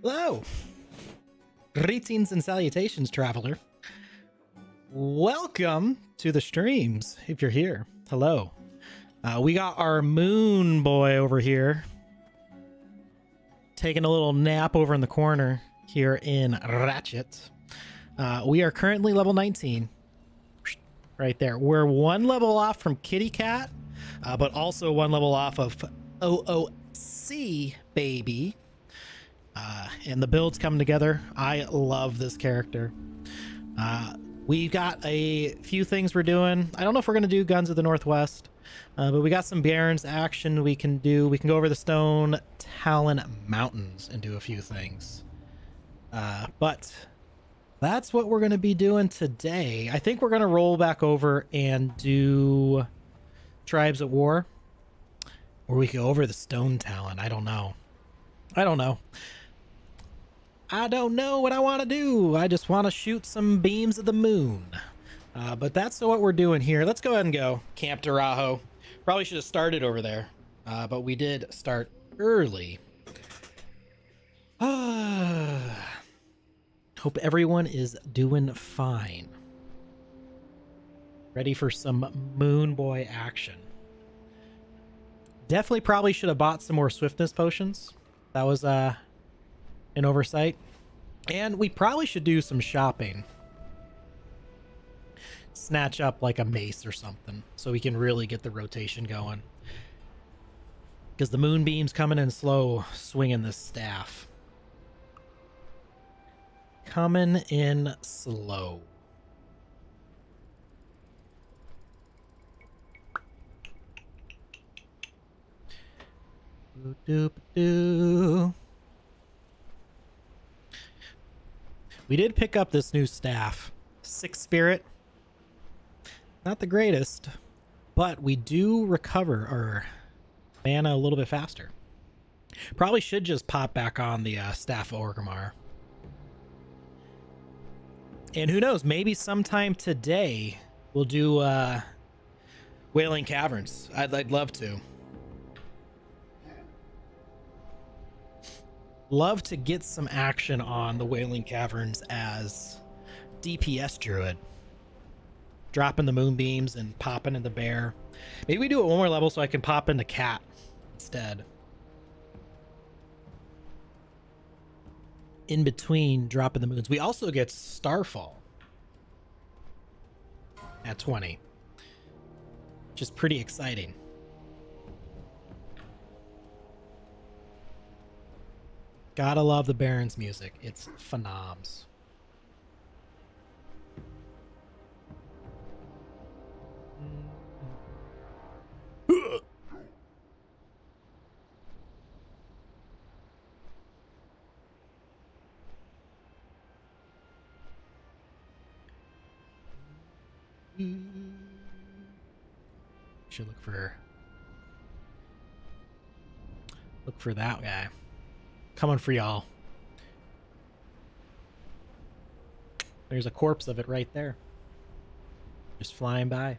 Hello! Greetings and salutations, traveler. Welcome to the streams, if you're here. Hello. We got our Moonboy over here. Taking a little nap over in the corner here in Ratchet. We are currently level 19. Right there. We're one level off from Kitty Cat, but also one level off of OOC, baby. And the build's coming together. I love this character. We've got a few things we're doing. I don't know if we're going to do Guns of the Northwest, but we got some Barrens action we can do. We can go over the Stone Talon Mountains and do a few things. But that's what we're going to be doing today. I think we're going to roll back over and do Tribes at War. Or we could go over the Stone Talon. I don't know. I don't know what I want to do. I just want to shoot some beams of the moon. But that's what we're doing here. Let's go ahead and go. Camp Darajo. Probably should have started over there. But we did start early. Hope everyone is doing fine. Ready for some Moonboy action. Definitely probably should have bought some more swiftness potions. That was an oversight. And we probably should do some shopping. Snatch up like a mace or something so we can really get the rotation going. Because the moonbeam's coming in slow, swinging this staff. Coming in slow. Doo-doo-doo. We did pick up this new staff, 6 Spirit. Not the greatest, but we do recover our mana a little bit faster. Probably should just pop back on the Staff of Orgrimmar. And who knows, maybe sometime today we'll do Wailing Caverns. I'd love to. Love to get some action on the Wailing Caverns as DPS Druid. Dropping the moonbeams and popping in the bear. Maybe we do it one more level so I can pop into cat instead. In between dropping the moons. We also get Starfall at 20. Which is pretty exciting. Gotta love the Baron's music. It's phenoms. Should look for that guy. Coming for y'all. There's a corpse of it right there. Just flying by.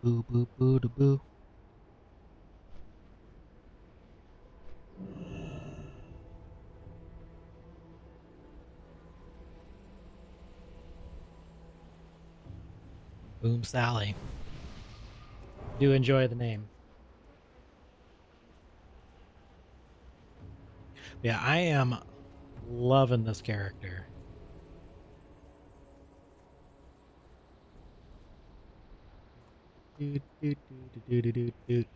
Boo boo boo da boo. Boom Sally. Do enjoy the name. Yeah, I am loving this character. Doot, doot, doot, doot, doot, doot.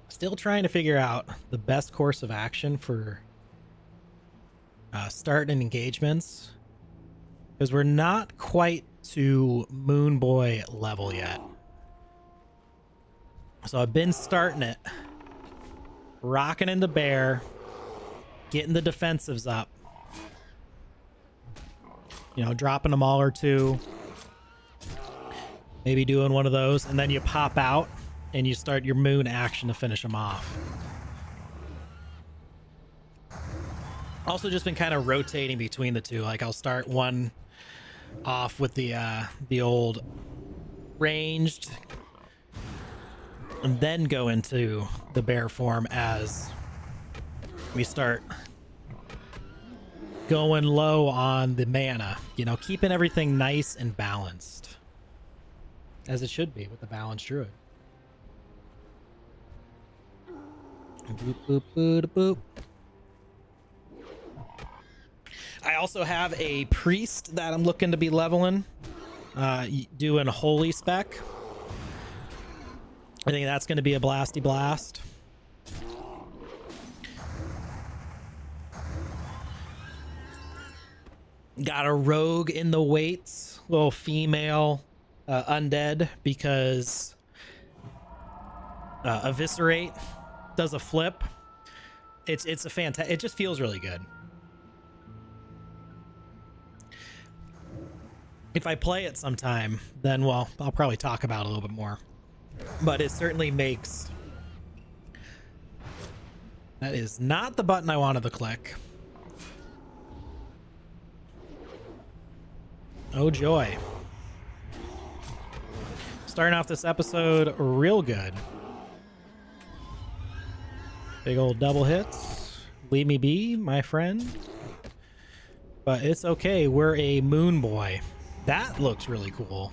Still trying to figure out the best course of action for starting engagements, because we're not quite to Moonboy level yet. So I've been starting it, rocking in the bear, getting the defensives up, you know, dropping a maul or two, Maybe doing one of those, and then you pop out and you start your moon action to finish them off. Also just been kind of rotating between the two. Like I'll start one off with the old ranged and then go into the bear form as we start going low on the mana, you know, keeping everything nice and balanced as it should be with the balanced druid. Boop, boop, boop, boop. I also have a priest that I'm looking to be leveling, doing holy spec. I think that's going to be a blasty blast. Got a rogue in the weights, little female undead, because eviscerate does a flip. It's a fantastic. It just feels really good. If I play it sometime, then well, I'll probably talk about it a little bit more. But it certainly makes. That is not the button I wanted to click. Oh joy. Starting off this episode real good. Big old double hits. Leave me be, my friend. But it's okay. We're a Moonboy. That looks really cool.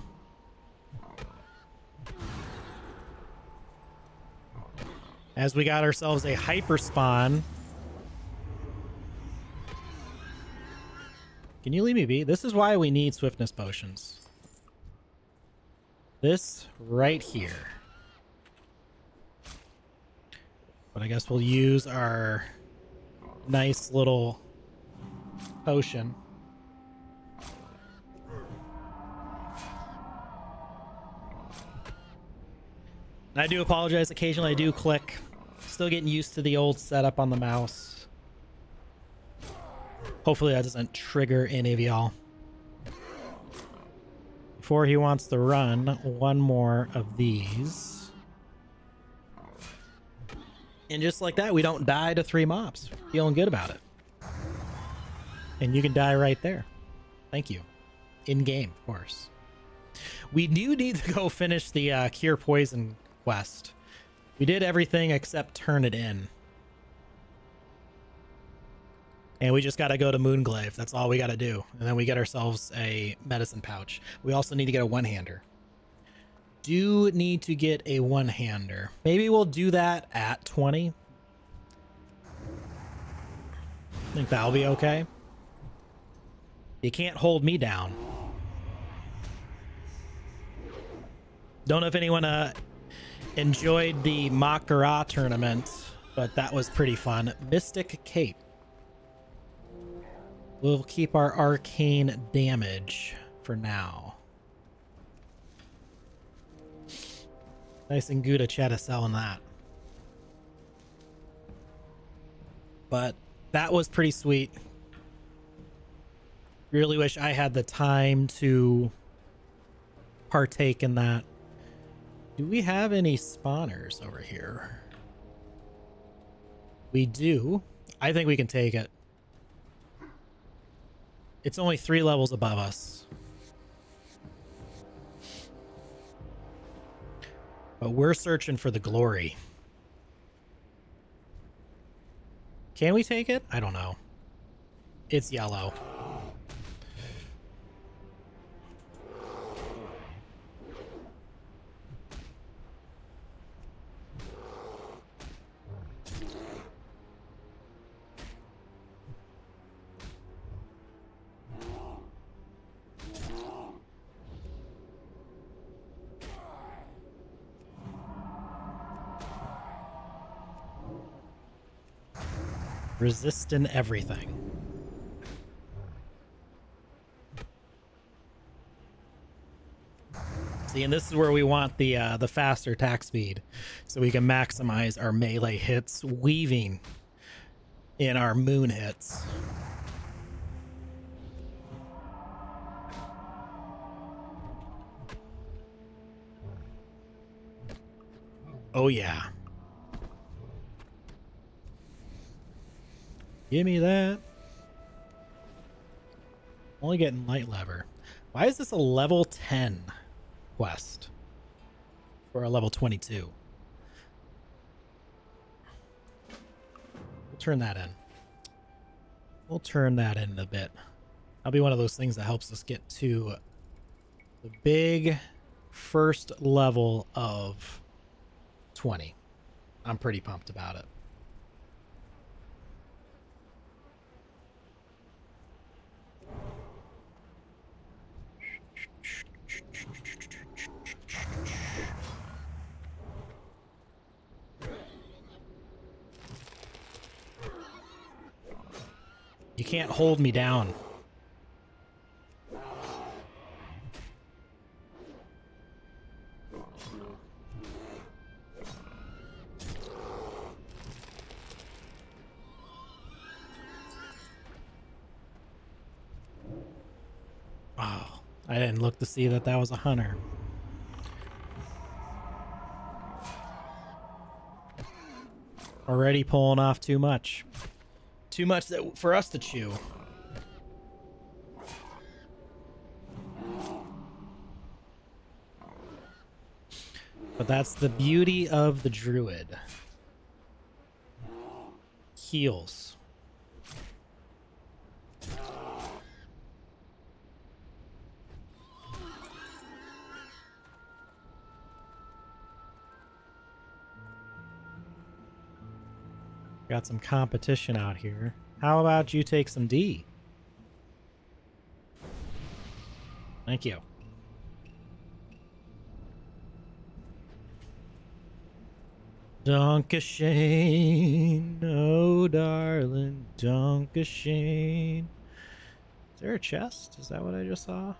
As we got ourselves a hyper spawn. Can you leave me be? This is why we need swiftness potions. This right here. But I guess we'll use our nice little potion. And I do apologize. Occasionally I do click. Still getting used to the old setup on the mouse. Hopefully that doesn't trigger any of y'all. Before he wants to run one more of these. And just like that, we don't die to 3 mobs. Feeling good about it. And you can die right there. Thank you. In game, of course. We do need to go finish the Cure Poison quest. We did everything except turn it in. And we just got to go to Moonglaive. That's all we got to do. And then we get ourselves a medicine pouch. We also need to get a one-hander. Do need to get a one-hander. Maybe we'll do that at 20. I think that'll be okay. You can't hold me down. Don't know if anyone enjoyed the Makara tournament, but that was pretty fun. Mystic Cape. We'll keep our arcane damage for now. Nice and good Chetta selling that. But that was pretty sweet. Really wish I had the time to partake in that. Do we have any spawners over here? We do. I think we can take it. It's only 3 levels above us. But we're searching for the glory. Can we take it? I don't know. It's yellow. Resisting everything. See, and this is where we want the faster attack speed, so we can maximize our melee hits, weaving in our moon hits. Oh, yeah. Give me that. Only getting light lever. Why is this a level 10 quest for a level 22? We'll turn that in. We'll turn that in a bit. That'll be one of those things that helps us get to the big first level of 20. I'm pretty pumped about it. You can't hold me down. Oh, I didn't look to see that that was a hunter. Already pulling off too much. Too much for us to chew. But that's the beauty of the druid. Heals. Got some competition out here. How about you take some D? Thank you. Dunkashane, oh darling, Dunkashane. Is there a chest? Is that what I just saw?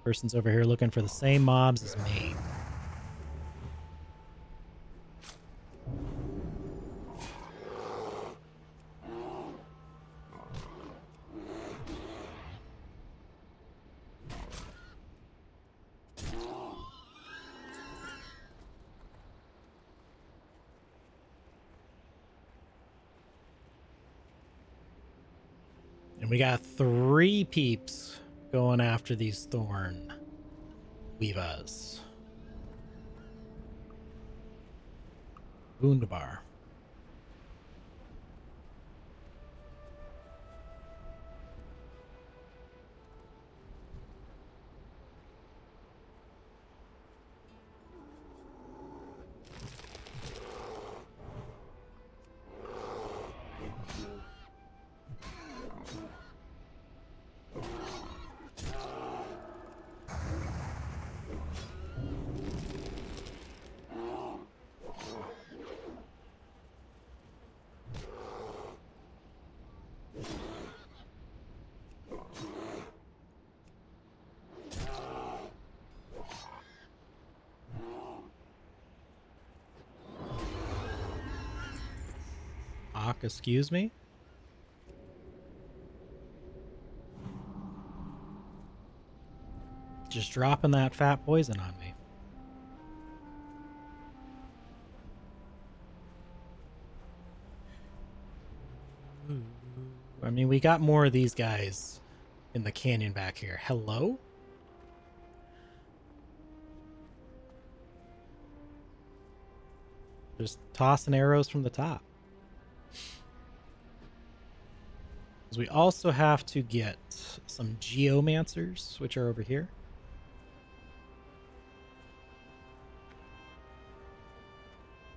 Person's over here looking for the same mobs as me. And we got 3 peeps going after these thorn weavers. Wunderbar. Excuse me? Just dropping that fat poison on me. I mean, we got more of these guys in the canyon back here. Hello? Just tossing arrows from the top. We also have to get some geomancers, which are over here.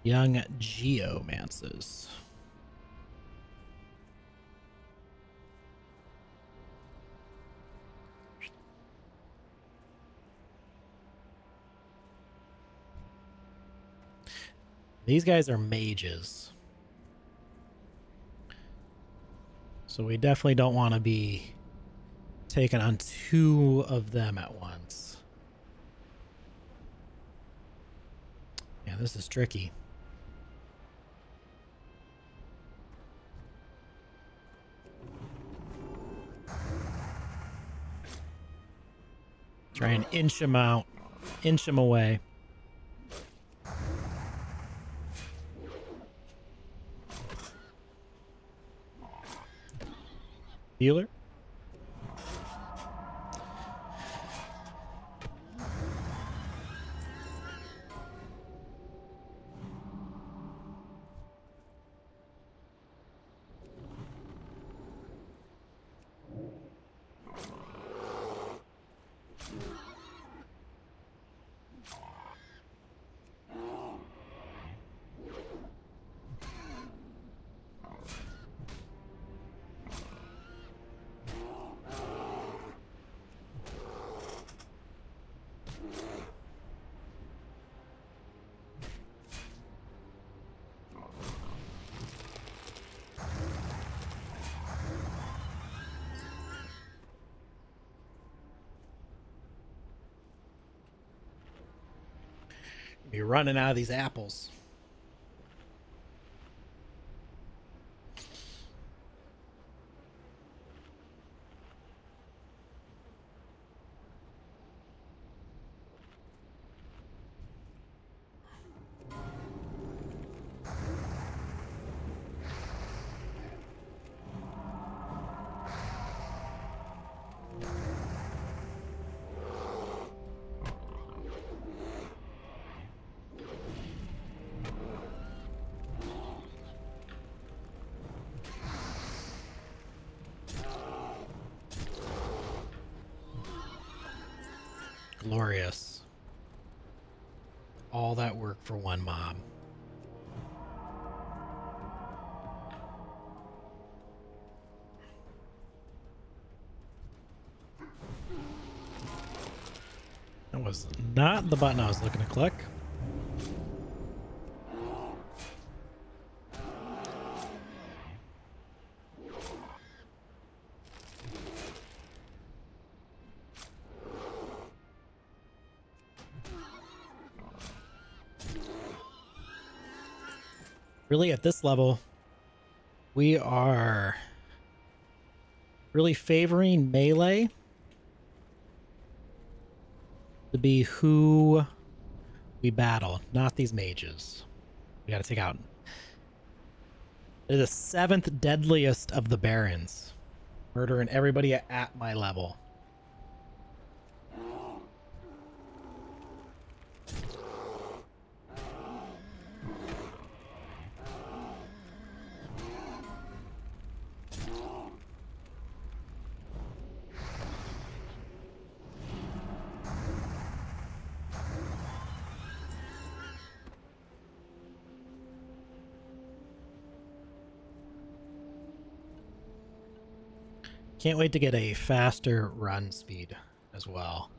Young geomancers. These guys are mages. So we definitely don't want to be taking on 2 of them at once. Yeah, this is tricky. Try and inch him out. Inch him away. Healer? Be running out of these apples. Glorious. All that work for one mob. That was not the button I was looking to click. Really, at this level, we are really favoring melee to be who we battle, not these mages. We gotta take out. They're the 7th deadliest of the barons, murdering everybody at my level. Can't wait to get a faster run speed as well.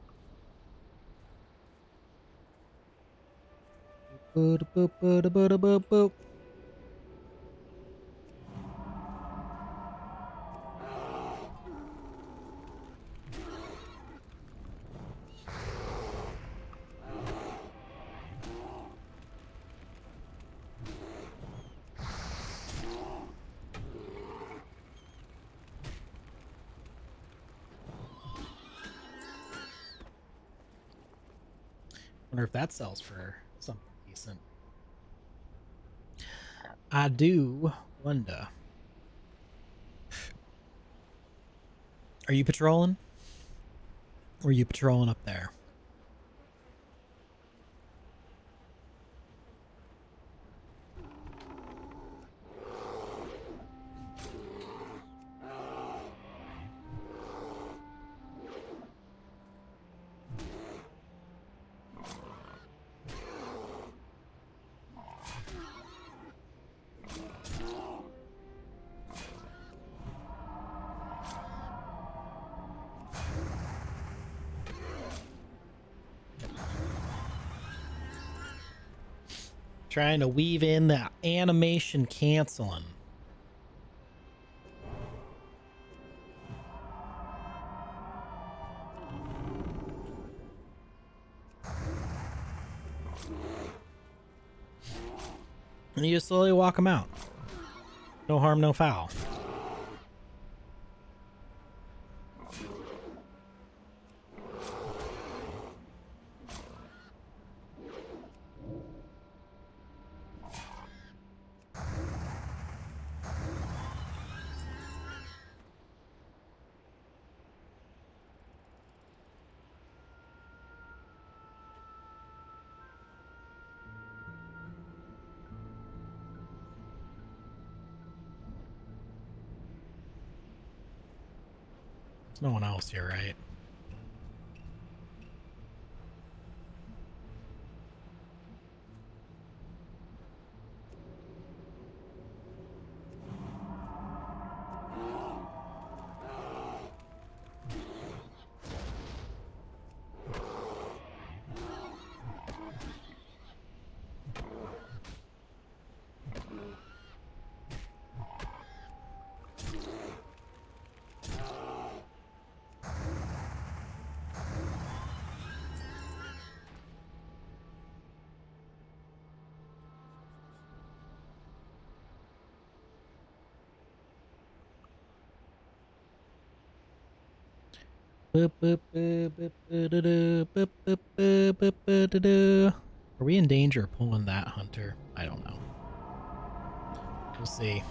Boop, boop, boop, boop, boop, boop. Wonder if that sells for something decent. I do wonder. Are you patrolling? Or are you patrolling up there? Trying to weave in the animation canceling. And you just slowly walk them out. No harm, no foul. There's no one else here, right? Are we in danger of pulling that hunter? I don't know. We'll see.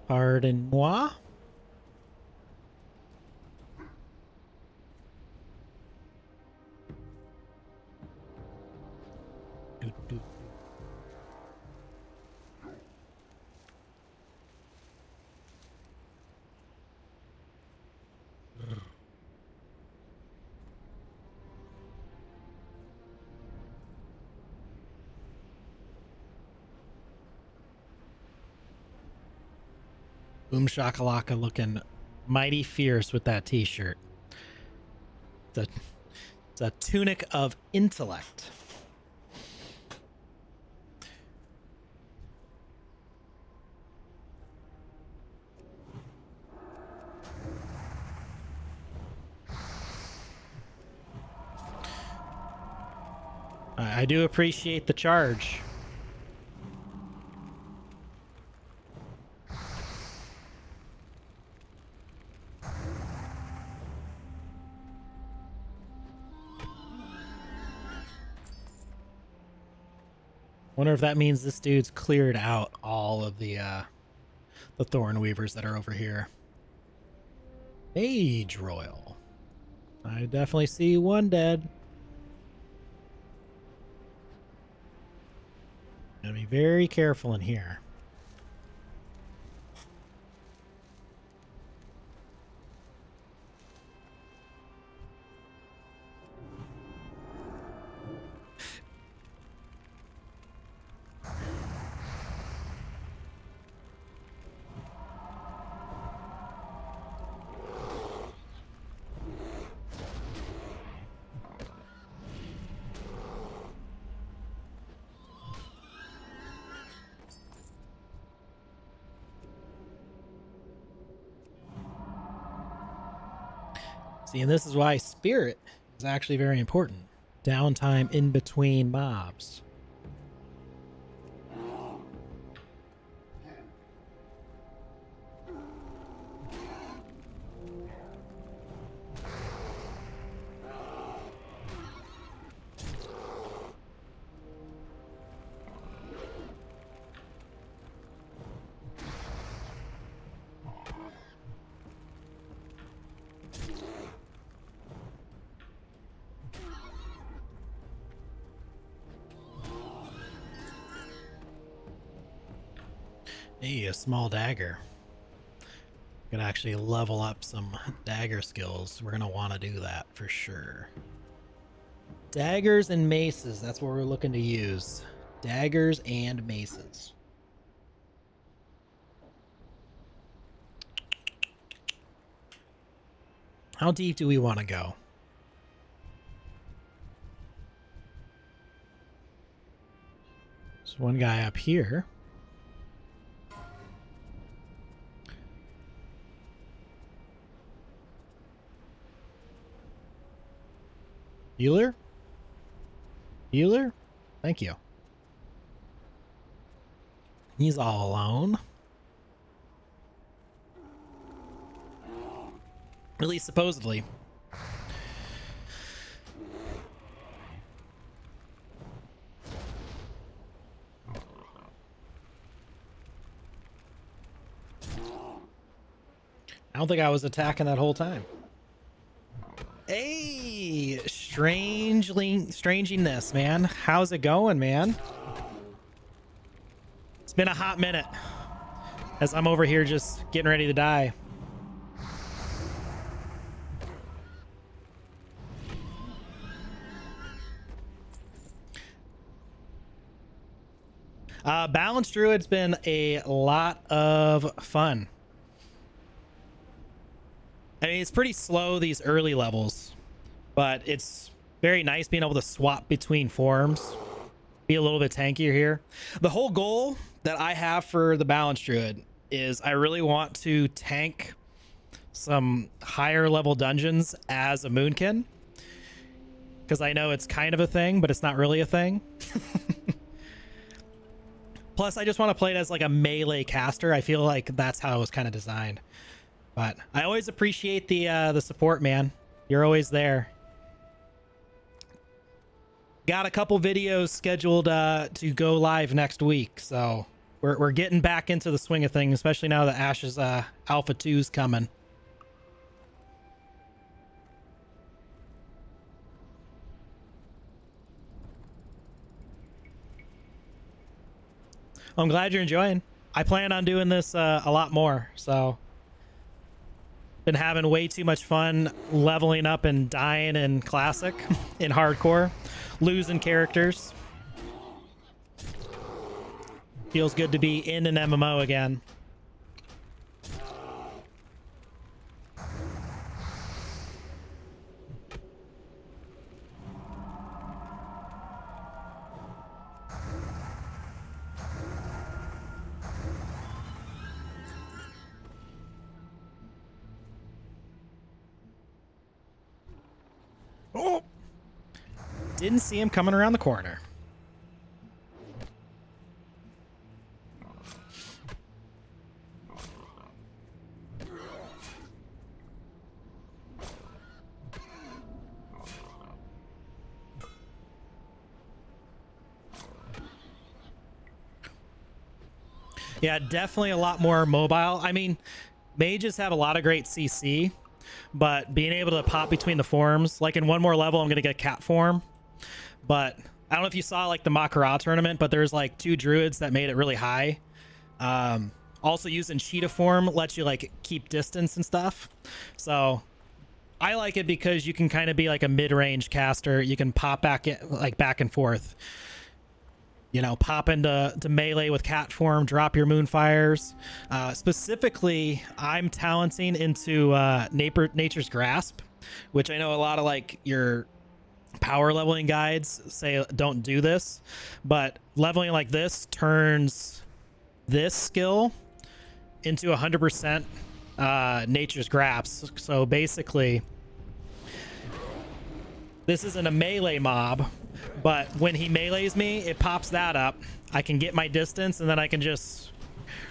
Pardon-moi? Boom shakalaka looking mighty fierce with that t-shirt. It's a tunic of intellect. I do appreciate the charge. Wonder if that means this dude's cleared out all of the Thorn Weavers that are over here. Mage Royal. I definitely see one dead. Gotta be very careful in here. See, and this is why Spirit is actually very important. Downtime in between mobs. Hey, a small dagger. Could actually level up some dagger skills. We're gonna want to do that for sure. Daggers and maces, that's what we're looking to use. Daggers and maces. How deep do we want to go? There's one guy up here. Healer? Healer? Thank you. He's all alone. At least supposedly. I don't think I was attacking that whole time. Hey, stranginess, man. How's it going, man? It's been a hot minute as I'm over here just getting ready to die. Balanced Druid's been a lot of fun. I mean, it's pretty slow these early levels, but it's very nice being able to swap between forms, be a little bit tankier here. The whole goal that I have for the Balanced Druid is I really want to tank some higher level dungeons as a Moonkin, because I know it's kind of a thing, but it's not really a thing. Plus, I just want to play it as like a melee caster. I feel like that's how it was kind of designed. But I always appreciate the support, man. You're always there. Got a couple videos scheduled to go live next week, so we're getting back into the swing of things, especially now that Ash's Alpha 2's coming. I'm glad you're enjoying. I plan on doing this a lot more, so been having way too much fun leveling up and dying in classic, in hardcore, losing characters. Feels good to be in an MMO again. Oh! Didn't see him coming around the corner. Yeah, definitely a lot more mobile. I mean, mages have a lot of great CC, but being able to pop between the forms, like in one more level, I'm going to get cat form. But I don't know if you saw like the Makara tournament, but there's like 2 druids that made it really high. Also using cheetah form lets you like keep distance and stuff. So I like it because you can kind of be like a mid-range caster. You can pop back in, like back and forth. You know, pop into melee with cat form, drop your moonfires. Specifically, I'm talenting into Nature's Grasp, which I know a lot of like your power leveling guides say don't do this, but leveling like this turns this skill into 100% Nature's Grasp. So basically, this isn't a melee mob, but when he melees me, it pops that up. I can get my distance, and then I can just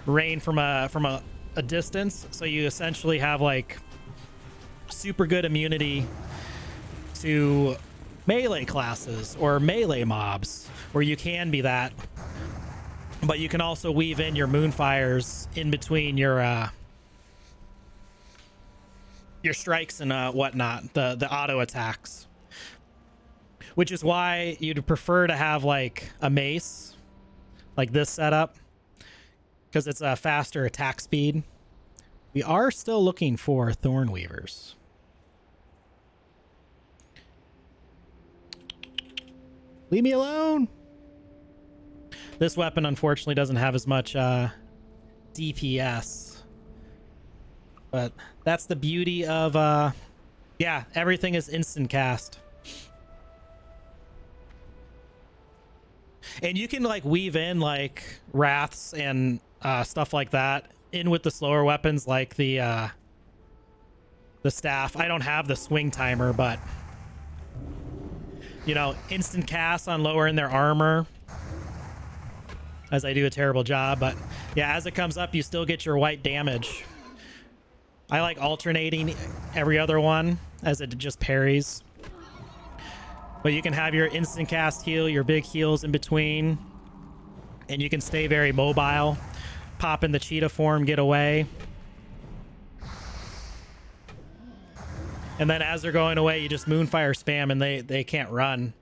rain from a distance. So you essentially have like super good immunity to melee classes or melee mobs, where you can be that, but you can also weave in your moonfires in between your strikes and whatnot, the auto attacks. Which is why you'd prefer to have like a mace, like this setup, because it's a faster attack speed. We are still looking for Thornweavers. Leave me alone. This weapon unfortunately doesn't have as much DPS, but that's the beauty of yeah, everything is instant cast. And you can like weave in like wraths and stuff like that in with the slower weapons, like the staff. I don't have the swing timer, but you know, instant cast on lowering their armor, as I do a terrible job. But yeah, as it comes up, you still get your white damage. I like alternating every other one as it just parries. But you can have your instant cast heal, your big heals in between, and you can stay very mobile. Pop in the cheetah form, get away. And then as they're going away, you just moonfire spam and they can't run.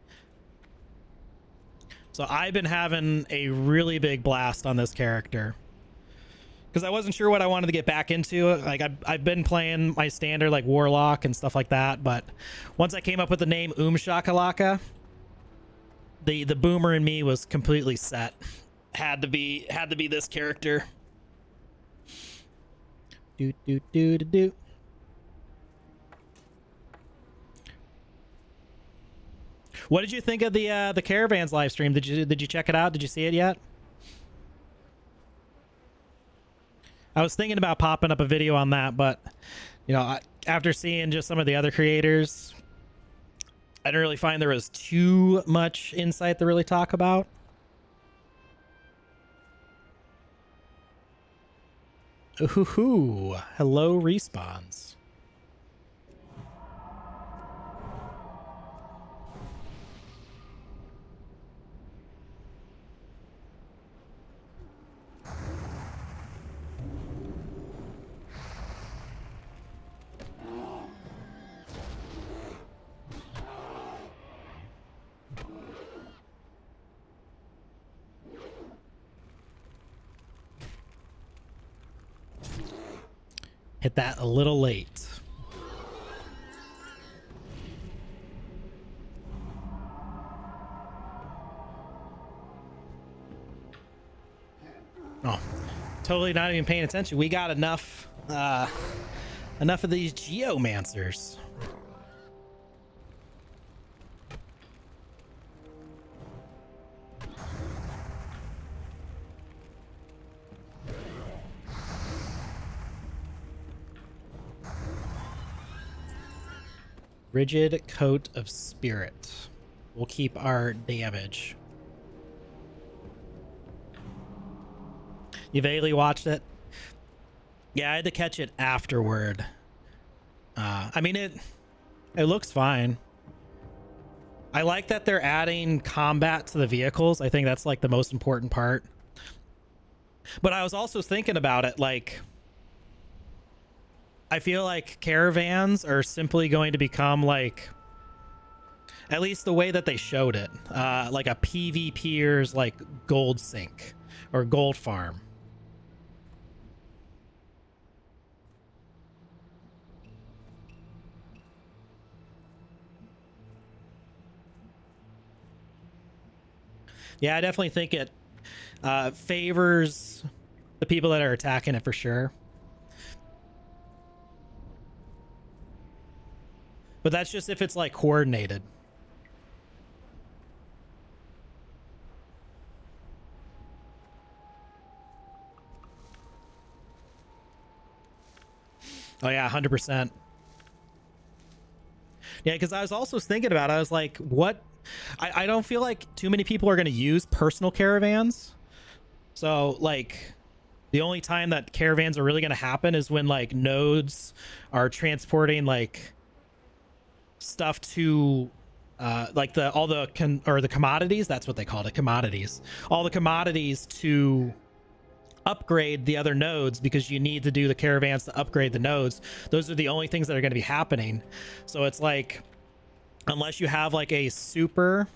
So I've been having a really big blast on this character. Because I wasn't sure what I wanted to get back into. Like I've been playing my standard like Warlock and stuff like that, but once I came up with the name Shakalaka, the boomer in me was completely set. Had to be this character. Do do do do do. What did you think of the Caravans live stream? Did you check it out? Did you see it yet? I was thinking about popping up a video on that, but you know, after seeing just some of the other creators, I didn't really find there was too much insight to really talk about. Ooh, hello respawns. Hit that a little late. Oh, totally not even paying attention. We got enough of these geomancers. Rigid coat of spirit. We'll keep our damage. You vaguely watched it? Yeah, I had to catch it afterward. I mean, it looks fine. I like that they're adding combat to the vehicles. I think that's like the most important part. But I was also thinking about it, like, I feel like caravans are simply going to become like, at least the way that they showed it, like a PvPer's like gold sink or gold farm. Yeah, I definitely think it favors the people that are attacking it for sure. But that's just if it's like coordinated. Oh yeah, 100%. Yeah, because I was also thinking about it. I was like, what? I don't feel like too many people are going to use personal caravans. So like the only time that caravans are really going to happen is when like nodes are transporting like stuff to like the commodities. That's what they called it, commodities. All the commodities to upgrade the other nodes, because you need to do the caravans to upgrade the nodes. Those are the only things that are going to be happening. So it's like, unless you have like a super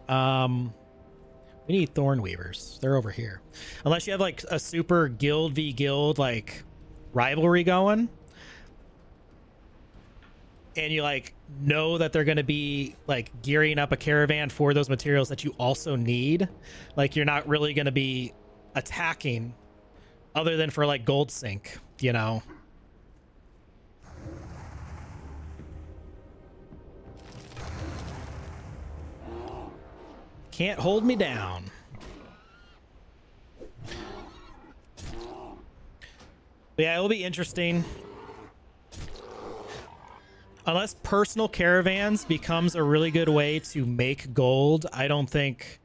we need thorn weavers, they're over here. Unless you have like a super guild v guild like rivalry going, and you like know that they're going to be like gearing up a caravan for those materials that you also need, like you're not really going to be attacking other than for like gold sink, you know. Can't hold me down. But yeah, it'll be interesting. Unless personal caravans becomes a really good way to make gold, I don't think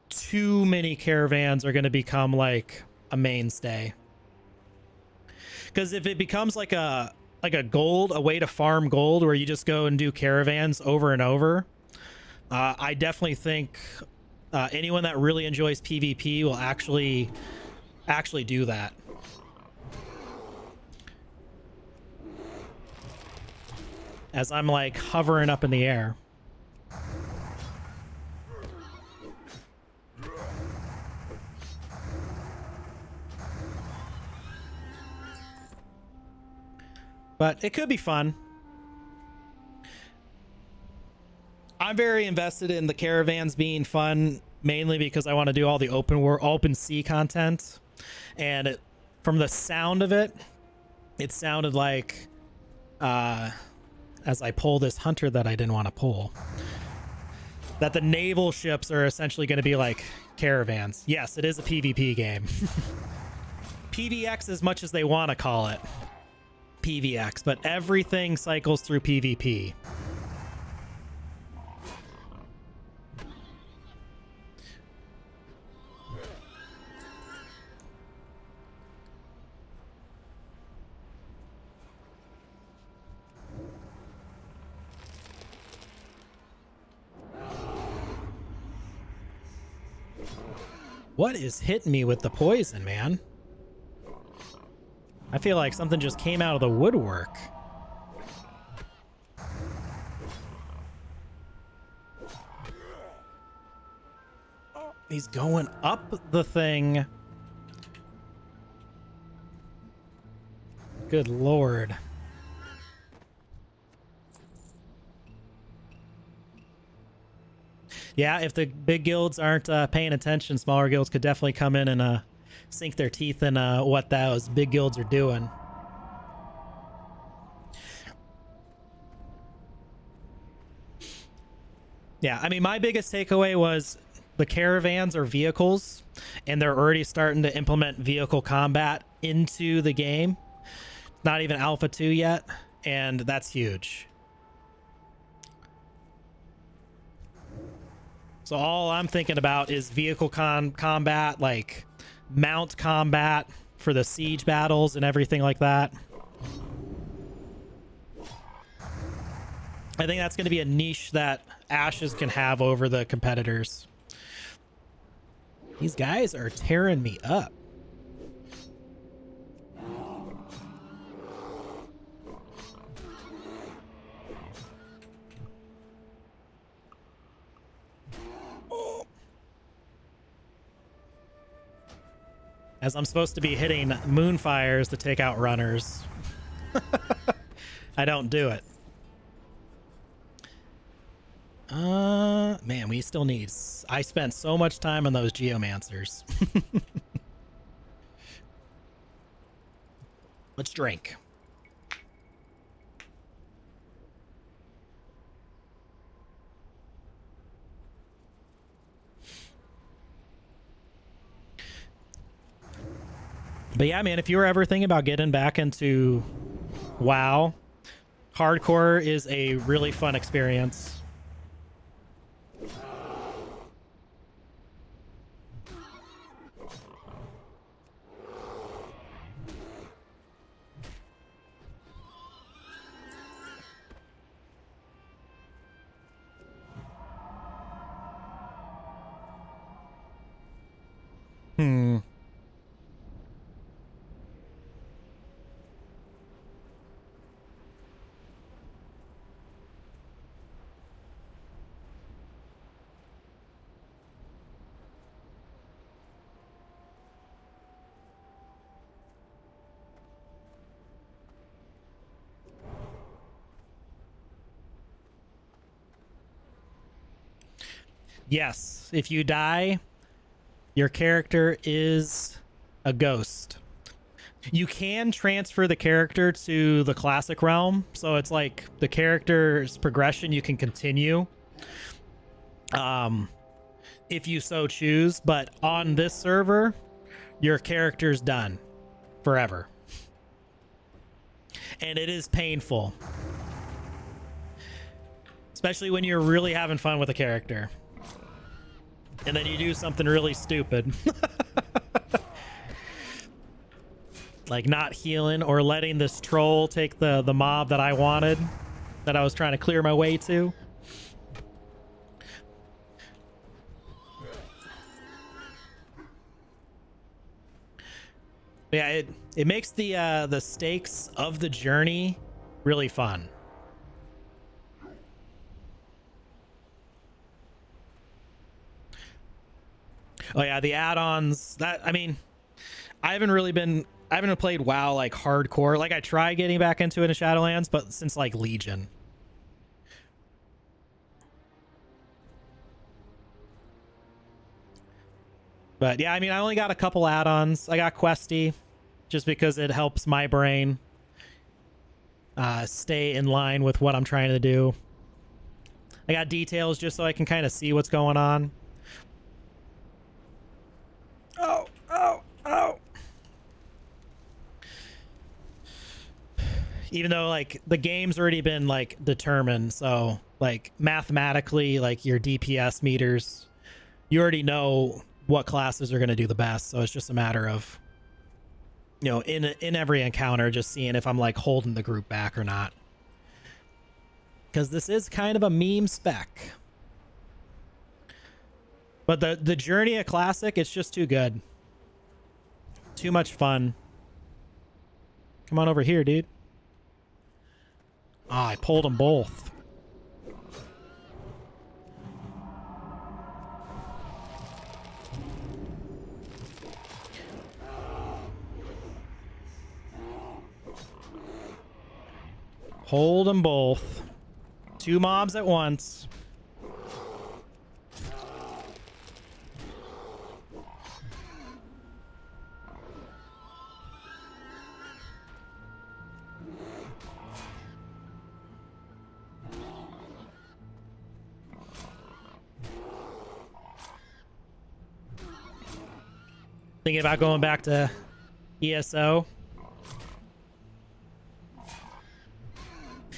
too many caravans are going to become like a mainstay. Because if it becomes like a way to farm gold where you just go and do caravans over and over, I definitely think anyone that really enjoys PvP will actually do that. As I'm like hovering up in the air. But it could be fun. I'm very invested in the caravans being fun, mainly because I want to do all the open sea content. And from the sound of it, it sounded like, as I pull this hunter that I didn't want to pull, that the naval ships are essentially going to be like caravans. Yes, it is a PvP game. PvX as much as they want to call it PvX, but everything cycles through PvP. What is hitting me with the poison, man? I feel like something just came out of the woodwork. Oh, he's going up the thing. Good lord. Yeah, if the big guilds aren't paying attention, smaller guilds could definitely come in and sink their teeth in what those big guilds are doing. Yeah, I mean, my biggest takeaway was the caravans are vehicles, and they're already starting to implement vehicle combat into the game. Not even Alpha 2 yet, and that's huge. So all I'm thinking about is vehicle combat, like mount combat for the siege battles and everything like that. I think that's going to be a niche that Ashes can have over the competitors. These guys are tearing me up. As I'm supposed to be hitting moonfires to take out runners. I don't do it. Man, we still need... I spent so much time on those geomancers. Let's drink. But yeah, man, if you were ever thinking about getting back into WoW, hardcore is a really fun experience. Yes, if you die, your character is a ghost. You can transfer the character to the classic realm, so it's like the character's progression you can continue if you so choose, but on this server, your character's done forever. And it is painful. Especially when you're really having fun with a character. And then you do something really stupid. like not healing or letting this troll take the mob that I wanted, that I was trying to clear my way to. Yeah, it makes the stakes of the journey really fun. Oh yeah, the add-ons, that, I mean, I haven't played WoW like hardcore. Like I tried getting back into it in Shadowlands, but since like Legion. But yeah, I mean, I only got a couple add-ons. I got Questy just because it helps my brain stay in line with what I'm trying to do. I got Details just so I can kind of see what's going on. Oh, oh, oh. Even though like the game's already been like determined, so like mathematically, like your DPS meters, you already know what classes are going to do the best. So it's just a matter of, you know, in every encounter, just seeing if I'm like holding the group back or not. Because this is kind of a meme spec. But the journey of Classic, it's just too good. Too much fun. Come on over here, dude. Ah, I pulled them both. Hold them both. 2 mobs at once. Thinking about going back to ESO.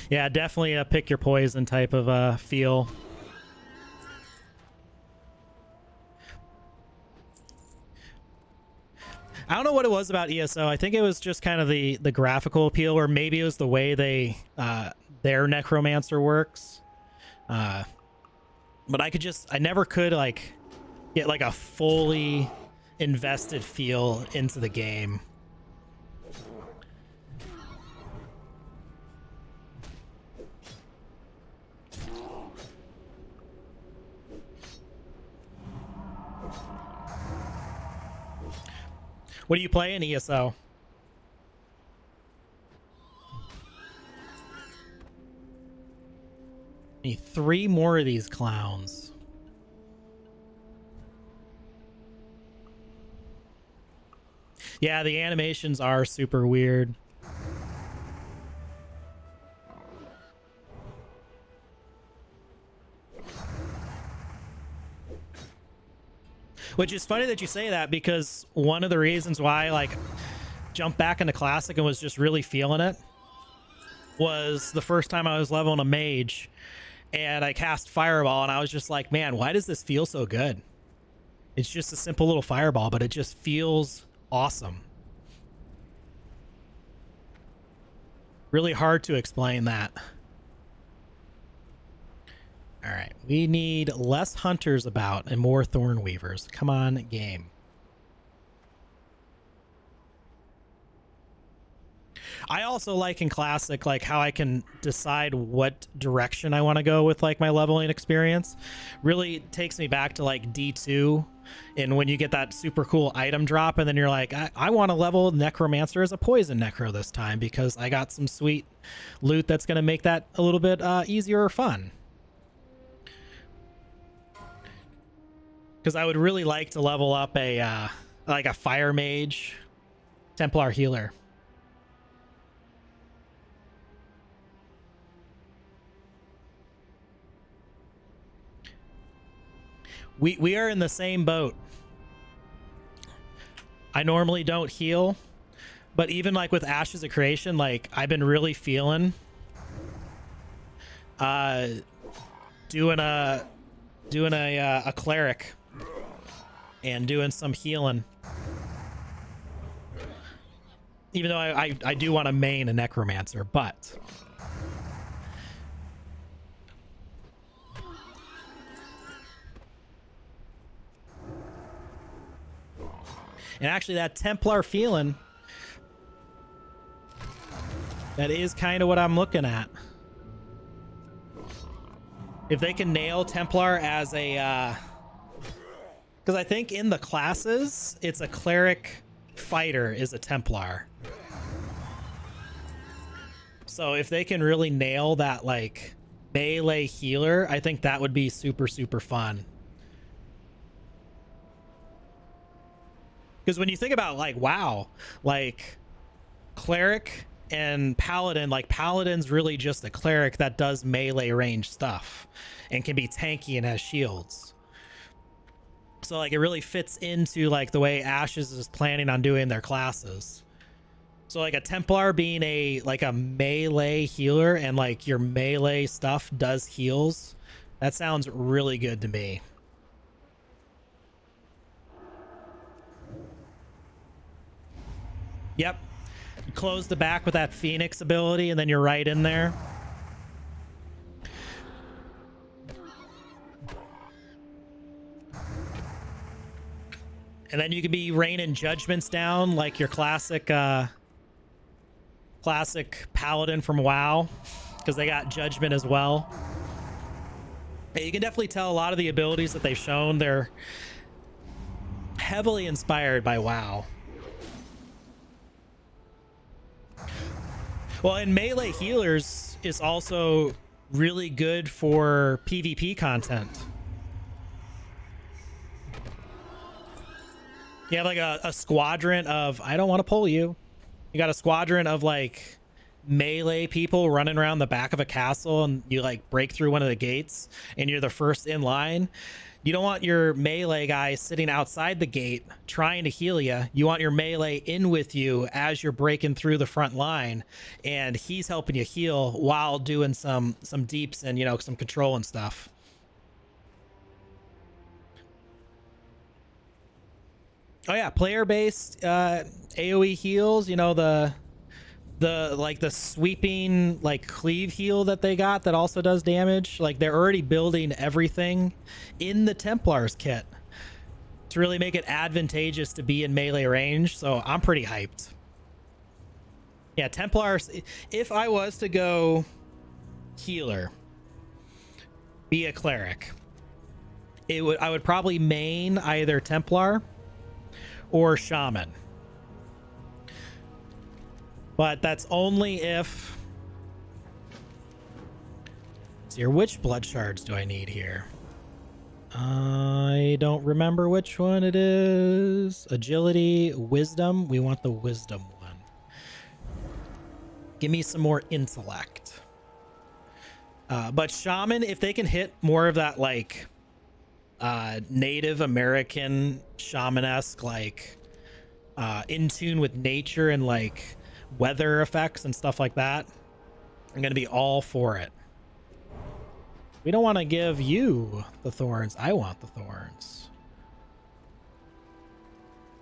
Yeah, definitely a pick your poison type of feel. I don't know what it was about ESO. I think it was just kind of the graphical appeal, or maybe it was the way they their necromancer works. But I never could like get like a fully invested feel into the game. What do you play in ESO? Need 3 more of these clowns. Yeah, the animations are super weird. Which is funny that you say that, because one of the reasons why I like jumped back into Classic and was just really feeling it was the first time I was leveling a mage and I cast Fireball, and I was just like, man, why does this feel so good? It's just a simple little fireball, but it just feels awesome. Really hard to explain that. All right, we need less hunters about and more thorn weavers. Come on, game. I also like in Classic like how I can decide what direction I want to go with like my leveling experience. Really takes me back to like D2, and when you get that super cool item drop and then you're like, I want to level Necromancer as a poison necro this time because I got some sweet loot that's going to make that a little bit easier or fun. Because I would really like to level up a like a fire mage Templar healer. We are in the same boat. I normally don't heal, but even like with Ashes of Creation, like I've been really feeling doing a cleric and doing some healing. Even though I do want to main a necromancer, but and actually that Templar feeling, that is kind of what I'm looking at. If they can nail Templar as a because I think in the classes it's a cleric fighter is a Templar. So if they can really nail that like melee healer, I think that would be super, super fun. Because when you think about like WoW, like cleric and paladin, like paladin's really just a cleric that does melee range stuff and can be tanky and has shields. So like it really fits into like the way Ashes is planning on doing their classes. So like a Templar being a melee healer and like your melee stuff does heals, that sounds really good to me. Yep. You close the back with that Phoenix ability and then you're right in there. And then you could be raining judgments down like your classic paladin from WoW, because they got judgment as well. And you can definitely tell a lot of the abilities that they've shown, they're heavily inspired by WoW. Well, and melee healers is also really good for PvP content. You have like a squadron of, I don't want to pull you. You got a squadron of like melee people running around the back of a castle and you like break through one of the gates and you're the first in line. You don't want your melee guy sitting outside the gate trying to heal you. You want your melee in with you as you're breaking through the front line and he's helping you heal while doing some deeps and, you know, some control and stuff. Oh yeah, player-based AoE heals, you know, the like the sweeping like cleave heal that they got that also does damage. Like they're already building everything in the Templar's kit to really make it advantageous to be in melee range. So I'm pretty hyped. Yeah, Templars, if I was to go healer, be a cleric, I would probably main either Templar or shaman. But that's only if... Let's see here, which blood shards do I need here? I don't remember which one it is. Agility, wisdom. We want the wisdom one. Give me some more intellect. But shaman, if they can hit more of that like Native American shaman-esque, like in tune with nature and like weather effects and stuff like that, I'm gonna be all for it. We don't want to give you the thorns. I want the thorns.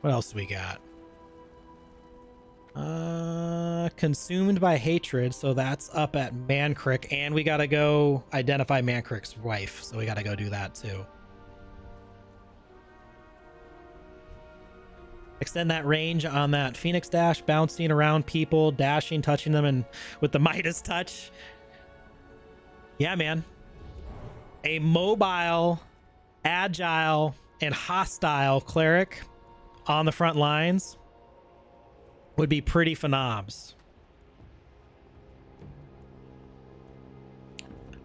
What else do we got? Consumed by hatred, so that's up at Mancrick, and we gotta go identify Mancrick's wife, so we gotta go do that too. Extend that range on that Phoenix Dash, bouncing around people, dashing, touching them, and with the Midas Touch. Yeah, man. A mobile, agile, and hostile cleric on the front lines would be pretty phenoms.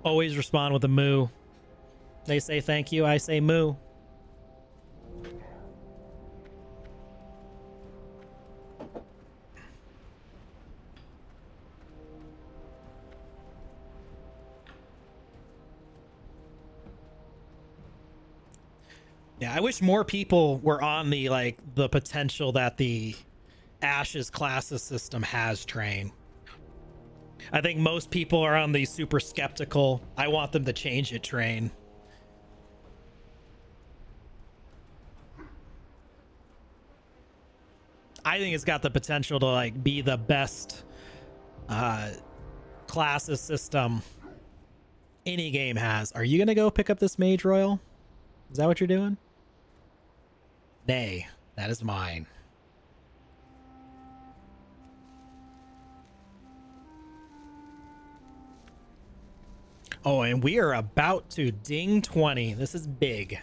Always respond with a moo. They say thank you, I say moo. Yeah, I wish more people were on the the potential that the Ashes classes system has train. I think most people are on the super skeptical, I want them to change it train. I think it's got the potential to like be the best classes system any game has. Are you gonna go pick up this Mage Royal? Is that what you're doing? Nay, that is mine. Oh, and we are about to ding 20. This is big.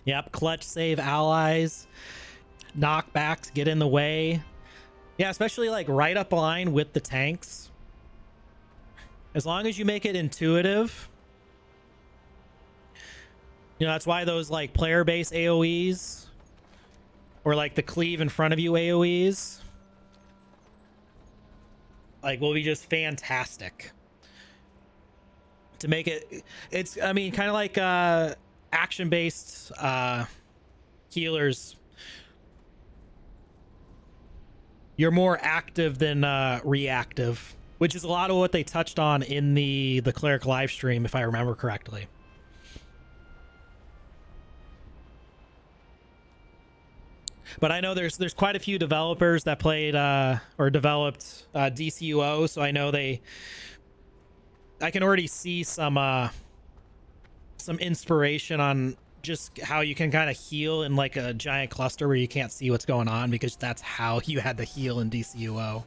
Yep, clutch save allies, knockbacks get in the way. Yeah, especially like right up line with the tanks. As long as you make it intuitive. You know, that's why those like player base AoEs or like the cleave in front of you AoEs like will be just fantastic. To make it, it's, I mean, kind of like action-based healers. You're more active than reactive, which is a lot of what they touched on in the cleric live stream, if I remember correctly. But I know there's quite a few developers that played or developed DCUO, so I know I can already see some inspiration on just how you can kind of heal in like a giant cluster where you can't see what's going on, because that's how you had to heal in DCUO.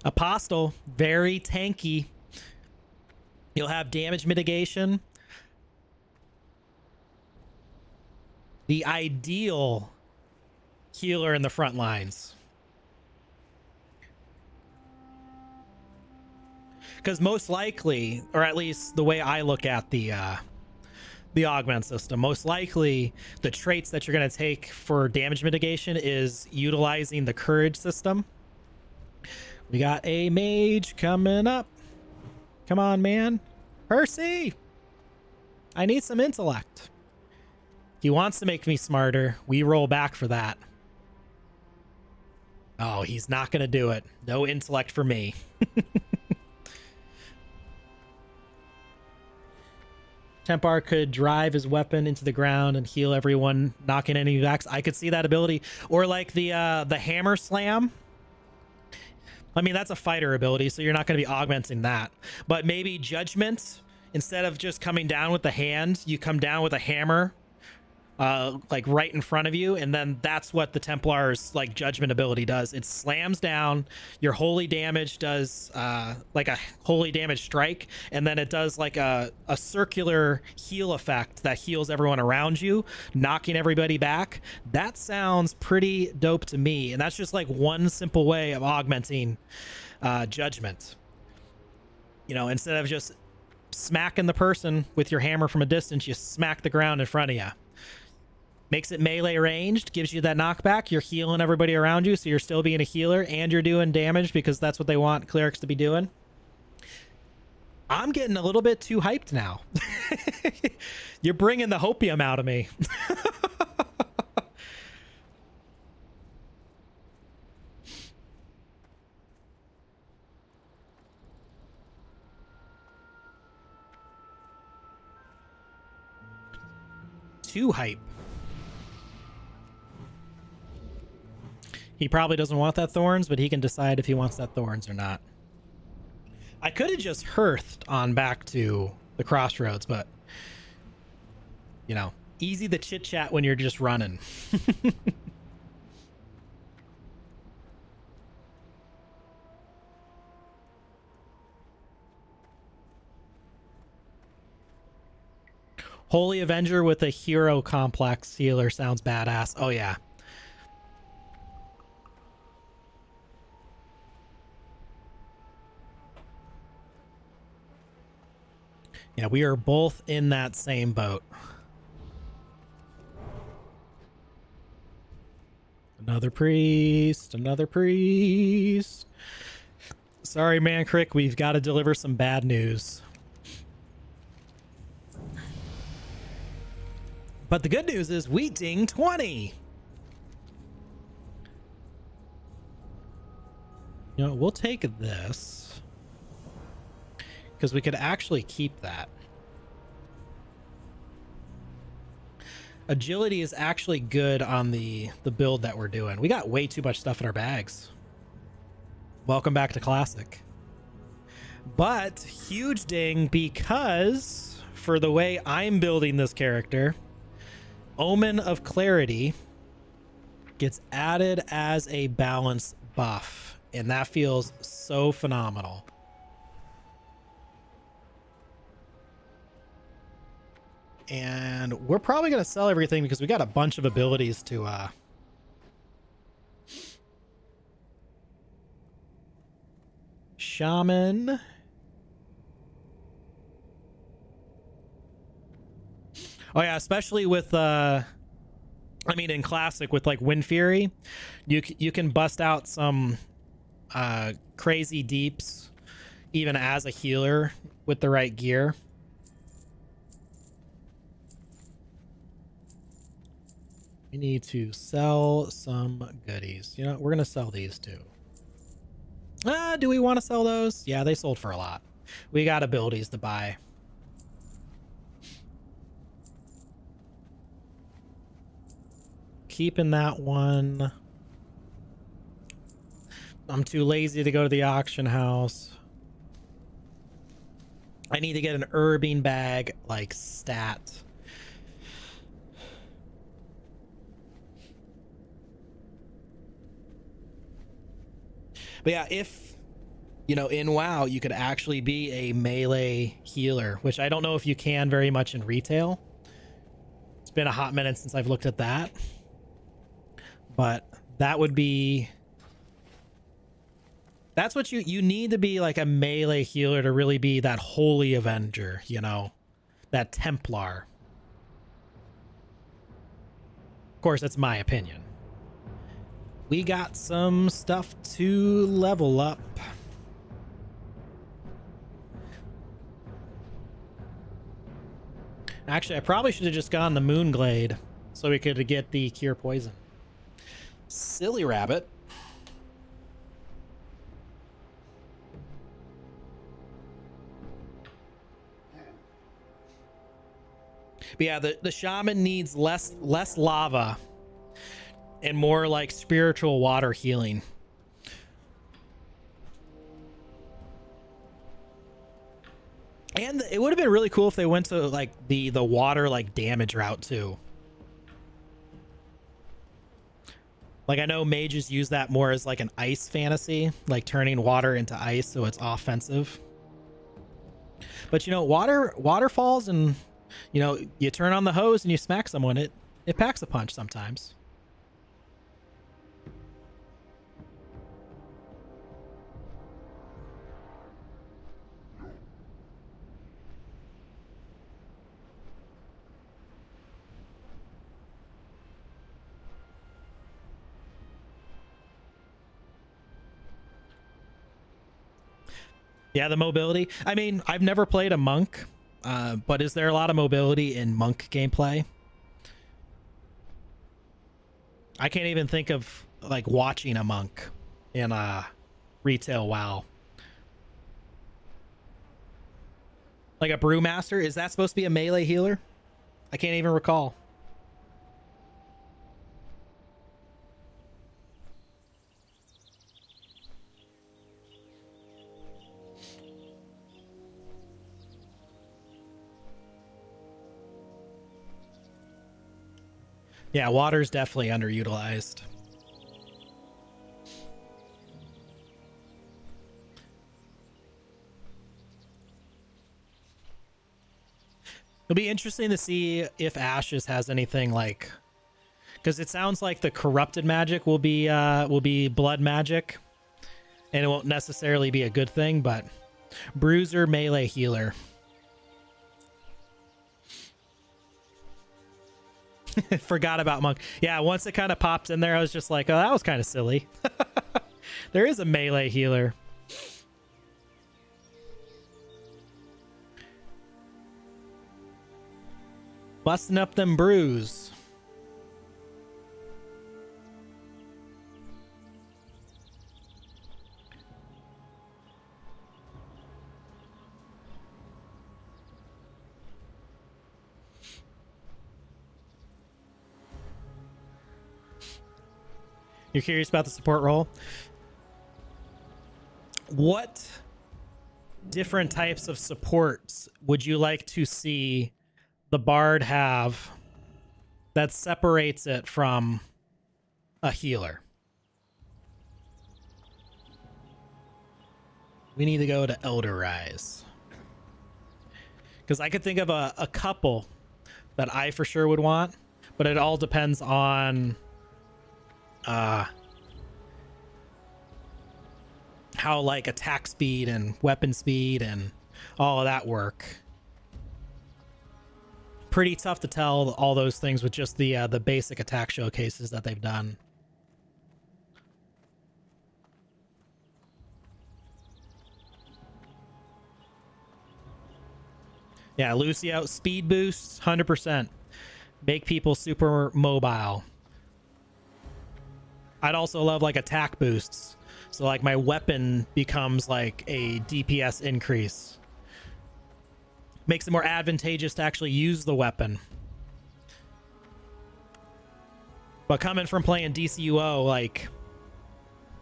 Apostle, very tanky. You'll have damage mitigation. The ideal healer in the front lines. Because most likely, or at least the way I look at the augment system, most likely the traits that you're going to take for damage mitigation is utilizing the courage system. We got a mage coming up. Come on, man. Percy! I need some intellect. He wants to make me smarter. We roll back for that. Oh, he's not going to do it. No intellect for me. Tempar could drive his weapon into the ground and heal everyone, knocking any backs. I could see that ability. Or like the hammer slam. I mean, that's a fighter ability, so you're not going to be augmenting that. But maybe judgment, instead of just coming down with the hand, you come down with a hammer, like right in front of you, and then that's what the Templar's like judgment ability does. It slams down, your holy damage does like a holy damage strike, and then it does like a circular heal effect that heals everyone around you, knocking everybody back. That sounds pretty dope to me, and that's just like one simple way of augmenting judgment. You know, instead of just smacking the person with your hammer from a distance, you smack the ground in front of you. Makes it melee ranged, gives you that knockback. You're healing everybody around you, so you're still being a healer, and you're doing damage because that's what they want clerics to be doing. I'm getting a little bit too hyped now. You're bringing the hopium out of me. Too hype. He probably doesn't want that thorns, but he can decide if he wants that thorns or not. I could have just hearthed on back to the crossroads, but you know, easy the chit chat when you're just running. Holy Avenger with a hero complex healer sounds badass. Oh yeah. Yeah, we are both in that same boat. Another priest, another priest. Sorry, man, Crick, we've got to deliver some bad news. But the good news is we ding 20. You know, we'll take this because we could actually keep that. Agility is actually good on the build that we're doing. We got way too much stuff in our bags. Welcome back to Classic. But huge ding because for the way I'm building this character, Omen of Clarity gets added as a balance buff, and that feels so phenomenal. And we're probably going to sell everything because we got a bunch of abilities to Shaman. Oh yeah, especially with I mean in Classic with like Wind Fury, you can bust out some crazy deeps even as a healer with the right gear. We need to sell some goodies. You know, we're going to sell these too. Do we want to sell those? Yeah, they sold for a lot. We got abilities to buy. Keeping that one. I'm too lazy to go to the auction house. I need to get an herbing bag like stat. But yeah, if, you know, in WoW, you could actually be a melee healer, which I don't know if you can very much in retail. It's been a hot minute since I've looked at that. But that would be... That's what you need to be, like a melee healer to really be that holy avenger, you know? That Templar. Of course, that's my opinion. We got some stuff to level up. Actually, I probably should have just gone the Moonglade so we could get the Cure Poison. Silly rabbit. But yeah, the shaman needs less lava and more like spiritual water healing. And it would have been really cool if they went to like the water like damage route too. Like I know mages use that more as like an ice fantasy, like turning water into ice so it's offensive. But you know, waterfalls and you know, you turn on the hose and you smack someone, it packs a punch sometimes. Yeah, the mobility. I mean, I've never played a monk, but is there a lot of mobility in monk gameplay? I can't even think of like watching a monk in retail WoW. Like a brewmaster, is that supposed to be a melee healer? I can't even recall. Yeah, water's definitely underutilized. It'll be interesting to see if Ashes has anything like, because it sounds like the corrupted magic will be blood magic, and it won't necessarily be a good thing. But bruiser, melee, healer. Forgot about monk. Yeah, once it kind of popped in there, I was just like, oh, that was kind of silly. There is a melee healer. Busting up them brews. You're curious about the support role? What different types of supports would you like to see the bard have that separates it from a healer? We need to go to Elder Rise. Because I could think of a couple that I for sure would want, but it all depends on how like attack speed and weapon speed and all of that work. Pretty tough to tell all those things with just the basic attack showcases that they've done. Yeah, Lucio, speed boosts, 100%. Make people super mobile. I'd also love like attack boosts. So like my weapon becomes like a DPS increase. Makes it more advantageous to actually use the weapon. But coming from playing DCUO, like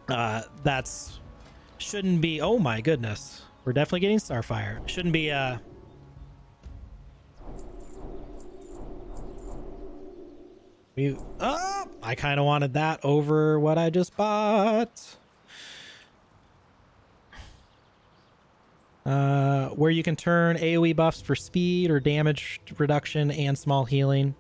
that's shouldn't be, oh my goodness. We're definitely getting Starfire. Shouldn't be I kind of wanted that over what I just bought. Where you can turn AoE buffs for speed or damage reduction and small healing.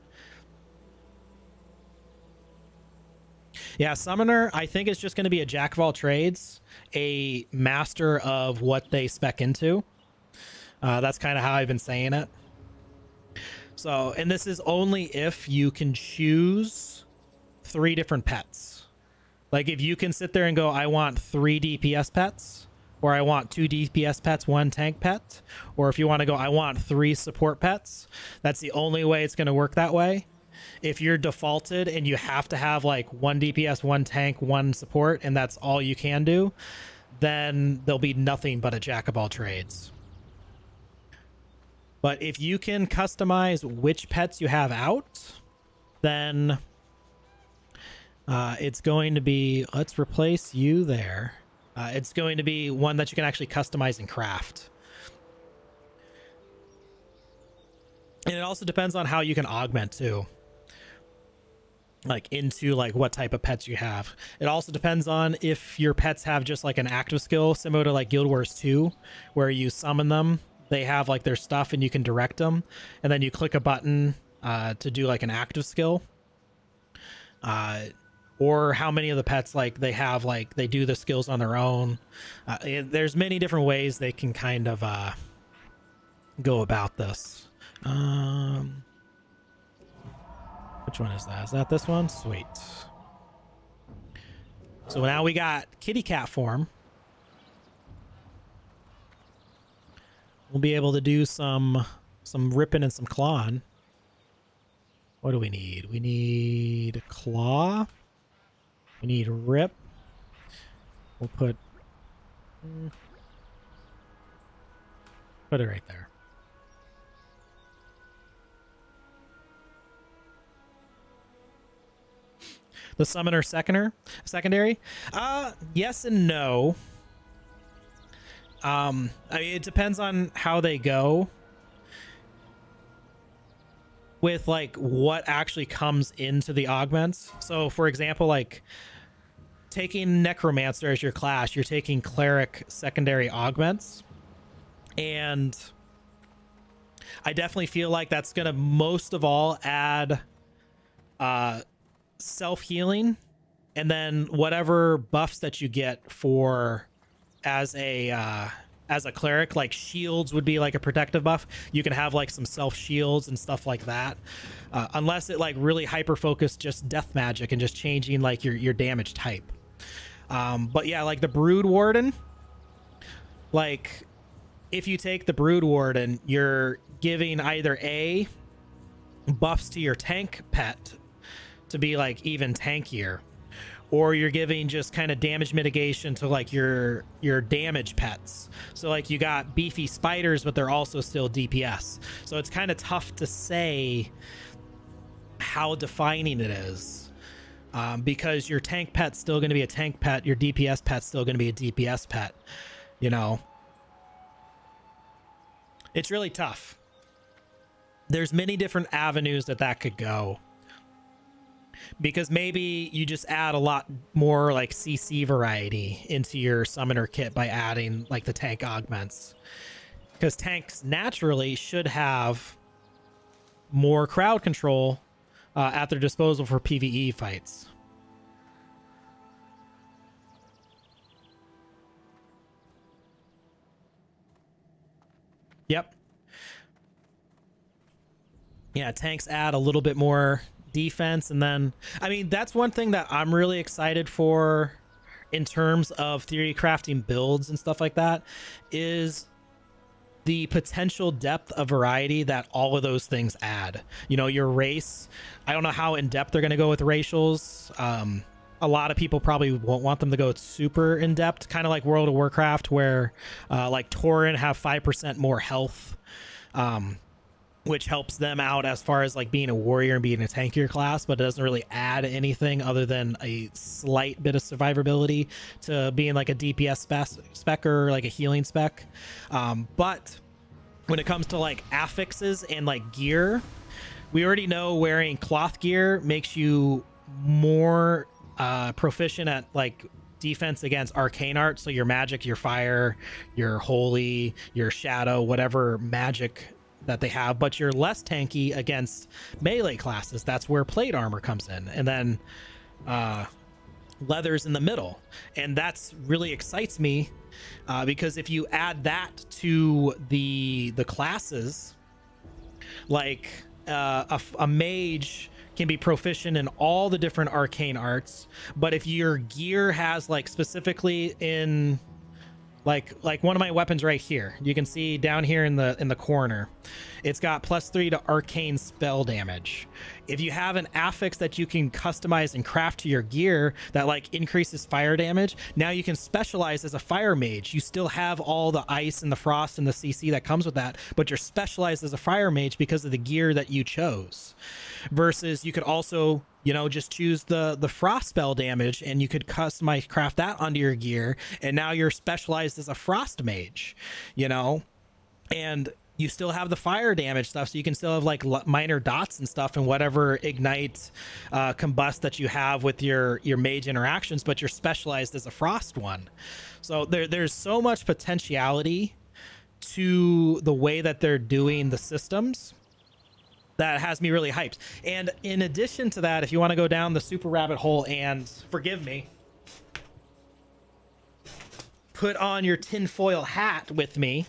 Yeah, Summoner, I think it's just going to be a jack of all trades, a master of what they spec into. That's kind of how I've been saying it. So, and this is only if you can choose 3 different pets. Like if you can sit there and go, I want 3 DPS pets, or I want 2 DPS pets, 1 tank pet, or if you want to go, I want 3 support pets. That's the only way it's going to work that way. If you're defaulted and you have to have like 1 DPS, 1 tank, 1 support, and that's all you can do, then there'll be nothing but a jack of all trades. But if you can customize which pets you have out, then it's going to be, let's replace you there. It's going to be one that you can actually customize and craft. And it also depends on how you can augment too. Like into like what type of pets you have. It also depends on if your pets have just like an active skill similar to like Guild Wars 2, where you summon them. They have like their stuff and you can direct them, and then you click a button to do like an active skill, or how many of the pets like they have like they do the skills on their own. There's many different ways they can kind of go about this. Which one is that? Is that this one? Sweet. So now we got kitty cat form. We'll be able to do some ripping and some clawing. What do we need? We need claw. We need rip. We'll put it right there. The summoner secondary? Yes and no. I mean, it depends on how they go with like what actually comes into the augments. So for example, like taking necromancer as your class, you're taking cleric secondary augments, and I definitely feel like that's gonna most of all add self-healing, and then whatever buffs that you get for as a cleric, like shields would be like a protective buff. You can have like some self shields and stuff like that, unless it like really hyper focused just death magic and just changing like your damage type. But yeah, like the Brood Warden, like if you take the Brood Warden, you're giving either A, buffs to your tank pet to be like even tankier, or you're giving just kind of damage mitigation to like your damage pets. So like you got beefy spiders, but they're also still DPS. So it's kind of tough to say how defining it is, because your tank pet's still going to be a tank pet, your DPS pet's still going to be a DPS pet. You know, it's really tough. There's many different avenues that could go, because maybe you just add a lot more like CC variety into your summoner kit by adding like the tank augments, because tanks naturally should have more crowd control at their disposal for PvE fights. Yep. Yeah, tanks add a little bit more defense, and then I mean that's one thing that I'm really excited for in terms of theory crafting builds and stuff like that, is the potential depth of variety that all of those things add. You know, your race, I don't know how in depth they're going to go with racials. A lot of people probably won't want them to go super in depth, kind of like World of Warcraft, where like Tauren have 5% more health, which helps them out as far as like being a warrior and being a tankier class, but it doesn't really add anything other than a slight bit of survivability to being like a DPS spec or like a healing spec. But when it comes to like affixes and like gear, we already know wearing cloth gear makes you more proficient at like defense against arcane art. So your magic, your fire, your holy, your shadow, whatever magic that they have, but you're less tanky against melee classes. That's where plate armor comes in, and then leather's in the middle, and that's really excites me, because if you add that to the classes, like a mage can be proficient in all the different arcane arts, but if your gear has like specifically in like one of my weapons right here, you can see down here in the corner, it's got +3 to arcane spell damage. If you have an affix that you can customize and craft to your gear that like increases fire damage, now you can specialize as a fire mage. You still have all the ice and the frost and the CC that comes with that, but you're specialized as a fire mage because of the gear that you chose. Versus you could also, you know, just choose the frost spell damage, and you could customize craft that onto your gear, and now you're specialized as a frost mage, you know, and you still have the fire damage stuff, so you can still have like minor dots and stuff and whatever ignite combust that you have with your mage interactions, but you're specialized as a frost one. So there's so much potentiality to the way that they're doing the systems that has me really hyped. And in addition to that, if you want to go down the super rabbit hole and, forgive me, put on your tinfoil hat with me,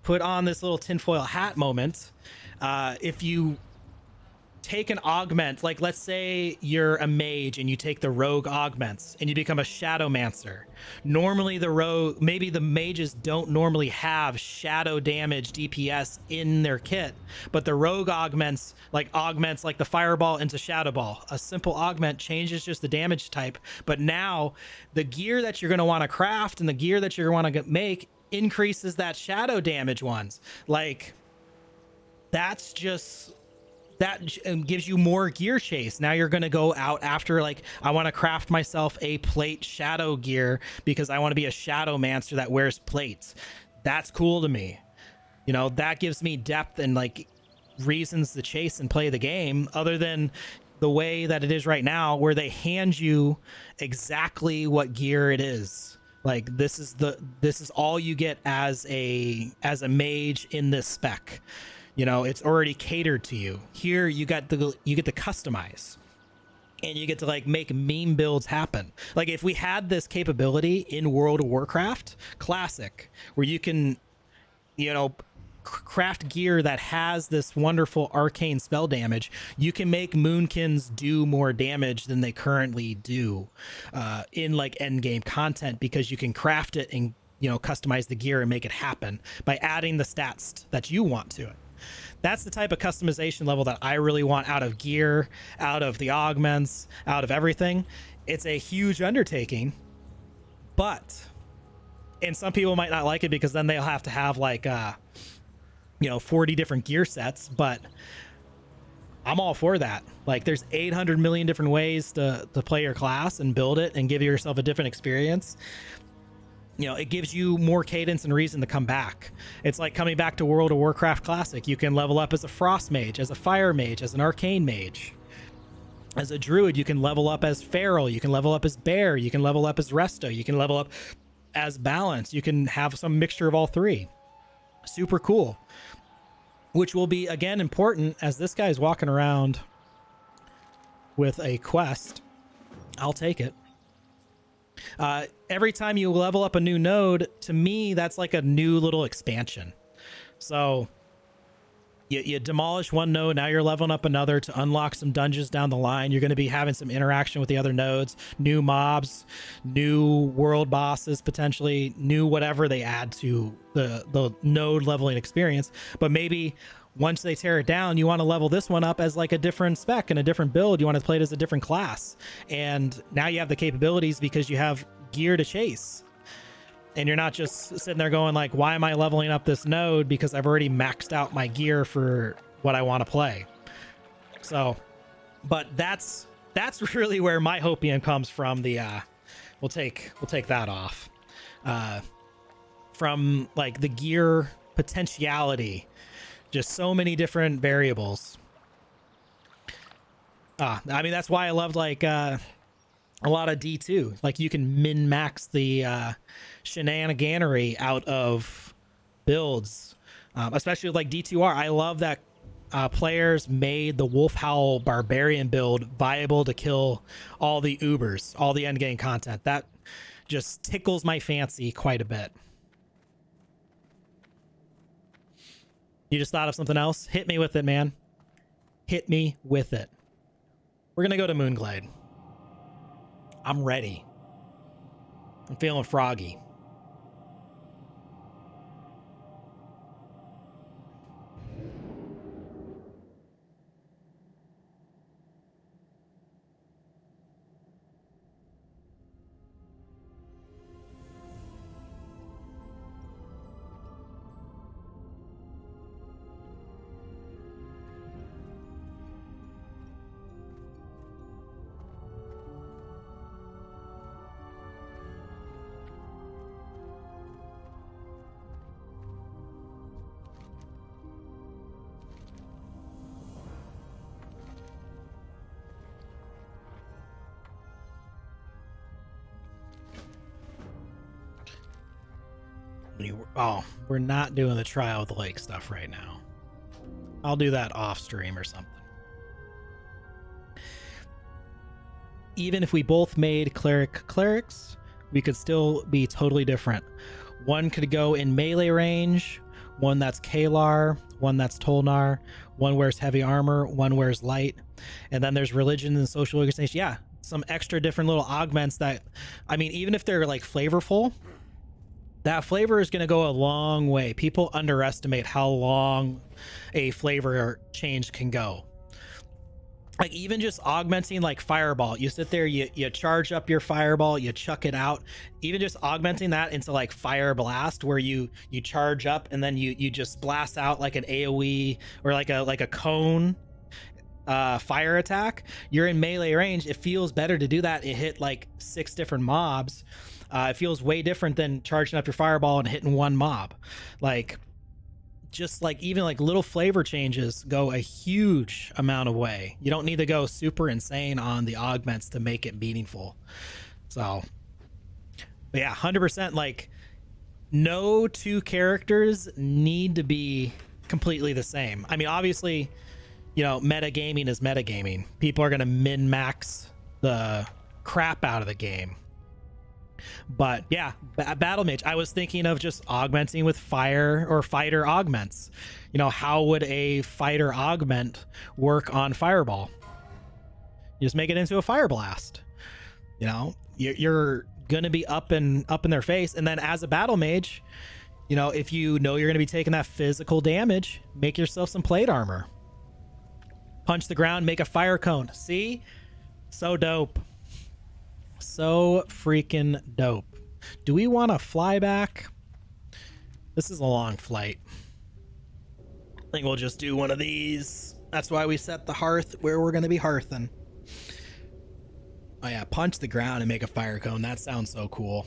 put on this little tinfoil hat moment, if you take an augment, like let's say you're a mage and you take the rogue augments and you become a shadowmancer. Normally the rogue, maybe the mages don't normally have shadow damage DPS in their kit, but the rogue augments like the fireball into shadow ball. A simple augment changes just the damage type, but now the gear that you're going to want to craft and the gear that you're going to want to make increases that shadow damage ones. Like that's just, that gives you more gear chase. Now you're going to go out after, like, I want to craft myself a plate shadow gear because I want to be a shadow mancer that wears plates. That's cool to me. You know, that gives me depth and like reasons to chase and play the game, other than the way that it is right now where they hand you exactly what gear it is. Like this is all you get as a mage in this spec. You know, it's already catered to you. Here you get to customize, and you get to like make meme builds happen. Like if we had this capability in World of Warcraft Classic, where you can, you know, craft gear that has this wonderful arcane spell damage, you can make Moonkins do more damage than they currently do in like end game content, because you can craft it and, you know, customize the gear and make it happen by adding the stats that you want to it. That's the type of customization level that I really want out of gear, out of the augments, out of everything. It's a huge undertaking, but, and some people might not like it because then they'll have to have like, 40 different gear sets, but I'm all for that. Like, there's 800 million different ways to play your class and build it and give yourself a different experience. It gives you more cadence and reason to come back. It's like coming back to World of Warcraft Classic. You can level up as a Frost Mage, as a Fire Mage, as an Arcane Mage. As a Druid, you can level up as Feral, you can level up as Bear, you can level up as Resto, you can level up as Balance, you can have some mixture of all three. Super cool. Which will be, again, important as this guy's walking around with a quest. I'll take it. Every time you level up a new node, to me, that's like a new little expansion. So you demolish one node, now you're leveling up another to unlock some dungeons down the line. You're going to be having some interaction with the other nodes, new mobs, new world bosses, potentially new whatever they add to the node leveling experience. But maybe once they tear it down, you want to level this one up as like a different spec and a different build. You want to play it as a different class. And now you have the capabilities because you have gear to chase. And you're not just sitting there going like, why am I leveling up this node? Because I've already maxed out my gear for what I want to play. So, but that's really where my hopium comes from. We'll take that off. From like the gear potentiality, just so many different variables. I mean, that's why I loved like, a lot of D2. Like, you can min-max the shenaniganery out of builds, especially with like D2R. I love that players made the Wolf Howl Barbarian build viable to kill all the Ubers, all the endgame content. That just tickles my fancy quite a bit. You just thought of something else? Hit me with it, man. Hit me with it. We're going to go to Moonglade. I'm ready. I'm feeling froggy. Oh, we're not doing the trial of the lake stuff right now. I'll do that off stream or something. Even if we both made clerics, we could still be totally different. One could go in melee range, one that's Kalar, one that's Tolnar, one wears heavy armor, one wears light, and then there's religion and social organization. Yeah, some extra different little augments that, I mean, even if they're like flavorful, that flavor is going to go a long way. People underestimate how long a flavor change can go. Like, even just augmenting like fireball, you sit there, you charge up your fireball, you chuck it out. Even just augmenting that into like fire blast, where you charge up and then you just blast out like an AoE or like a cone fire attack. You're in melee range. It feels better to do that. It hit like 6 different mobs. It feels way different than charging up your fireball and hitting one mob. Like, just like even like little flavor changes go a huge amount of way. You don't need to go super insane on the augments to make it meaningful. So, but yeah, 100%. Like, no two characters need to be completely the same. I mean, obviously, you know, metagaming is metagaming. People are going to min-max the crap out of the game. But yeah, Battle Mage, I was thinking of just augmenting with fire or fighter augments. You know, how would a fighter augment work on Fireball? You just make it into a Fire Blast. You know, you're going to be up in their face. And then as a Battle Mage, You know, if you know you're going to be taking that physical damage, make yourself some plate armor. Punch the ground, make a fire cone. See? So dope. So freaking dope. Do we want to fly back? This is a long flight. I think we'll just do one of these. That's why we set the hearth where we're going to be hearthing. Oh yeah, punch the ground and make a fire cone. That sounds so cool.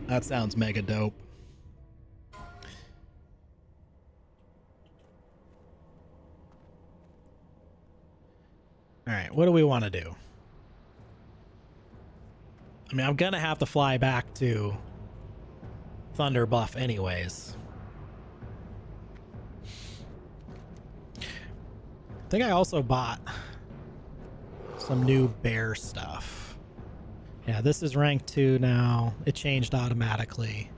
That sounds mega dope. All right, what do we want to do? I mean, I'm going to have to fly back to Thunder Buff anyways. I think I also bought some new bear stuff. Yeah, this is rank 2 now. It changed automatically.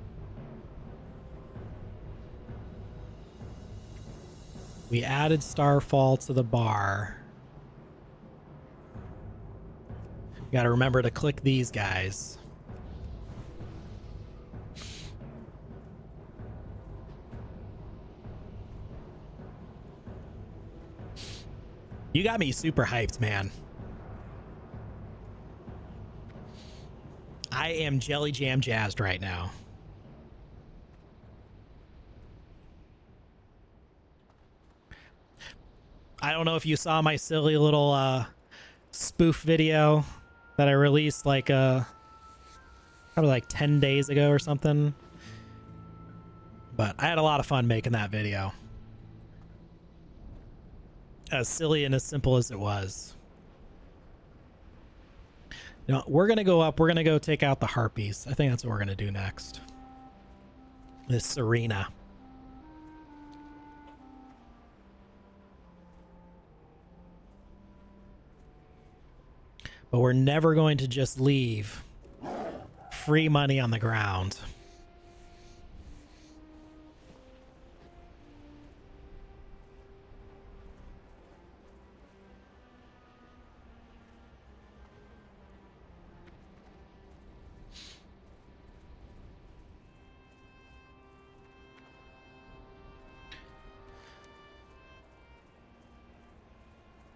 We added Starfall to the bar. Got to remember to click these guys. You got me super hyped, man. I am jelly jam jazzed right now. I don't know if you saw my silly little spoof video that I released like probably like 10 days ago or something. But I had a lot of fun making that video. As silly and as simple as it was. You know, we're gonna go up, we're gonna go take out the harpies. I think that's what we're gonna do next. This Serena. But we're never going to just leave free money on the ground.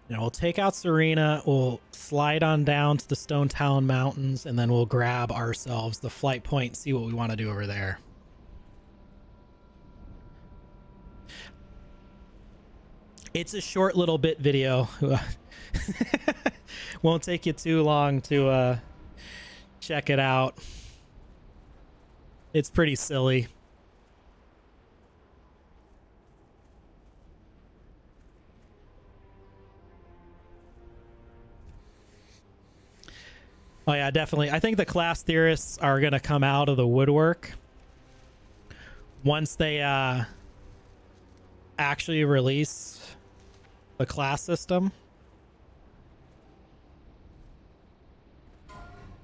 You know, we'll take out Serena, we'll slide on down to the Stone Talon Mountains, and then we'll grab ourselves the flight point and see what we want to do over there. It's a short little bit video. Won't take you too long to check it out. It's pretty silly. Oh yeah, definitely. I think the class theorists are going to come out of the woodwork once they actually release the class system.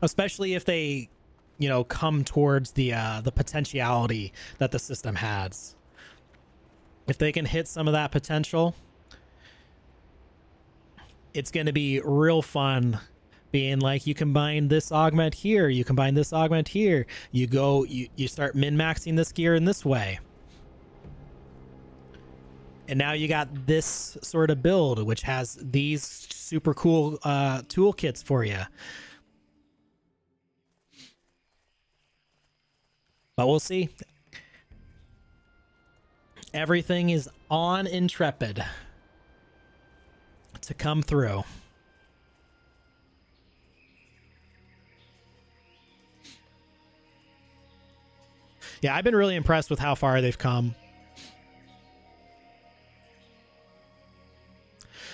Especially if they, you know, come towards the potentiality that the system has. If they can hit some of that potential, it's going to be real fun. Being like, you combine this augment here, you combine this augment here, you go, you start min-maxing this gear in this way. And now you got this sort of build, which has these super cool toolkits for you. But we'll see. Everything is on Intrepid to come through. Yeah, I've been really impressed with how far they've come.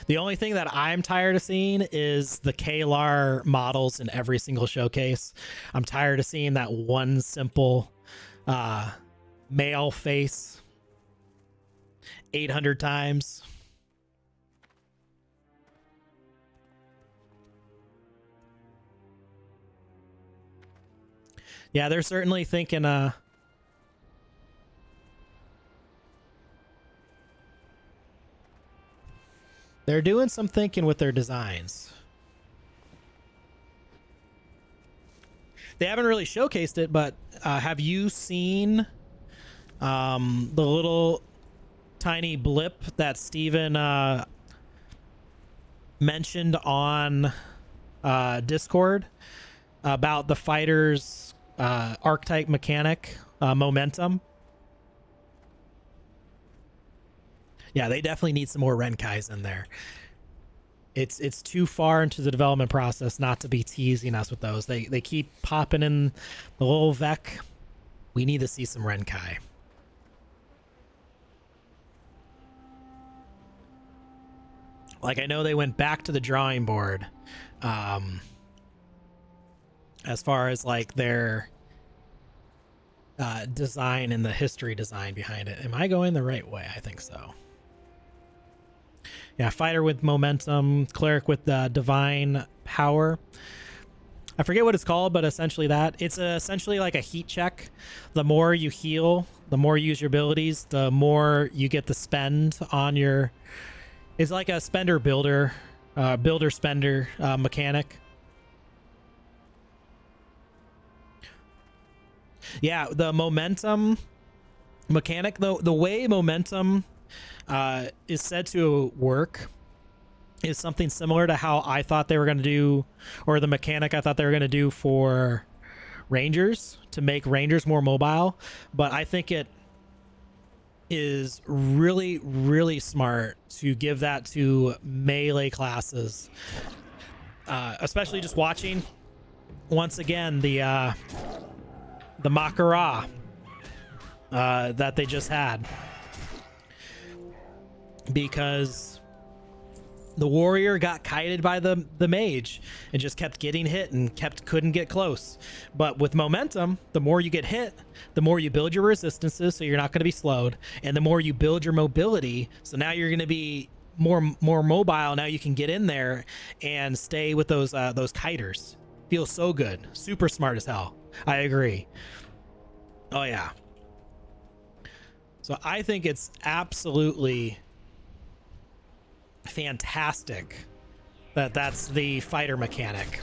The only thing that I'm tired of seeing is the Kalar models in every single showcase. I'm tired of seeing that one simple male face 800 times. Yeah, they're certainly thinking they're doing some thinking with their designs. They haven't really showcased it, but have you seen The little tiny blip that Steven mentioned on Discord about the fighter's archetype mechanic, momentum. Yeah, they definitely need some more Renkais in there. It's too far into the development process not to be teasing us with those. They keep popping in the little Vec. We need to see some Renkai. Like, I know they went back to the drawing board as far as like their design and the history design behind it. Am I going the right way? I think so. Yeah, fighter with momentum, cleric with divine power. I forget what it's called, but essentially that. It's essentially like a heat check. The more you heal, the more you use your abilities, the more you get to spend on your... It's like a spender builder, builder spender mechanic. Yeah, the momentum mechanic, though, the way momentum is said to work is something similar to how I thought they were going to do, or the mechanic I thought they were going to do for Rangers, to make Rangers more mobile. But I think it is really, really smart to give that to melee classes, especially just watching once again the Makara that they just had, because the warrior got kited by the mage and just kept getting hit and couldn't get close. But with momentum, the more you get hit, the more you build your resistances, so you're not going to be slowed, and the more you build your mobility, so now you're going to be more mobile. Now you can get in there and stay with those kiters. Feels so good. Super smart as hell. I agree. Oh yeah. So I think it's absolutely fantastic that that's the fighter mechanic.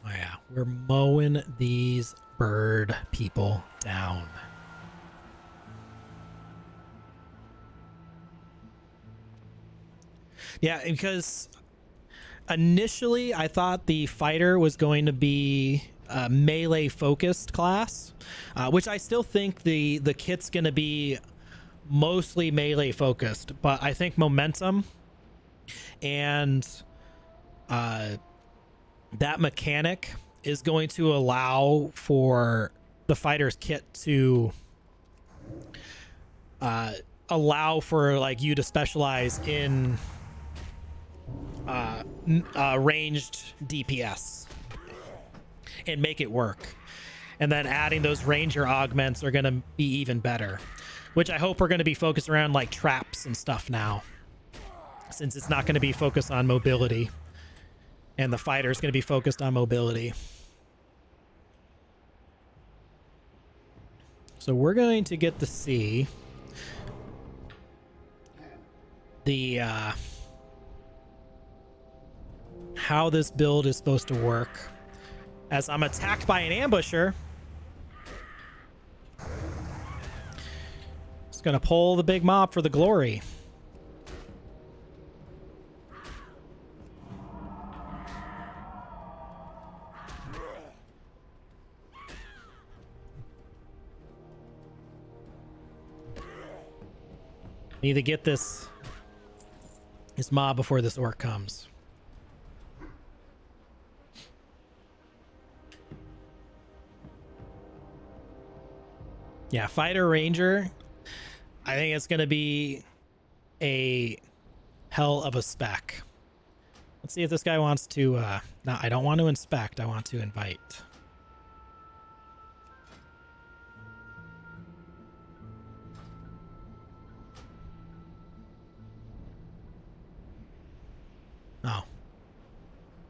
Oh yeah, we're mowing these bird people down. Yeah, because initially I thought the fighter was going to be a melee focused class, which I still think the kit's going to be mostly melee focused, but I think momentum and that mechanic is going to allow for the fighter's kit to allow for like you to specialize in ranged DPS and make it work. And then adding those ranger augments are going to be even better, which I hope are going to be focused around like traps and stuff now, since it's not going to be focused on mobility and the fighter is going to be focused on mobility. So we're going to get to see the how this build is supposed to work as I'm attacked by an ambusher. It's gonna pull the big mob for the glory. Need to get this mob before this orc comes. Yeah, fighter ranger. I think it's gonna be a hell of a spec. Let's see if this guy wants to no, I don't want to inspect, I want to invite. Oh.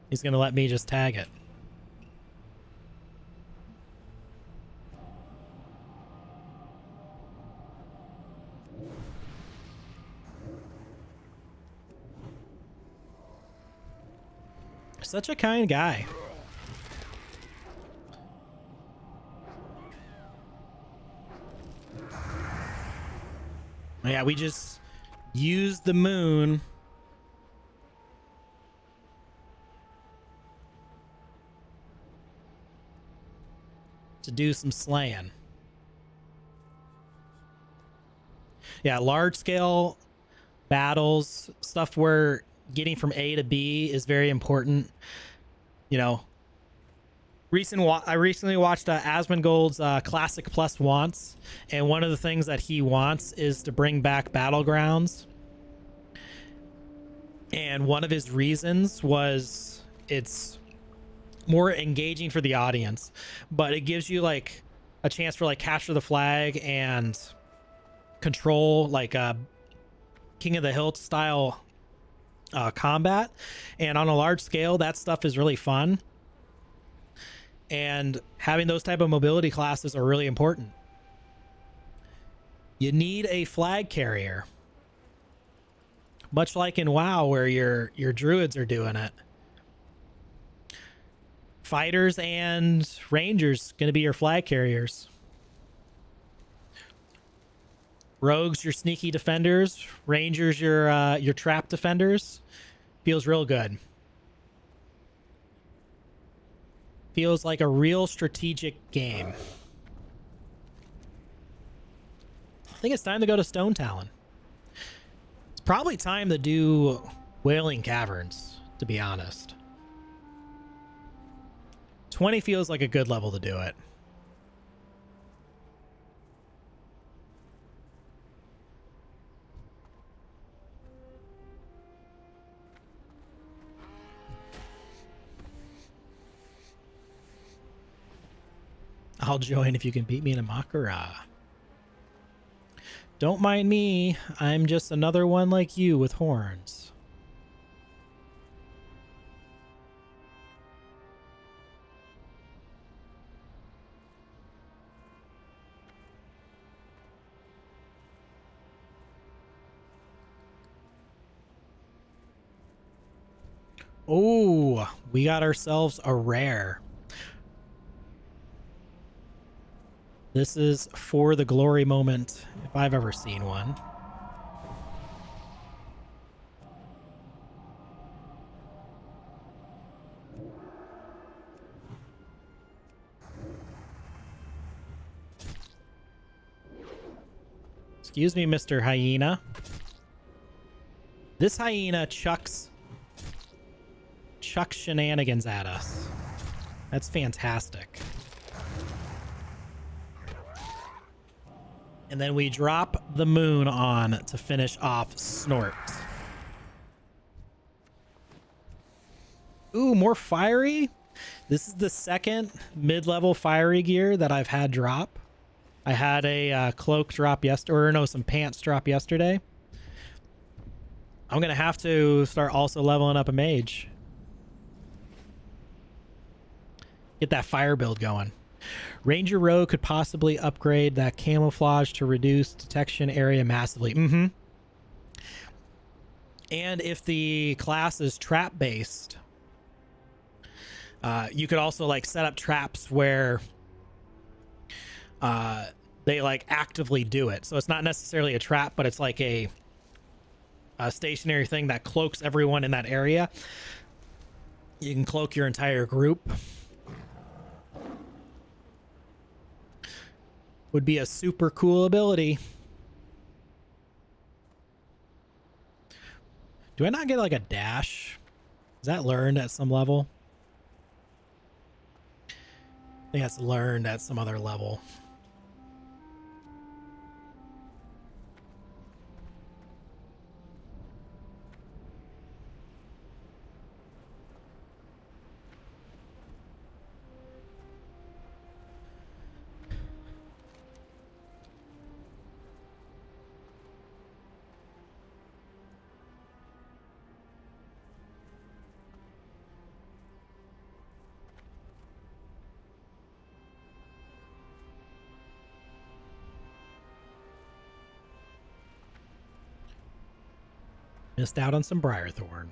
He's gonna let me just tag it. such a kind guy. Yeah, we just used the moon to do some slaying. Yeah, large scale battles, stuff where getting from A to B is very important. You know, I recently watched Asmongold's Classic Plus wants, and one of the things that he wants is to bring back Battlegrounds. And one of his reasons was it's more engaging for the audience, but it gives you like a chance for like capture the flag and control, like King of the Hill style combat. And on a large scale, that stuff is really fun. And having those type of mobility classes are really important. You need a flag carrier, much like in WoW, where your druids are doing it. Fighters and rangers going to be your flag carriers. Rogues, your sneaky defenders. Rangers, your trap defenders. Feels real good. Feels like a real strategic game. I think it's time to go to Stone Talon. It's probably time to do Wailing Caverns, to be honest. 20 feels like a good level to do it. I'll join if you can beat me in a Makara. Don't mind me. I'm just another one like you with horns. Oh, we got ourselves a rare. This is for the glory moment, if I've ever seen one. Excuse me, Mr. Hyena. This hyena chucks shenanigans at us. That's fantastic. And then we drop the moon on to finish off Snort. Ooh, more fiery. This is the second mid-level fiery gear that I've had drop. I had a cloak drop yesterday, or no, some pants drop yesterday. I'm going to have to start also leveling up a mage. Get that fire build going. Ranger Rogue could possibly upgrade that camouflage to reduce detection area massively. And if the class is trap based, you could also like set up traps where they like actively do it. So it's not necessarily a trap, but it's like a stationary thing that cloaks everyone in that area. You can cloak your entire group. Would be a super cool ability. Do I not get like a dash? Is that learned at some level? I think that's learned at some other level. Missed out on some Briarthorn.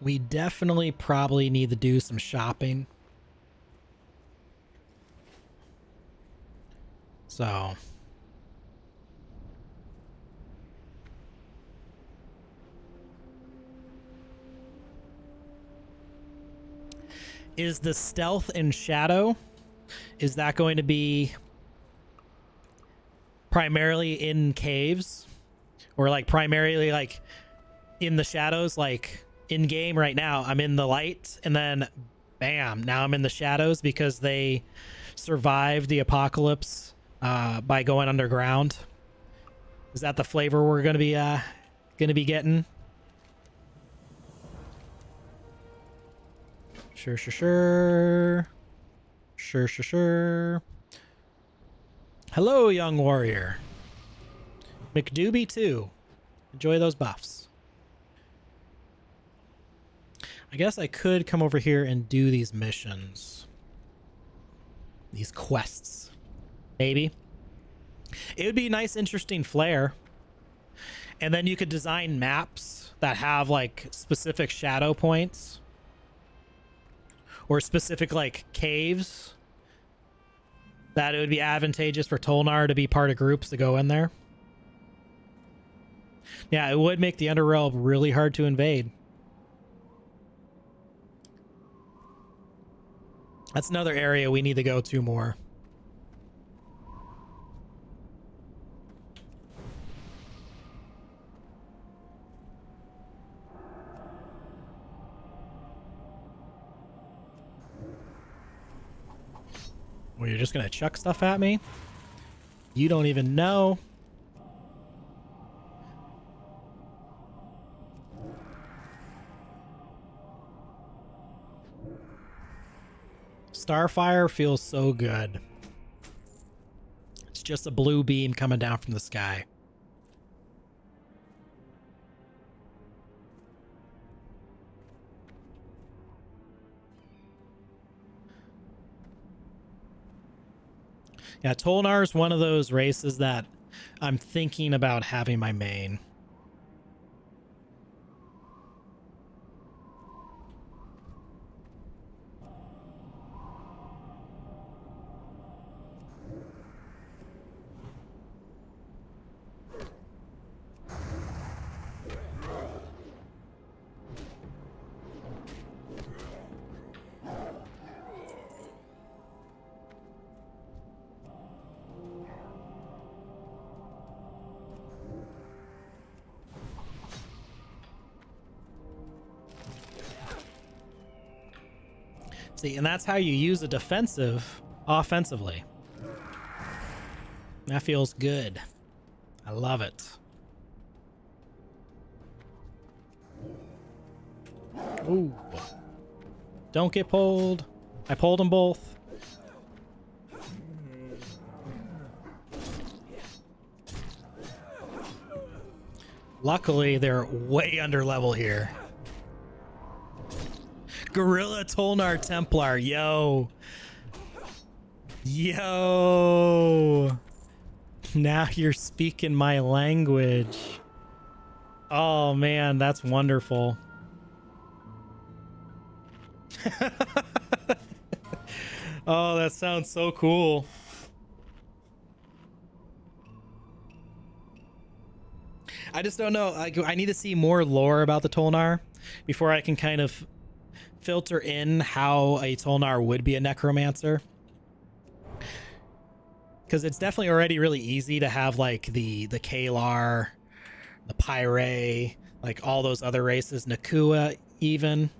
We definitely probably need to do some shopping. So is the stealth and shadow, is that going to be primarily in caves, or like primarily like in the shadows? Like in game right now I'm in the light, and then bam, now I'm in the shadows because they survived the apocalypse by going underground. Is that the flavor we're gonna be getting? Sure. Hello, young warrior. McDoobie too. Enjoy those buffs. I guess I could come over here and do these missions. These quests. Maybe. It would be a nice, interesting flair. And then you could design maps that have like specific shadow points. Or specific like caves. That it would be advantageous for Tolnar to be part of groups to go in there. Yeah, it would make the Underrealm really hard to invade. That's another area we need to go to more. Well, you're just gonna chuck stuff at me? You don't even know. Starfire feels so good. It's just a blue beam coming down from the sky. Yeah, Tolnar is one of those races that I'm thinking about having my main. See, and that's how you use a defensive offensively. That feels good. I love it. Ooh. Don't get pulled. I pulled them both. Luckily, they're way under level here. Gorilla Tolnar Templar, yo. Yo. Now you're speaking my language. Oh man, that's wonderful. Oh, that sounds so cool. I just don't know. I need to see more lore about the Tolnar before I can kind of filter in how a Tolnar would be a necromancer, because it's definitely already really easy to have like the Kalar, the Pyre, like all those other races, Nakua even,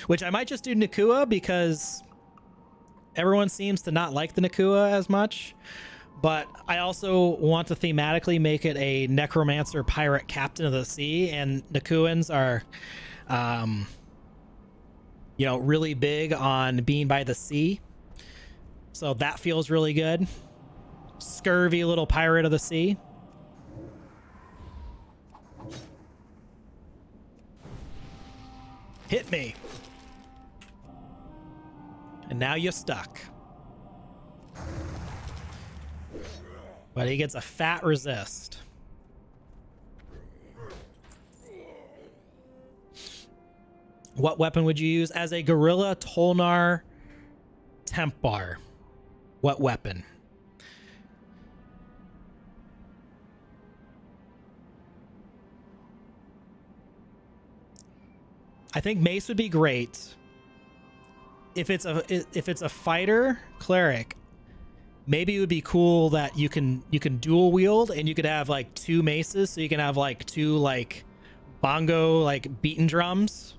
which I might just do Nakua because everyone seems to not like the Nakua as much, but I also want to thematically make it a necromancer pirate captain of the sea, and Nakuans are you know, really big on being by the sea. So that feels really good. Scurvy little pirate of the sea. Hit me. And now you're stuck. But he gets a fat resist. What weapon would you use as a Gorilla Tolnar temp bar? What weapon? I think mace would be great. If it's a fighter cleric, maybe it would be cool that you can dual wield and you could have like 2 maces, so you can have like 2 like bongo like beaten drums.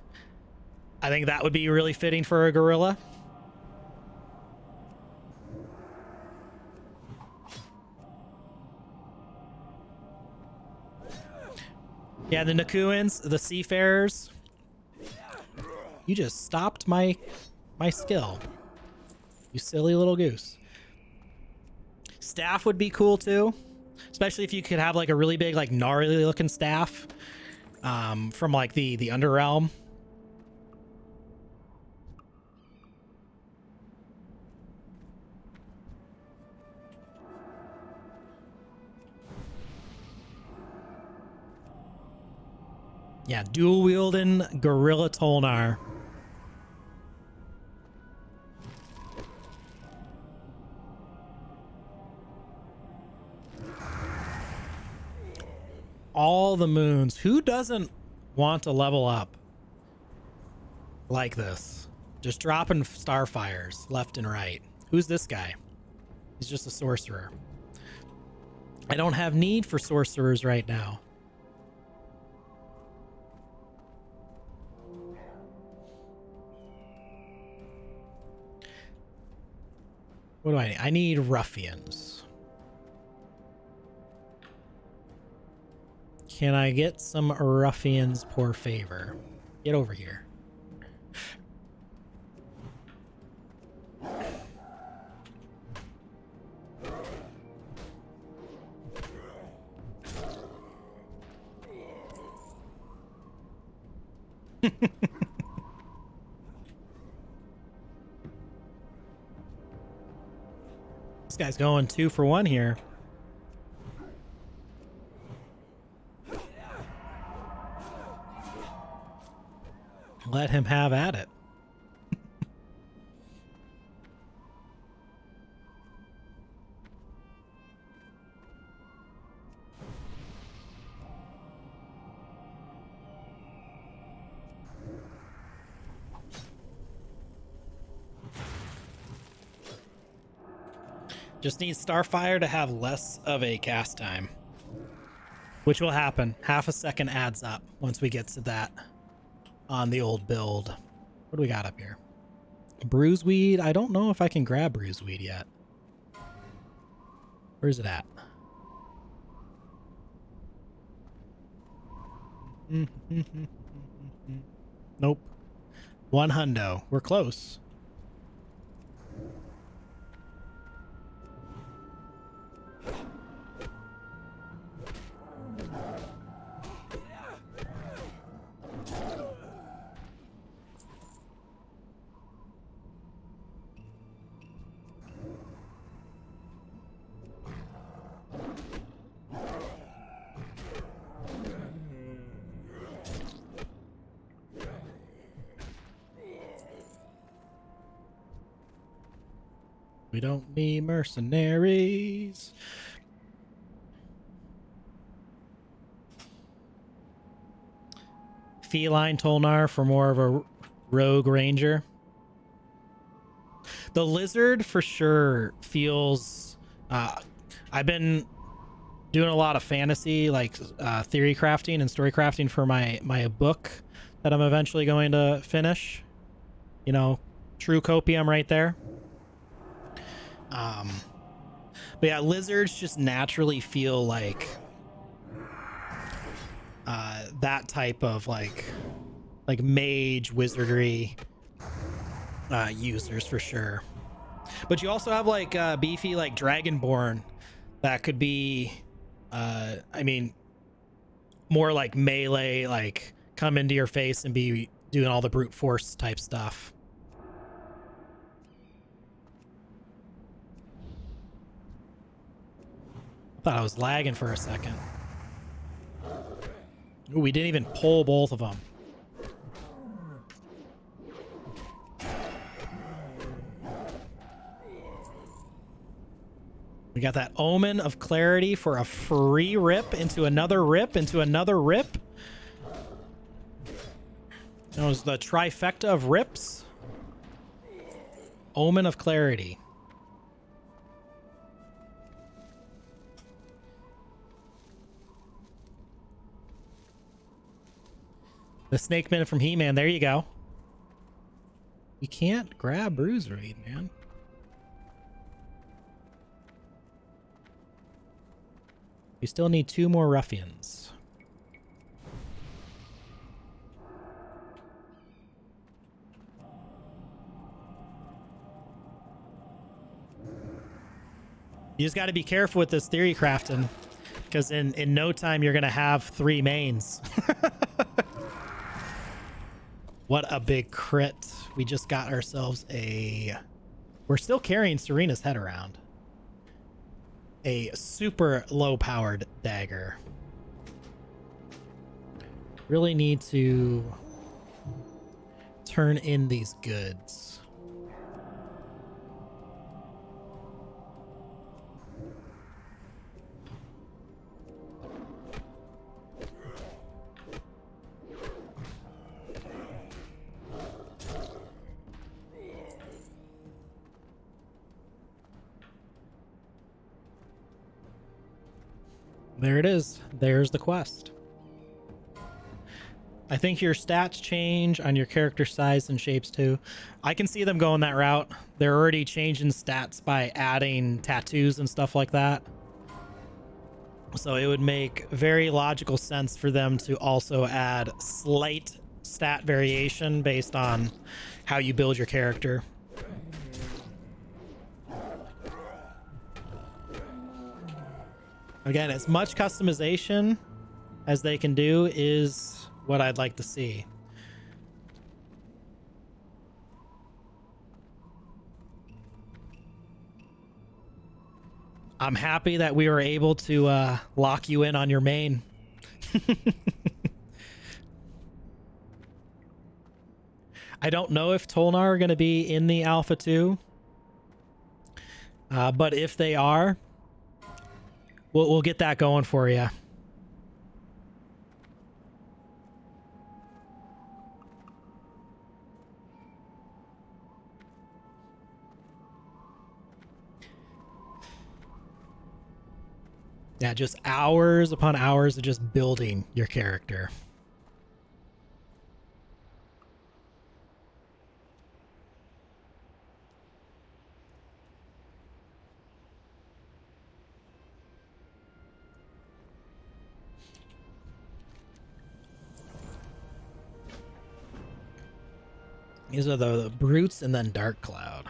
I think that would be really fitting for a gorilla. Yeah, the Nakuans, the seafarers. You just stopped my skill. You silly little goose. Staff would be cool too, especially if you could have like a really big, like gnarly looking staff from like the Underrealm. Yeah, dual wielding Gorilla Tolnar. All the moons. Who doesn't want to level up like this? Just dropping starfires left and right. Who's this guy? He's just a sorcerer. I don't have need for sorcerers right now. What do I need? I need ruffians. Can I get some ruffians, por favor? Get over here. This guy's going 2 for 1 here. Let him have at it. Just need Starfire to have less of a cast time, which will happen. Half a second adds up once we get to that on the old build. What do we got up here? Bruiseweed. I don't know if I can grab Bruiseweed yet. Where's it at? Nope. 1 hundo. We're close. We don't need mercenaries. Feline Tolnar for more of a rogue ranger. The lizard for sure feels... I've been doing a lot of fantasy, like theory crafting and story crafting for my book that I'm eventually going to finish. You know, true copium right there. But yeah, lizards just naturally feel like that type of like mage wizardry users for sure. But you also have like beefy like dragonborn that could be I mean more like melee, like come into your face and be doing all the brute force type stuff. Thought I was lagging for a second. Ooh, we didn't even pull both of them. We got that Omen of Clarity for a free rip into another rip into another rip. That was the trifecta of rips. Omen of Clarity. The Snake Man from He-Man. There you go. You can't grab Bruiserweed, man. We still need 2 more ruffians. You just got to be careful with this theory crafting, because in no time you're going to have 3 mains. What a big crit. We just got ourselves a... We're still carrying Serena's head around. A super low-powered dagger. Really need to turn in these goods. There it is. There's the quest. I think your stats change on your character size and shapes too. I can see them going that route. They're already changing stats by adding tattoos and stuff like that. So it would make very logical sense for them to also add slight stat variation based on how you build your character. Again, as much customization as they can do is what I'd like to see. I'm happy that we were able to lock you in on your main. I don't know if Tolnar are going to be in the Alpha 2. But if they are, we'll get that going for you. Yeah, just hours upon hours of just building your character. These are the brutes and then Dark Cloud.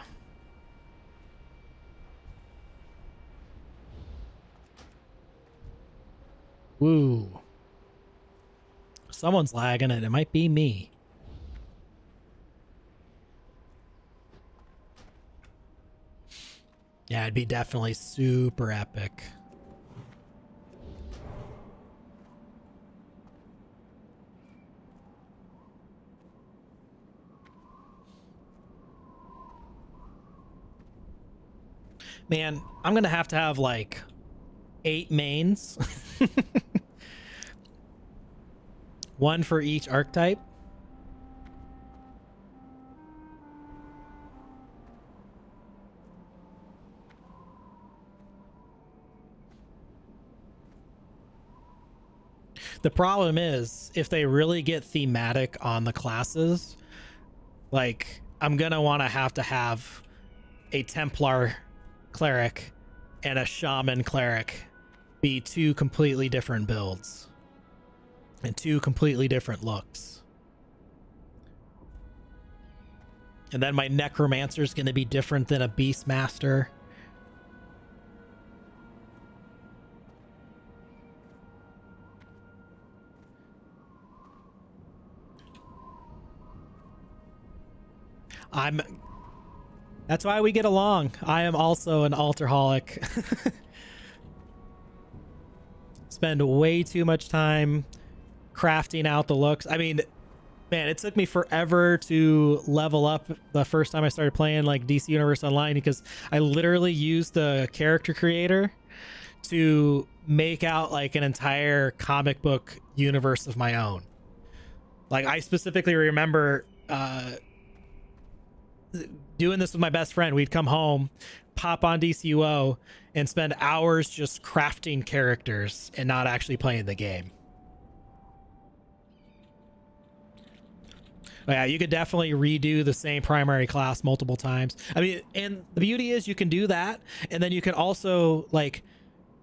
Woo. Someone's lagging and it might be me. Yeah, it'd be definitely super epic. Man, I'm gonna have to have like 8 mains. One for each archetype. The problem is, if they really get thematic on the classes, like, I'm gonna want to have a Templar cleric and a shaman cleric be 2 completely different builds and 2 completely different looks. And then my necromancer is going to be different than a beastmaster. That's why we get along. I am also an altarholic. Spend way too much time crafting out the looks. I mean, Man, it took me forever to level up the first time I started playing like DC Universe Online because I literally used the character creator to make out like an entire comic book universe of my own. Like I specifically remember doing this with my best friend. We'd come home, pop on DCUO, and spend hours just crafting characters and not actually playing the game. Yeah, you could definitely redo the same primary class multiple times. I mean, and the beauty is you can do that, and then you can also like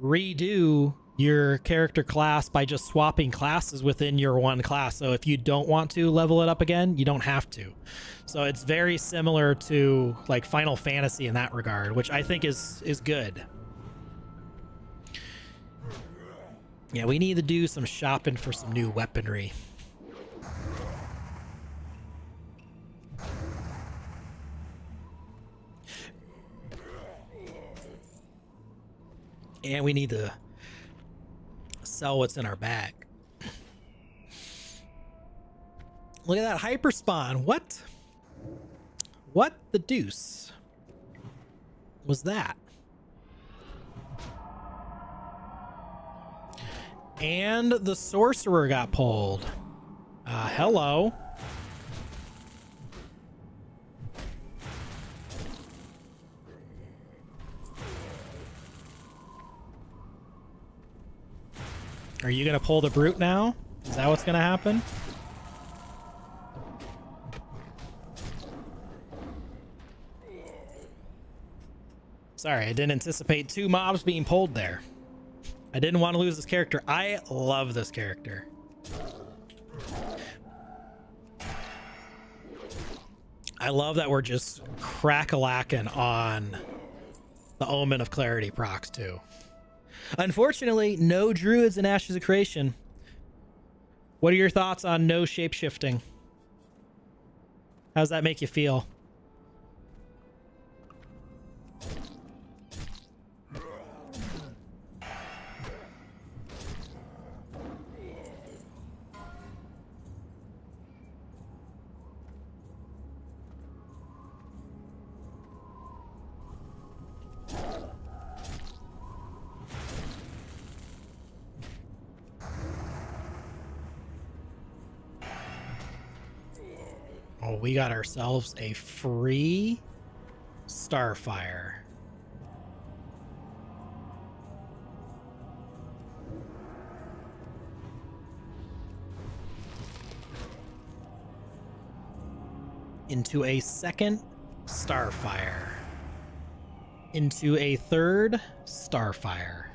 redo your character class by just swapping classes within your one class. So if you don't want to level it up again, you don't have to. So it's very similar to like Final Fantasy in that regard, which I think is good. Yeah, we need to do some shopping for some new weaponry. And we need to sell what's in our bag. Look at that hyperspawn. What? What the deuce was that? And the sorcerer got pulled. Hello. Are you gonna pull the brute now? Is that what's gonna happen? Sorry, I didn't anticipate 2 mobs being pulled there. I didn't want to lose this character. I love this character. I love that we're just crack-a-lacking on the Omen of Clarity procs too. Unfortunately, no druids in Ashes of Creation. What are your thoughts on no shape-shifting? How does that make you feel? Oh, we got ourselves a free Starfire. Into a second Starfire. Into a third Starfire.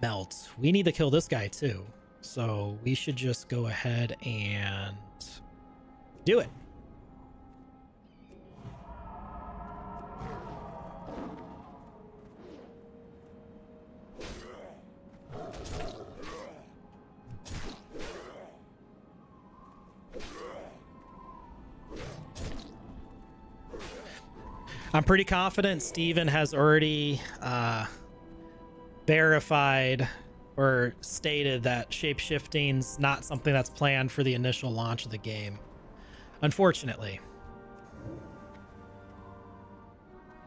Melt. We need to kill this guy too. So we should just go ahead and do it. I'm pretty confident Steven has already verified or stated that shape-shifting's not something that's planned for the initial launch of the game. Unfortunately.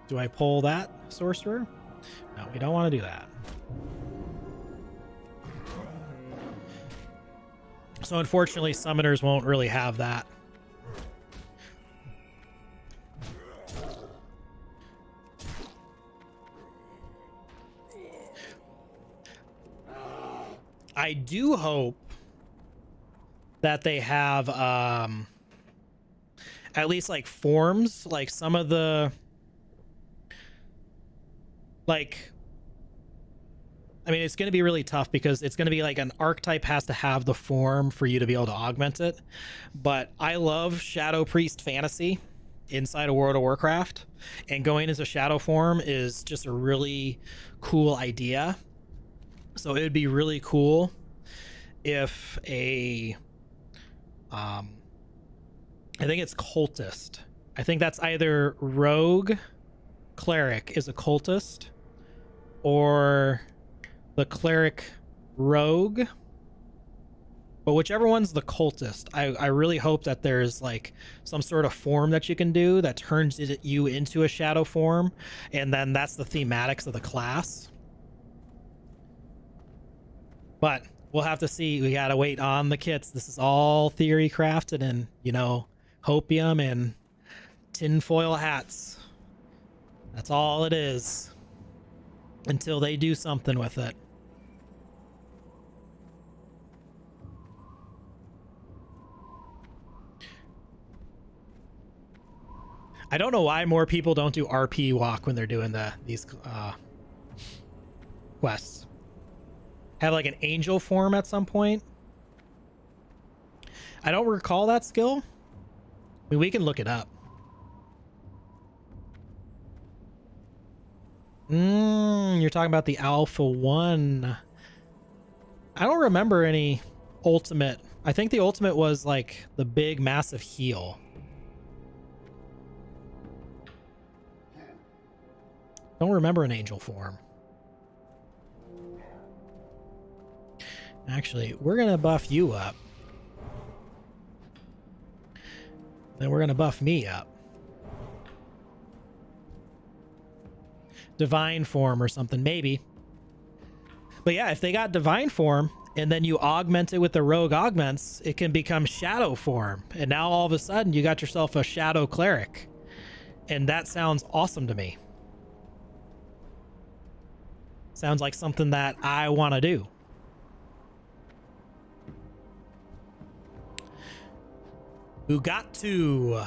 Do I pull that sorcerer? No, we don't want to do that. So unfortunately, summoners won't really have that. I do hope that they have at least like forms, like some of the like, I mean, it's going to be really tough because it's going to be like an archetype has to have the form for you to be able to augment it. But I love Shadow Priest fantasy inside of World of Warcraft, and going as a shadow form is just a really cool idea. So it would be really cool if a I think it's cultist. I think that's either rogue cleric is a cultist, or the cleric rogue But whichever one's the cultist, I really hope that there's like some sort of form that you can do that turns you into a shadow form, and then that's the thematics of the class. But we'll have to see. We gotta wait on the kits. This is all theory crafted in, you know, hopium and tinfoil hats. That's all it is. Until they do something with it. I don't know why more people don't do RP walk when they're doing these quests. Have like an angel form at some point. I don't recall that skill. I mean, we can look it up. You're talking about the Alpha 1. I don't remember any ultimate. I think the ultimate was like the big massive heal. Don't remember an angel form. Actually, we're gonna buff you up. Then we're gonna buff me up. Divine form or something, maybe. But yeah, if they got divine form and then you augment it with the rogue augments, it can become shadow form. And now all of a sudden you got yourself a shadow cleric. And that sounds awesome to me. Sounds like something that I want to do. Ugatu.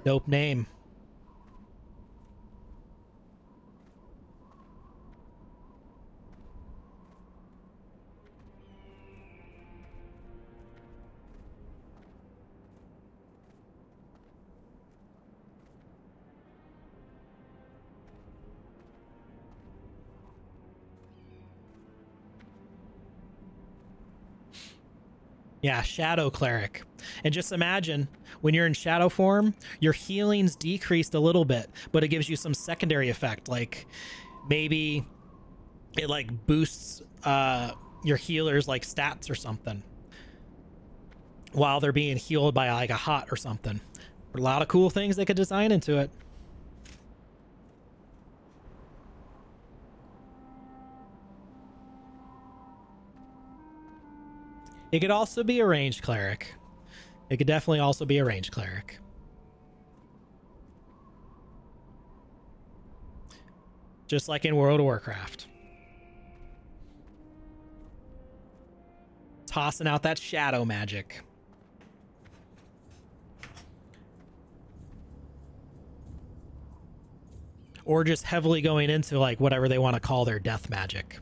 Dope name. Yeah, Shadow Cleric. And just imagine when you're in shadow form, your healing's decreased a little bit, but it gives you some secondary effect. Like maybe it like boosts your healer's like stats or something while they're being healed by like a hot or something. A lot of cool things they could design into it. It could also be a ranged cleric. It could definitely also be a ranged cleric. Just like in World of Warcraft. Tossing out that shadow magic. Or just heavily going into like whatever they want to call their death magic.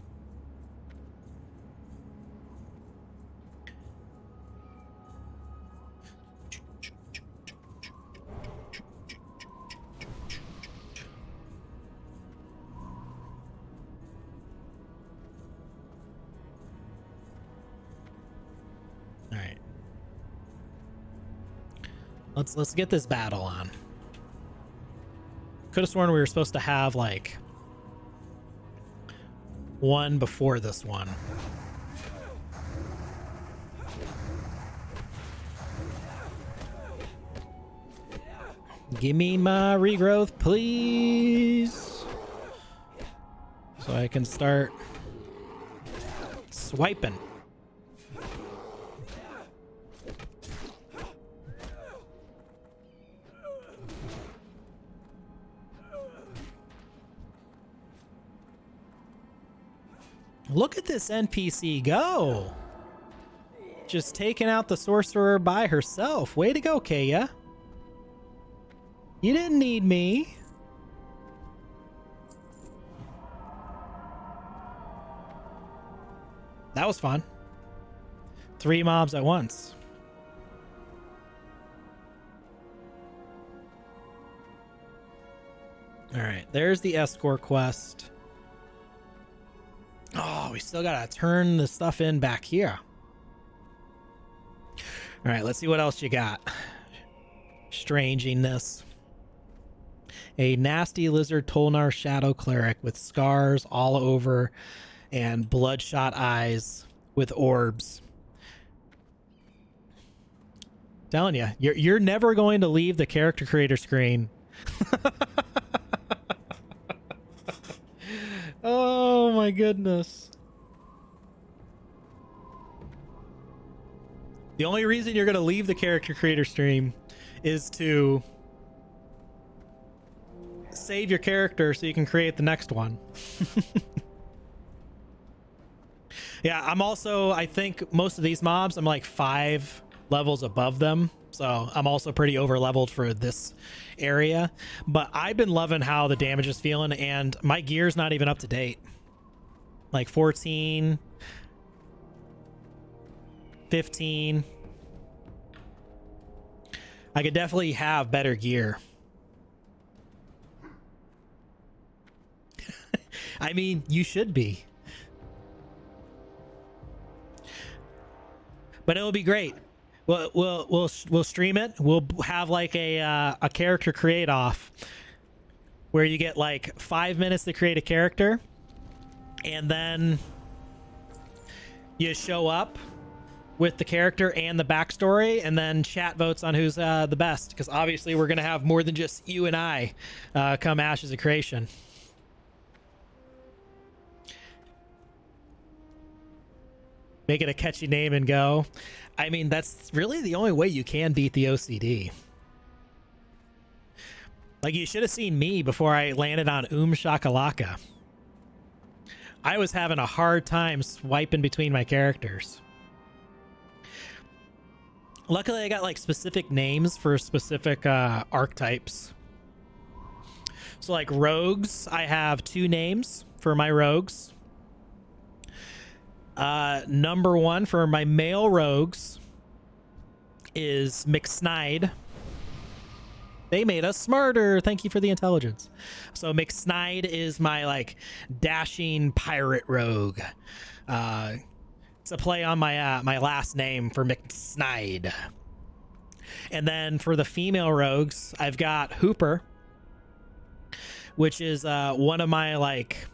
Let's get this battle on. Could have sworn we were supposed to have like one before this one. Give me my regrowth, please. So I can start swiping. Look at this NPC go. Just taking out the sorcerer by herself. Way to go, Kaya. You didn't need me. That was fun. 3 mobs at once. All right, there's the escort quest. Oh, we still gotta turn the stuff in back here. All right, let's see what else you got. Stranginess. A nasty lizard Tolnar shadow cleric with scars all over and bloodshot eyes with orbs. Telling you, you're never going to leave the character creator screen. Oh my goodness. The only reason you're going to leave the character creator stream is to save your character so you can create the next one. Yeah, I'm also, I think most of these mobs, I'm like 5 levels above them. So I'm also pretty over leveled for this area. But I've been loving how the damage is feeling, and my gear's not even up to date. Like 14, 15. I could definitely have better gear. I mean, you should be. But it'll be great. We'll stream it. We'll have like a character create off where you get like 5 minutes to create a character, and then you show up with the character and the backstory, and then chat votes on who's the best. Because obviously we're gonna have more than just you and I come Ashes of Creation. Make it a catchy name and go. I mean, that's really the only way you can beat the OCD. Like, you should have seen me before I landed on Shakalaka. I was having a hard time swiping between my characters. Luckily, I got like specific names for specific archetypes. So like rogues, I have 2 names for my rogues. Number 1 for my male rogues is McSnide. They made us smarter. Thank you for the intelligence. So McSnide is my like dashing pirate rogue. It's a play on my my last name for McSnide. And then for the female rogues, I've got Hooper, which is one of my like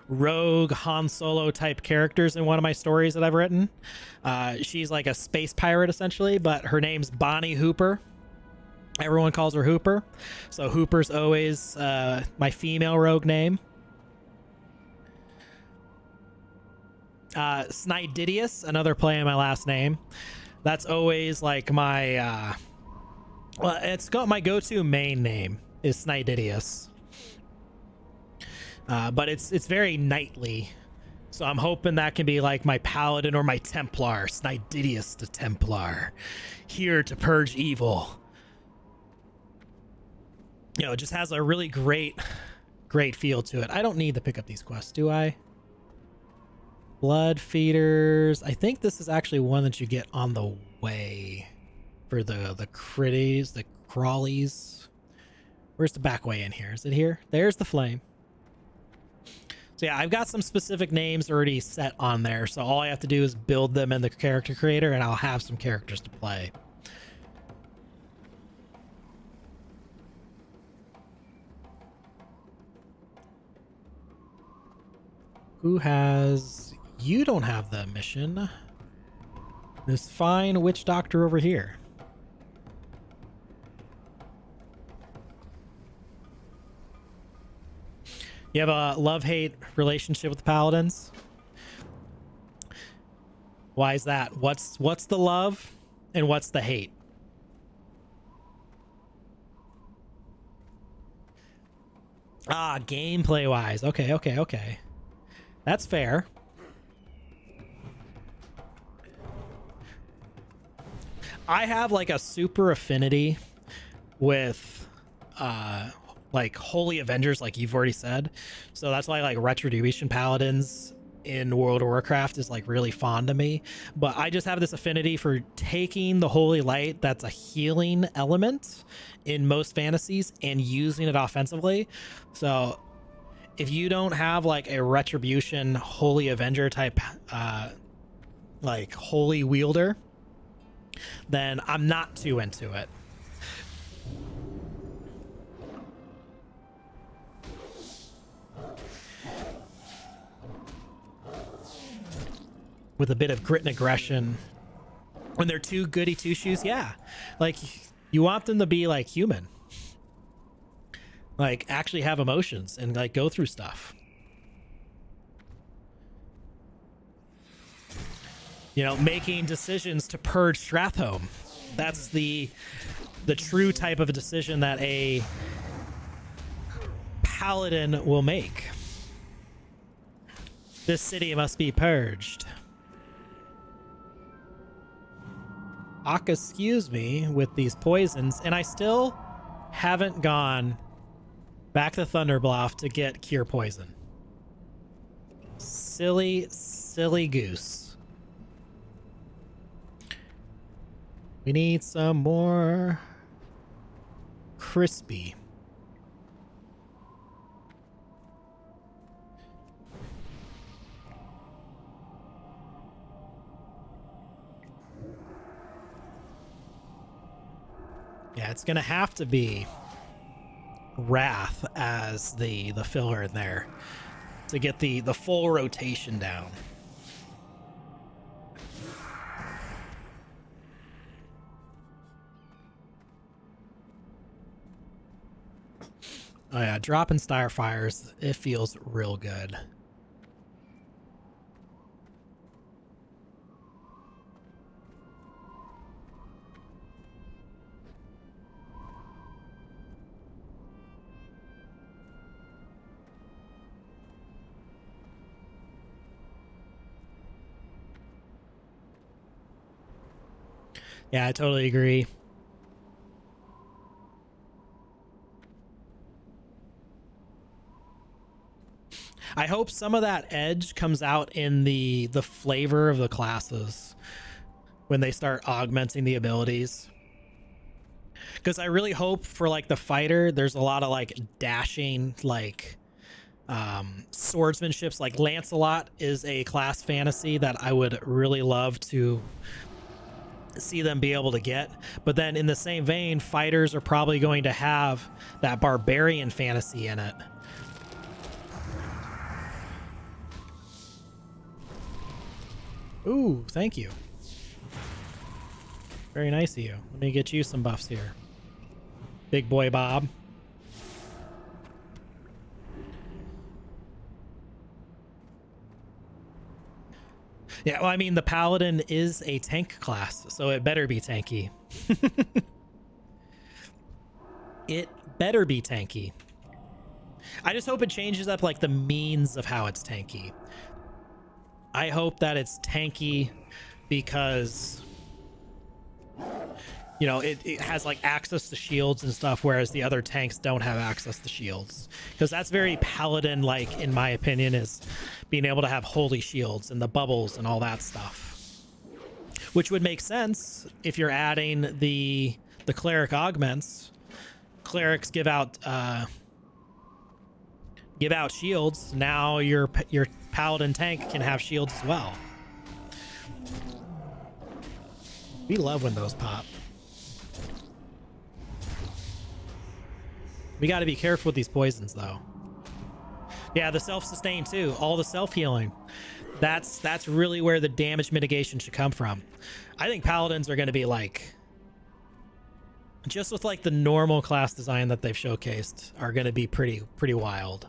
rogue Han Solo type characters in one of my stories that I've written. She's like a space pirate essentially, but her name's Bonnie Hooper. Everyone calls her Hooper, so Hooper's always my female rogue name. Snididius, another play on my last name. That's always like my well, it's got my go-to main name is Snididius. But it's very knightly, so I'm hoping that can be like my paladin or my Templar, Snididius the Templar, here to purge evil. You know, it just has a really great feel to it. I don't need to pick up these quests, do I? Blood feeders. I think this is actually one that you get on the way for the critties, the crawlies. Where's the back way in here? Is it here? There's the flame. So yeah, I've got some specific names already set on there, so all I have to do is build them in the character creator, and I'll have some characters to play. Who has... You don't have the mission. This fine witch doctor over here. You have a love-hate relationship with the paladins? Why is that? What's the love and what's the hate? Ah, gameplay wise. Okay. That's fair. I have like a super affinity with like Holy Avengers, like you've already said. So that's why like Retribution Paladins in World of Warcraft is like really fond of me. But I just have this affinity for taking the Holy Light, that's a healing element in most fantasies, and using it offensively. So if you don't have like a Retribution Holy Avenger type like holy wielder, then I'm not too into it. With a bit of grit and aggression, When they're too goody two shoes, yeah. Like, you want them to be like human. Like, actually have emotions and like go through stuff. You know, making decisions to purge Stratholme. That's the true type of a decision that a paladin will make. This city must be purged. Excuse me with these poisons, and I still haven't gone back to Thunderbluff to get Cure Poison. Silly, silly goose. We need some more crispy. Yeah, it's gonna have to be Wrath as the filler in there to get the full rotation down. Oh yeah, dropping Starfires, it feels real good. Yeah, I totally agree. I hope some of that edge comes out in the flavor of the classes when they start augmenting the abilities. Because I really hope for like the fighter, there's a lot of like dashing, like swordsmanships. Like Lancelot is a class fantasy that I would really love to see them be able to get. But then in the same vein, fighters are probably going to have that barbarian fantasy in it. Ooh, thank you. Very nice of you. Let me get you some buffs here, big boy Bob. Yeah, well, I mean, the paladin is a tank class, so it better be tanky. It better be tanky. I just hope it changes up like the means of how it's tanky. I hope that it's tanky because, you know, it has like access to shields and stuff, whereas the other tanks don't have access to shields. Because that's very paladin like, in my opinion, is being able to have holy shields and the bubbles and all that stuff. Which would make sense if you're adding the cleric augments. Clerics give out shields. Now your paladin tank can have shields as well. We love when those pop. We got to be careful with these poisons though. Yeah, the self-sustain too. All the self-healing. That's really where the damage mitigation should come from. I think paladins are going to be like, just with like the normal class design that they've showcased, are going to be pretty wild.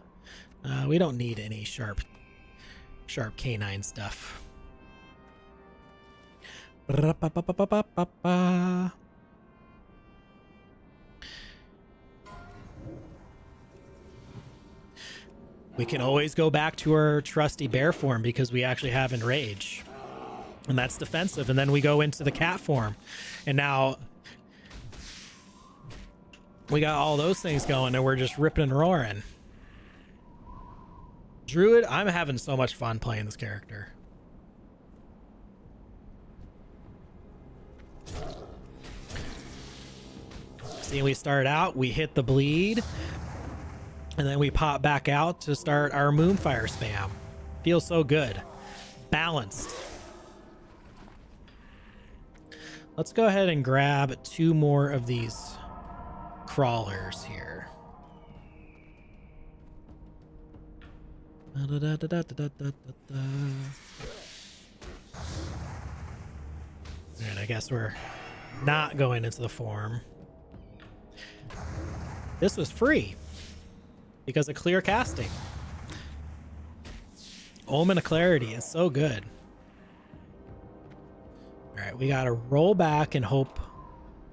We don't need any sharp canine stuff. We can always go back to our trusty bear form because we actually have enrage, and that's defensive. And then we go into the cat form, and now we got all those things going, and we're just ripping and roaring. Druid, I'm having so much fun playing this character. See, we start out, we hit the bleed, and then we pop back out to start our Moonfire spam. Feels so good. Balanced. Let's go ahead and grab 2 more of these crawlers here. And I guess we're not going into the form. This was free because of clear casting. Omen of Clarity is so good. All right, we got to roll back and hope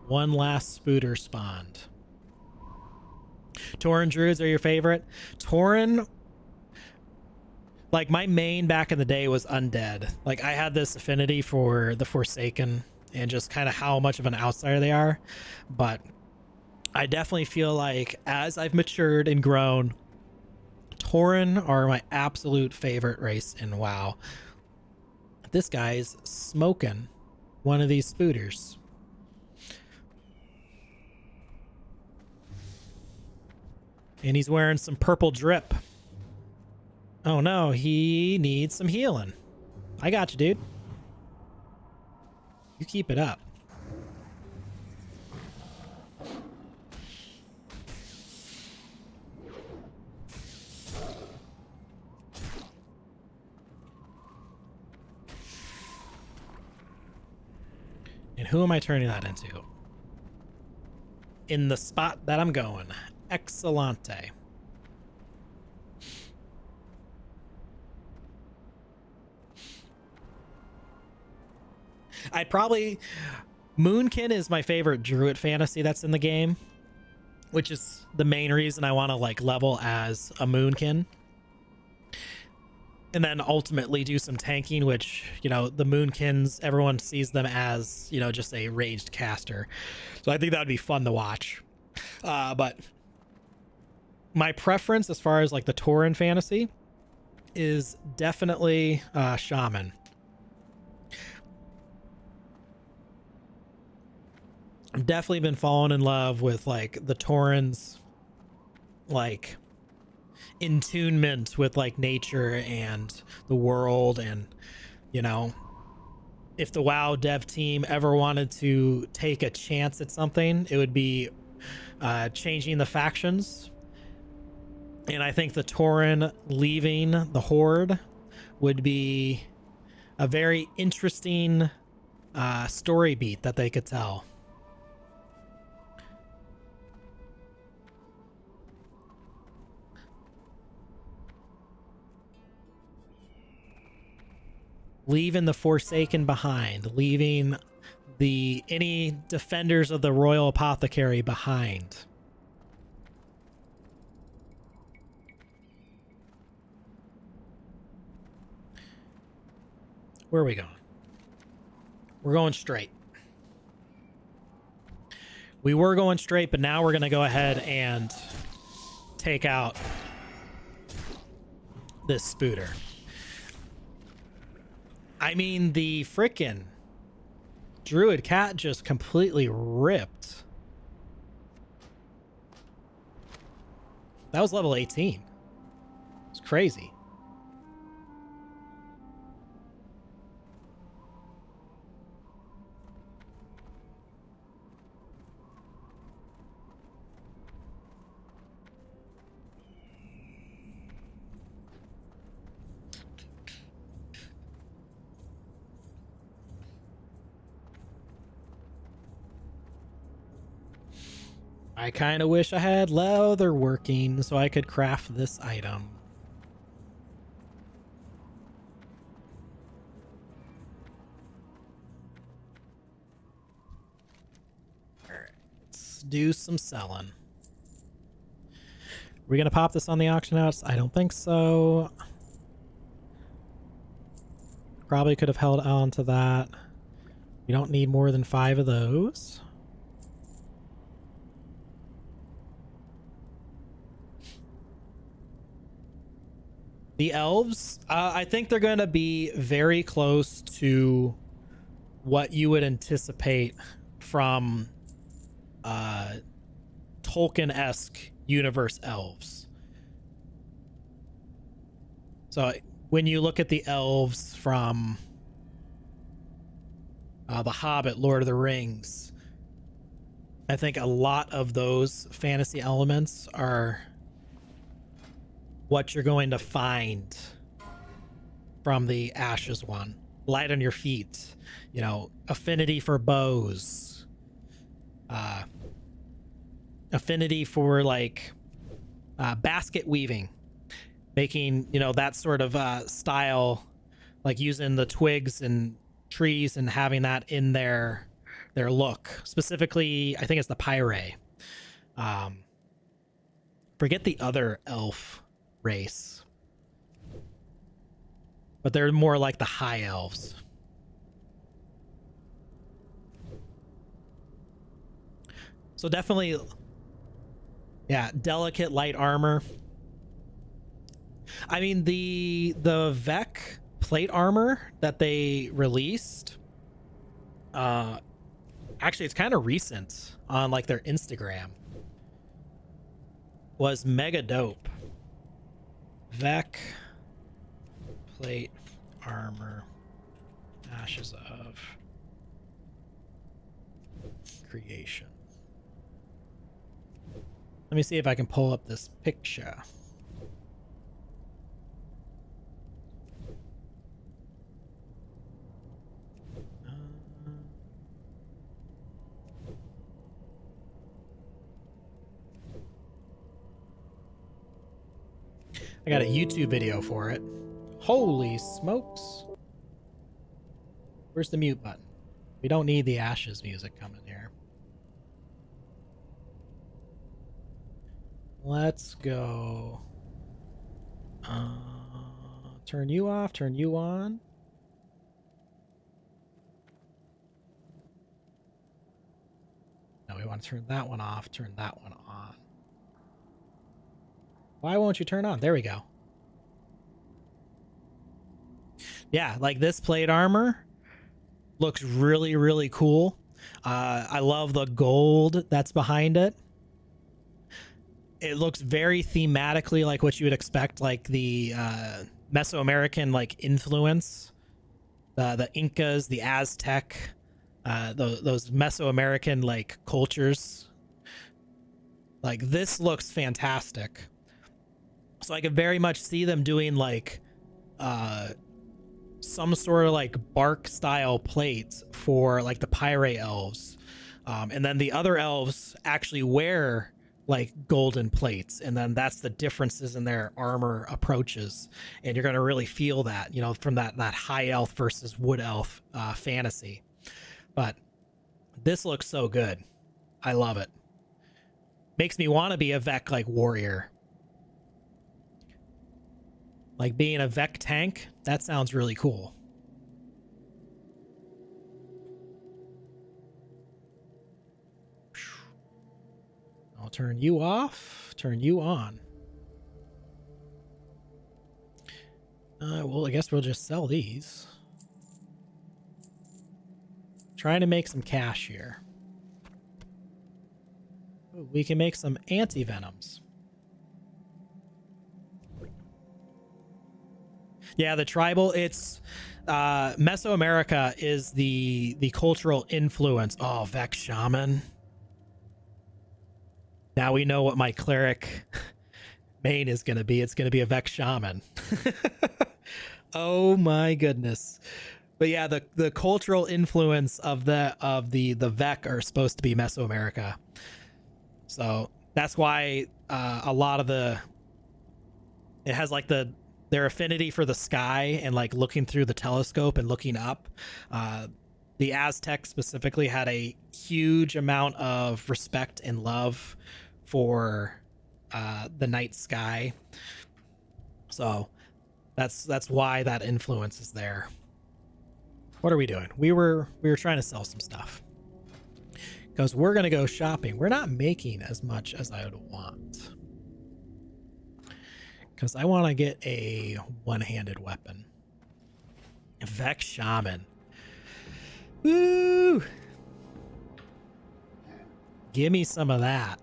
one last spooter spawned. Tauren Druids are your favorite? Tauren, like my main back in the day was Undead. Like I had this affinity for the Forsaken and just kind of how much of an outsider they are. But I definitely feel like as I've matured and grown, Tauren are my absolute favorite race in WoW. This guy's smoking one of these spooters. And he's wearing some purple drip. Oh no, he needs some healing. I got you, dude. You keep it up. And who am I turning that into? In the spot that I'm going. Excellente. I'd probably... Moonkin is my favorite druid fantasy that's in the game, which is the main reason I want to like level as a Moonkin. And then ultimately do some tanking, which, you know, the Moonkins, everyone sees them as, you know, just a raged caster. So I think that would be fun to watch. But my preference as far as like the Tauren fantasy is definitely Shaman. I've definitely been falling in love with like the Tauren's like attunement with like nature and the world. And you know, if the WoW dev team ever wanted to take a chance at something, it would be changing the factions. And I think the Tauren leaving the Horde would be a very interesting story beat that they could tell. Leaving the Forsaken behind, leaving any defenders of the Royal Apothecary behind. Where are we going? We're going straight. We were going straight, but now we're going to go ahead and take out this spooter. I mean, the frickin' Druid Cat just completely ripped. That was level 18. It's crazy. I kind of wish I had leather working so I could craft this item. Alright, let's do some selling. We're gonna pop this on the auction house? I don't think so. Probably could have held on to that. We don't need more than 5 of those. The elves, I think they're going to be very close to what you would anticipate from Tolkien-esque universe elves. So when you look at the elves from The Hobbit, Lord of the Rings, I think a lot of those fantasy elements are what you're going to find from the Ashes one. light on your feet, you know, affinity for bows, affinity for like basket weaving, making, you know, that sort of style, like using the twigs and trees and having that in their look. Specifically, I think it's the Pyre. Forget the other elf race, but they're more like the high elves. So definitely, yeah, delicate light armor. I mean, the Vec plate armor that they released, actually it's kind of recent on like their Instagram, was mega dope. Vec plate armor, ashes of creation. Let me see if I can pull up this picture. I got a YouTube video for it. Holy smokes. Where's the mute button? We don't need the Ashes music coming here. Let's go. Turn you off, turn you on. No, we want to turn that one off, turn that one on. Why won't you turn on? There we go. Yeah, like this plate armor looks really, really cool. I love the gold that's behind it. It looks very thematically like what you would expect, like the Mesoamerican like influence, the Incas, the Aztec, those Mesoamerican like cultures. Like this looks fantastic. So I could very much see them doing like some sort of like bark style plates for like the Pyre elves, and then the other elves actually wear like golden plates, and then that's the differences in their armor approaches, and you're going to really feel that, you know, from that high elf versus wood elf fantasy. But this looks so good. I love it. Makes me want to be a Vec like warrior. Like being a Vec tank, that sounds really cool. I'll turn you off, turn you on. Well, I guess we'll just sell these. Trying to make some cash here. Ooh, we can make some anti-venoms. Yeah, the tribal, it's Mesoamerica is the cultural influence. Oh, Vex Shaman. Now we know what my cleric main is going to be. It's going to be a Vex Shaman. Oh my goodness. But yeah, the cultural influence of the Vec are supposed to be Mesoamerica. So that's why a lot of it has like their affinity for the sky and like looking through the telescope and looking up. The Aztecs specifically had a huge amount of respect and love for the night sky. So that's why that influence is there. What are we doing? We were trying to sell some stuff because we're gonna go shopping. We're not making as much as I would want because I want to get a one-handed weapon. Vex Shaman. Woo! Give me some of that.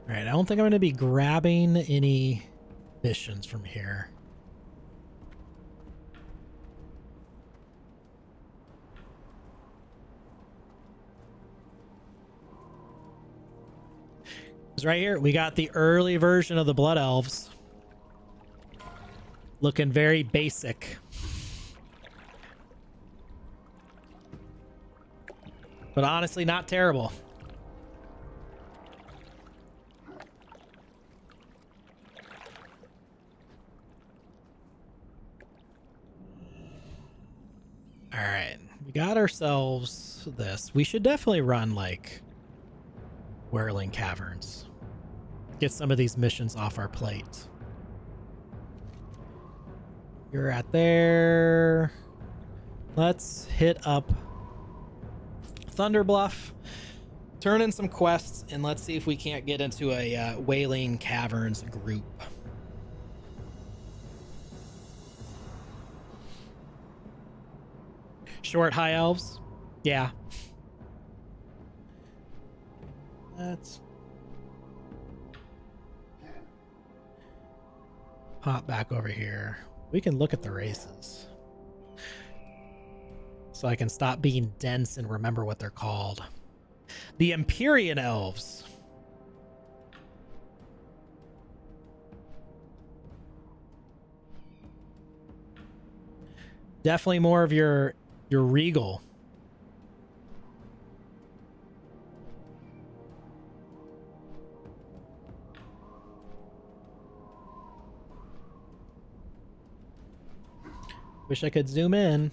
All right, I don't think I'm going to be grabbing any missions from here. It's right here. We got the early version of the Blood Elves. Looking very basic. But honestly, not terrible. All right, we got ourselves this. We should definitely run like Whirling Caverns. Get some of these missions off our plate. You're at there. Let's hit up Thunder Bluff, turn in some quests, and let's see if we can't get into a Wailing Caverns group. Short high elves? Yeah. Let's pop back over here. We can look at the races. So I can stop being dense and remember what they're called. The Empyrean Elves. Definitely more of your regal. Wish I could zoom in.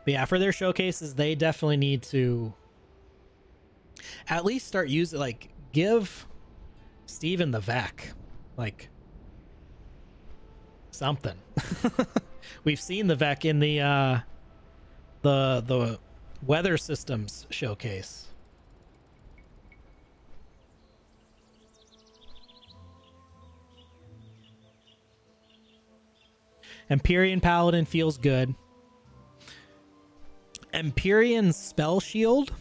But yeah, for their showcases, they definitely need to at least start using, like, give Steven the Vec, like, something. We've seen the Vec in the weather systems showcase. Empyrean Paladin feels good. Empyrean Spell Shield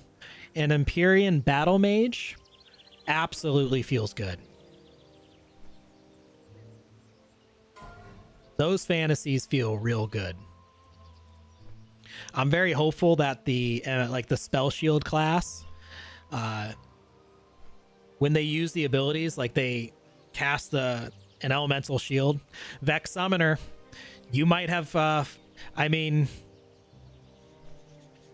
and Empyrean Battle Mage absolutely feels good. Those fantasies feel real good. I'm very hopeful that the like the Spell Shield class, when they use the abilities, like they cast an elemental shield, Vex Summoner, you might have. I mean,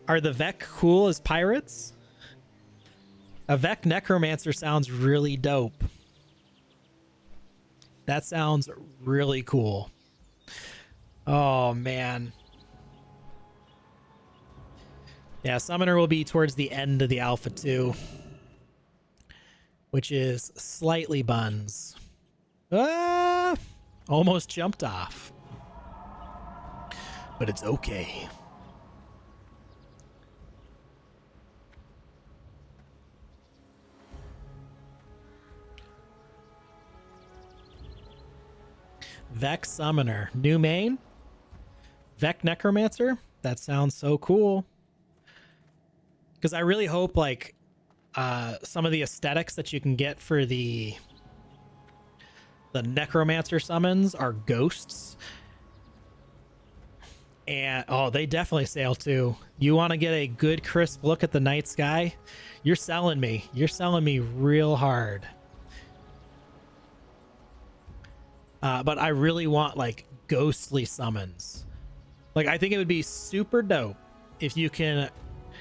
are the Vec cool as pirates? A Vec Necromancer sounds really dope. That sounds really cool. Oh, man. Yeah, Summoner will be towards the end of the Alpha 2, which is slightly buns. Ah! Almost jumped off. But it's okay. Vex Summoner. New main? Vec Necromancer? That sounds so cool. Because I really hope, like, some of the aesthetics that you can get for the Necromancer summons are ghosts. And, oh, they definitely sail too. You want to get a good, crisp look at the night sky? You're selling me. You're selling me real hard. But I really want, like, ghostly summons. Like, I think it would be super dope if you can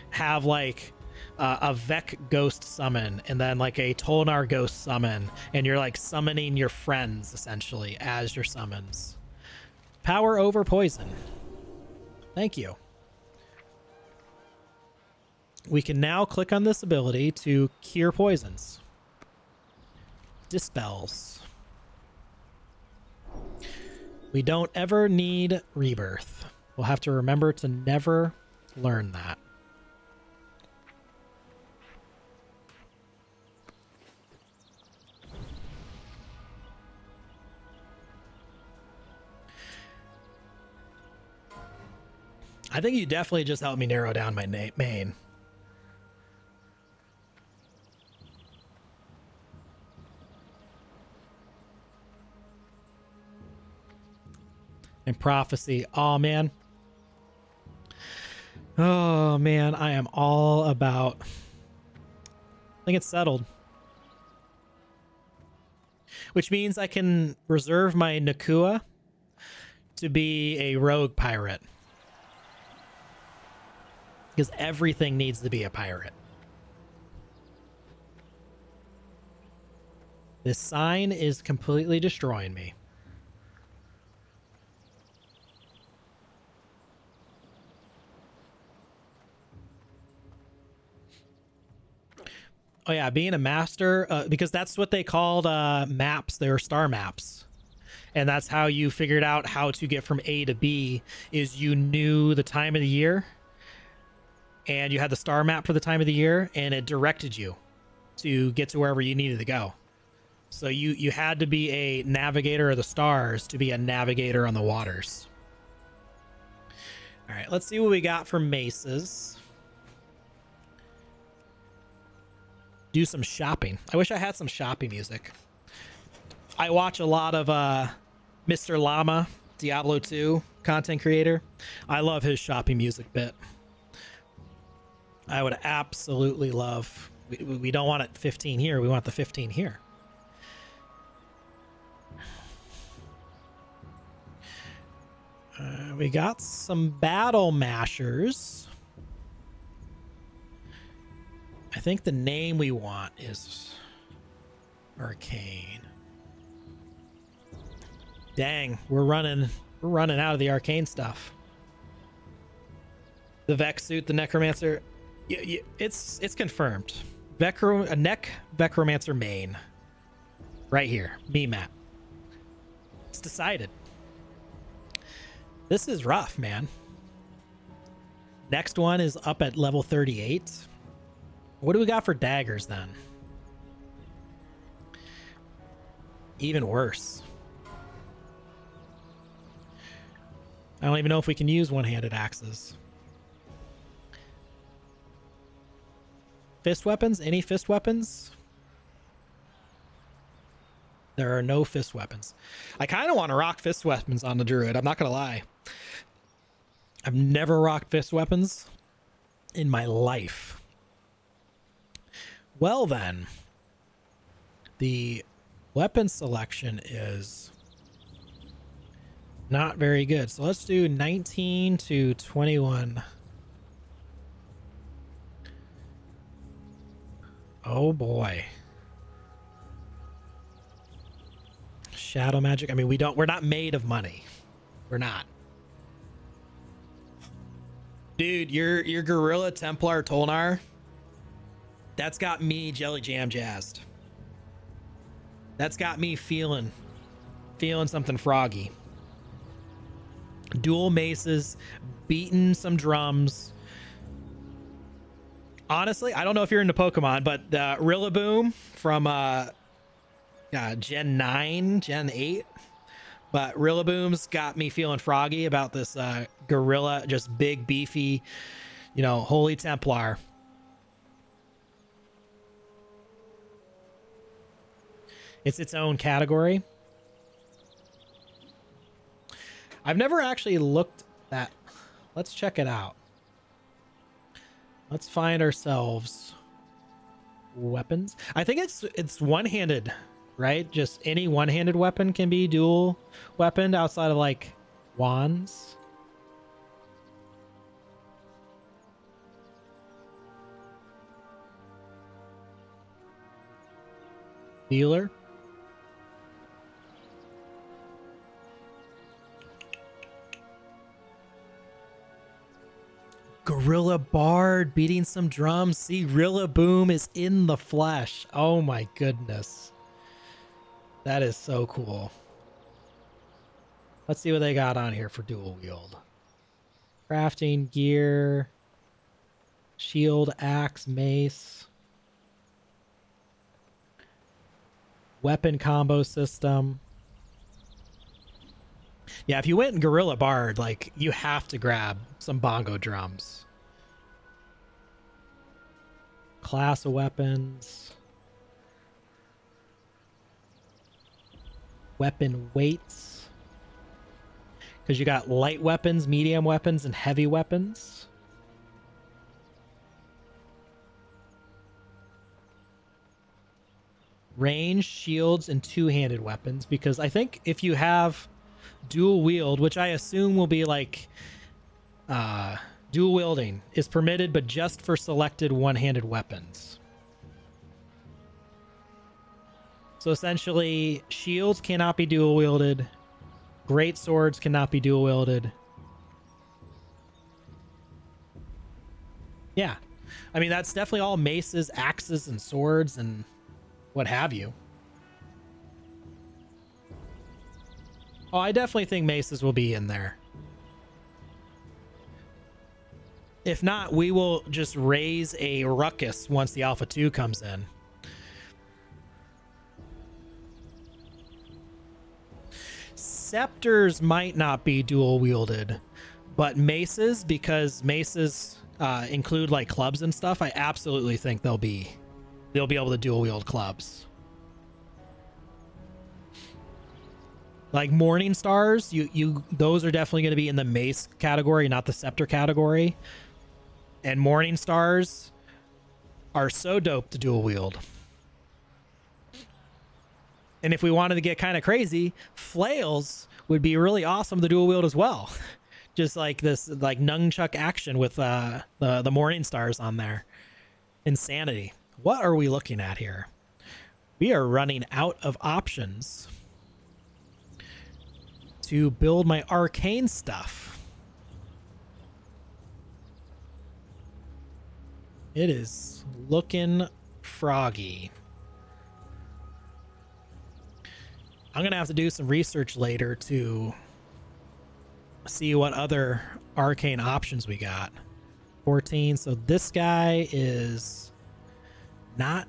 have, like, a Vec ghost summon and then, like, a Tolnar ghost summon, and you're, like, summoning your friends, essentially, as your summons. Power over poison. Thank you. We can now click on this ability to cure poisons. Dispels. We don't ever need rebirth. We'll have to remember to never learn that. I think you definitely just helped me narrow down my main. And prophecy. Oh, man. Oh, man. I am all about... I think it's settled. Which means I can reserve my Nakua to be a rogue pirate. Because everything needs to be a pirate. This sign is completely destroying me. Oh yeah, being a master, because that's what they called maps. They were star maps. And that's how you figured out how to get from A to B, is you knew the time of the year. And you had the star map for the time of the year, and it directed you to get to wherever you needed to go. So you had to be a navigator of the stars to be a navigator on the waters. All right, let's see what we got for maces. Do some shopping. I wish I had some shopping music. I watch a lot of Mr. Llama, Diablo 2 content creator. I love his shopping music bit. I would absolutely love... We don't want it 15 here. We want the 15 here. We got some battle mashers. I think the name we want is Arcane. Dang, we're running out of the arcane stuff. The Vex suit, the Necromancer... It's confirmed. A neck Necromancer main. Right here. Me map. It's decided. This is rough, man. Next one is up at level 38. What do we got for daggers then? Even worse. I don't even know if we can use one-handed axes. Fist weapons? Any fist weapons? There are no fist weapons. I kind of want to rock fist weapons on the druid. I'm not going to lie. I've never rocked fist weapons in my life. Well then, the weapon selection is not very good. So let's do 19 to 21. Oh boy. Shadow magic. I mean, we're not made of money. We're not. Dude, your Gorilla Templar Tolnar, that's got me jelly jam jazzed. That's got me feeling something froggy. Dual maces, beating some drums. Honestly, I don't know if you're into Pokemon, but Rillaboom from Gen 9, Gen 8. But Rillaboom's got me feeling froggy about this gorilla, just big, beefy, Holy Templar. It's its own category. I've never actually looked at... Let's check it out. Let's find ourselves weapons. I think it's one-handed, right? Just any one-handed weapon can be dual weaponed outside of like wands. Dealer. Gorilla Bard beating some drums. See, Rillaboom is in the flesh. Oh my goodness. That is so cool. Let's see what they got on here for dual wield. Crafting, gear, shield, axe, mace, weapon combo system. Yeah, if you went in Gorilla Bard, like, you have to grab some bongo drums. Class of weapons. Weapon weights. Because you got light weapons, medium weapons, and heavy weapons. Range, shields, and two-handed weapons. Because I think if you have dual wield, which I assume will be like dual wielding is permitted, but just for selected one-handed weapons. So essentially, shields cannot be dual wielded, great swords cannot be dual wielded. Yeah, I mean, that's definitely all maces, axes, and swords and what have you. Oh, I definitely think maces will be in there. If not, we will just raise a ruckus once the Alpha 2 comes in. Scepters might not be dual wielded, but maces, because maces include like clubs and stuff, I absolutely think they'll be able to dual wield clubs. Like Morning Stars, those are definitely going to be in the mace category, not the scepter category. And Morning Stars are so dope to dual wield. And if we wanted to get kind of crazy, flails would be really awesome to dual wield as well. Just like this, like nunchuck action with the Morning Stars on there. Insanity. What are we looking at here? We are running out of options to build my arcane stuff. It is looking froggy. I'm gonna have to do some research later to see what other arcane options we got. 14. So this guy is not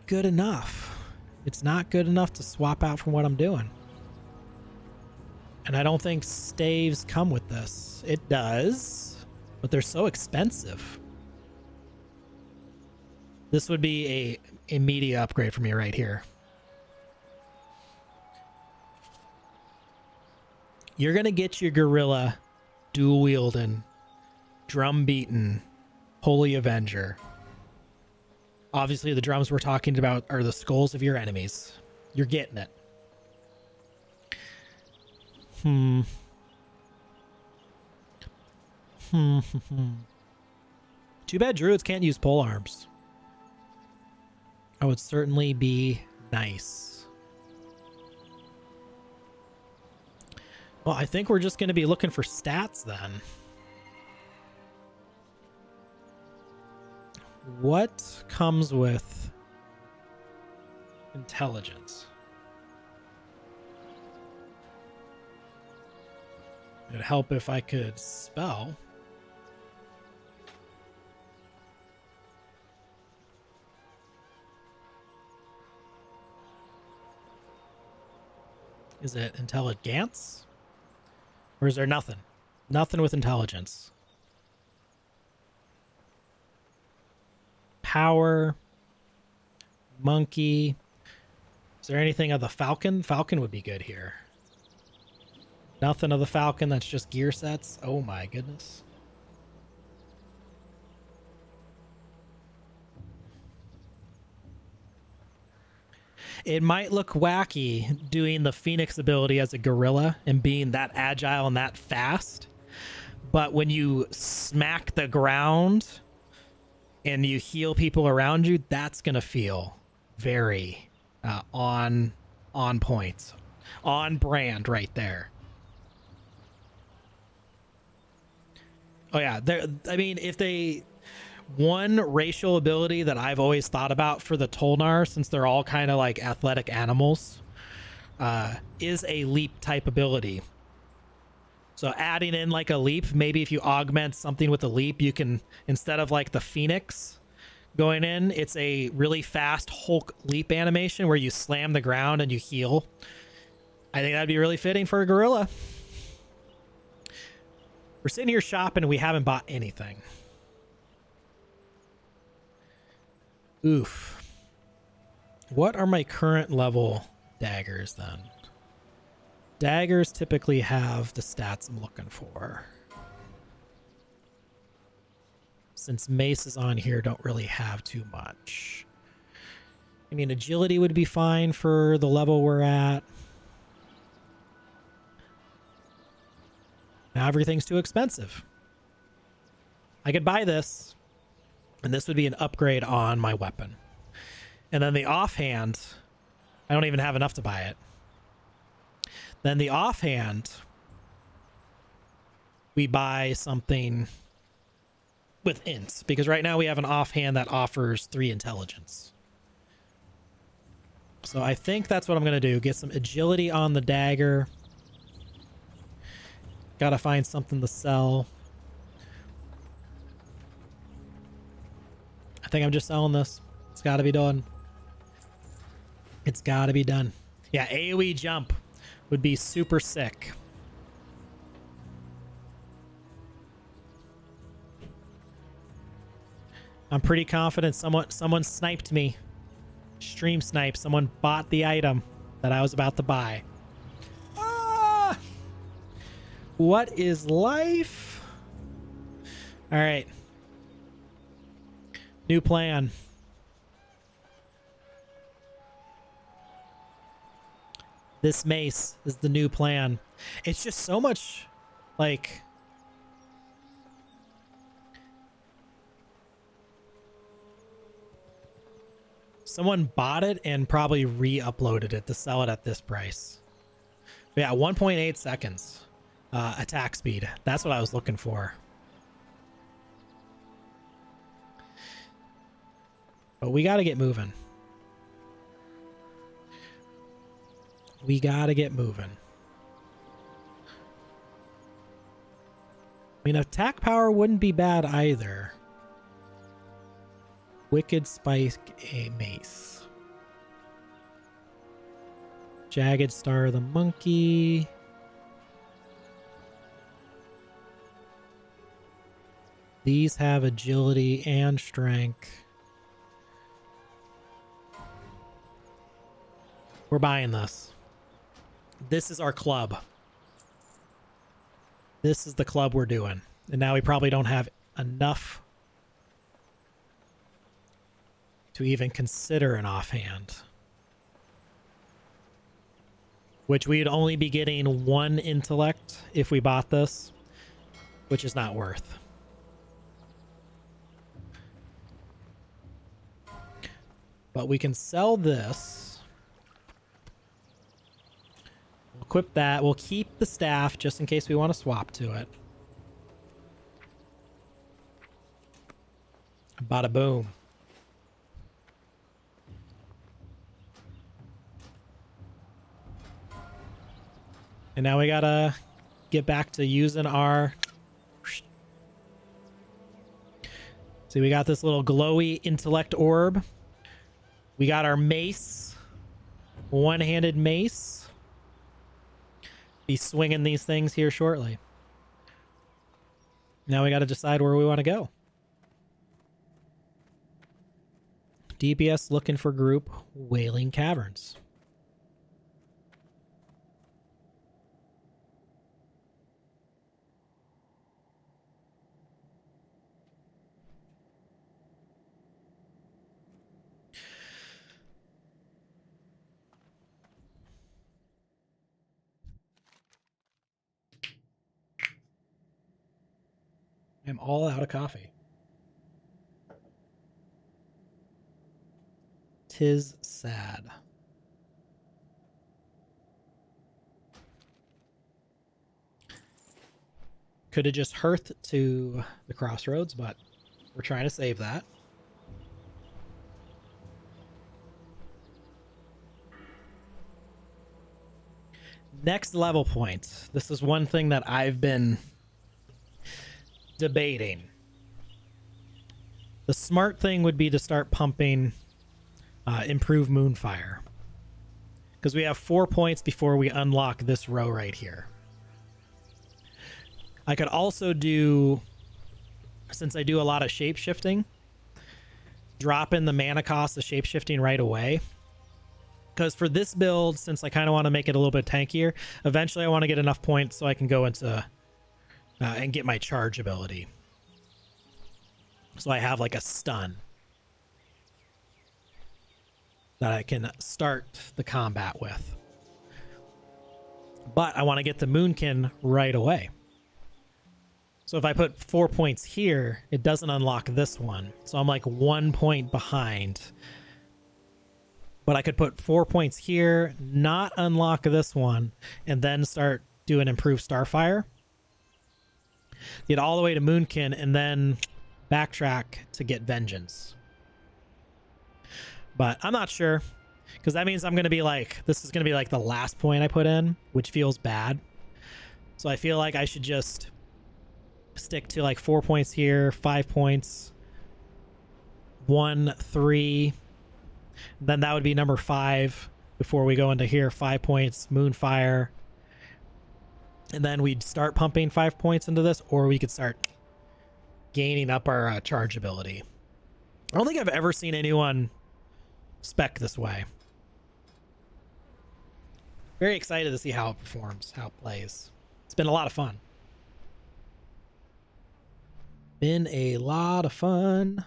good enough. It's not good enough to swap out from what I'm doing. And I don't think staves come with this. It does, but they're so expensive. This would be a immediate upgrade for me right here. You're going to get your gorilla dual wielding, drum beaten, Holy Avenger. Obviously, the drums we're talking about are the skulls of your enemies. You're getting it. Too bad druids can't use pole arms. That would certainly be nice. Well, I think we're just going to be looking for stats then. What comes with intelligence? It'd help if I could spell. Is it intelligence? Or is there nothing? Nothing with intelligence. Power. Monkey. Is there anything of the falcon? Falcon would be good here. Nothing of the falcon, that's just gear sets. Oh my goodness. It might look wacky doing the Phoenix ability as a gorilla and being that agile and that fast, but when you smack the ground and you heal people around you, that's gonna feel very on point, on brand right there. Oh yeah, I mean, if they... One racial ability that I've always thought about for the Tolnar, since they're all kind of like athletic animals, is a leap type ability. So adding in like a leap, maybe if you augment something with a leap, you can, instead of like the Phoenix going in, it's a really fast Hulk leap animation where you slam the ground and you heal. I think that'd be really fitting for a gorilla. We're sitting here shopping and we haven't bought anything. Oof. What are my current level daggers then? Daggers typically have the stats I'm looking for. Since mace is on here, don't really have too much. I mean, agility would be fine for the level we're at. Now everything's too expensive. I could buy this, and this would be an upgrade on my weapon. And then the offhand, I don't even have enough to buy it. Then the offhand, we buy something with int, because right now we have an offhand that offers 3 intelligence. So I think that's what I'm going to do. Get some agility on the dagger. Gotta find something to sell. I think I'm just selling this. It's got to be done. It's got to be done. Yeah, AoE jump would be super sick. I'm pretty confident someone sniped me. Stream snipe. Someone bought the item that I was about to buy. Ah! What is life? All right. New plan. This mace is the new plan. It's just so much, like... Someone bought it and probably re-uploaded it to sell it at this price. But yeah, 1.8 seconds attack speed. That's what I was looking for. But we got to get moving. We got to get moving. I mean, attack power wouldn't be bad either. Wicked Spike a mace. Jagged Star of the Monkey. These have agility and strength. We're buying this. This is our club. This is the club we're doing. And now we probably don't have enough to even consider an offhand. Which we'd only be getting 1 intellect if we bought this, which is not worth. But we can sell this. We'll equip that. We'll keep the staff just in case we want to swap to it. Bada boom. And now we gotta get back to using our... See, we got this little glowy intellect orb. We got our mace. One-handed mace. Be swinging these things here shortly. Now we gotta decide where we want to go. DPS looking for group Wailing Caverns. I'm all out of coffee. Tis sad. Could have just hearthed to the crossroads, but we're trying to save that. Next level points. This is one thing that I've been debating. The smart thing would be to start pumping improve Moonfire, because we have 4 points before we unlock this row right here. I could also do, since I do a lot of shape-shifting, drop in the mana cost of shape-shifting right away. Because for this build, since I kind of want to make it a little bit tankier, eventually I want to get enough points so I can go into and get my charge ability. So I have like a stun that I can start the combat with. But I want to get the Moonkin right away. So if I put 4 points here, it doesn't unlock this one. So I'm like 1 point behind. But I could put 4 points here, not unlock this one, and then start doing improved Starfire. Get all the way to Moonkin, and then backtrack to get Vengeance. But I'm not sure, because that means I'm going to be like, this is going to be like the last point I put in, which feels bad. So I feel like I should just stick to like 4 points here, 5 points, 1, 3. Then that would be number 5 before we go into here. 5 points, Moonfire. And then we'd start pumping 5 points into this, or we could start gaining up our charge ability. I don't think I've ever seen anyone spec this way. Very excited to see how it performs, how it plays. It's been a lot of fun. Been a lot of fun.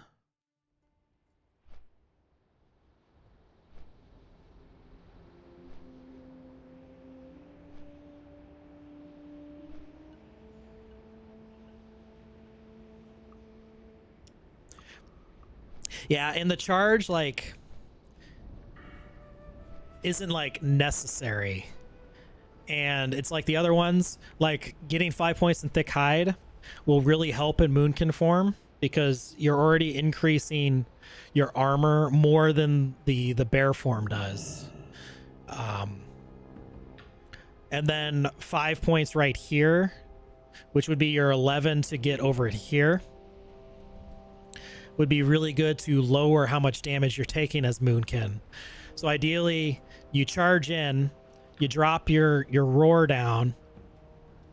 Yeah, and the charge, like, isn't, like, necessary. And it's like the other ones, like, getting 5 points in Thick Hide will really help in Moonkin form, because you're already increasing your armor more than the bear form does. And then 5 points right here, which would be your 11 to get over here, would be really good to lower how much damage you're taking as Moonkin. So ideally, you charge in, you drop your roar down,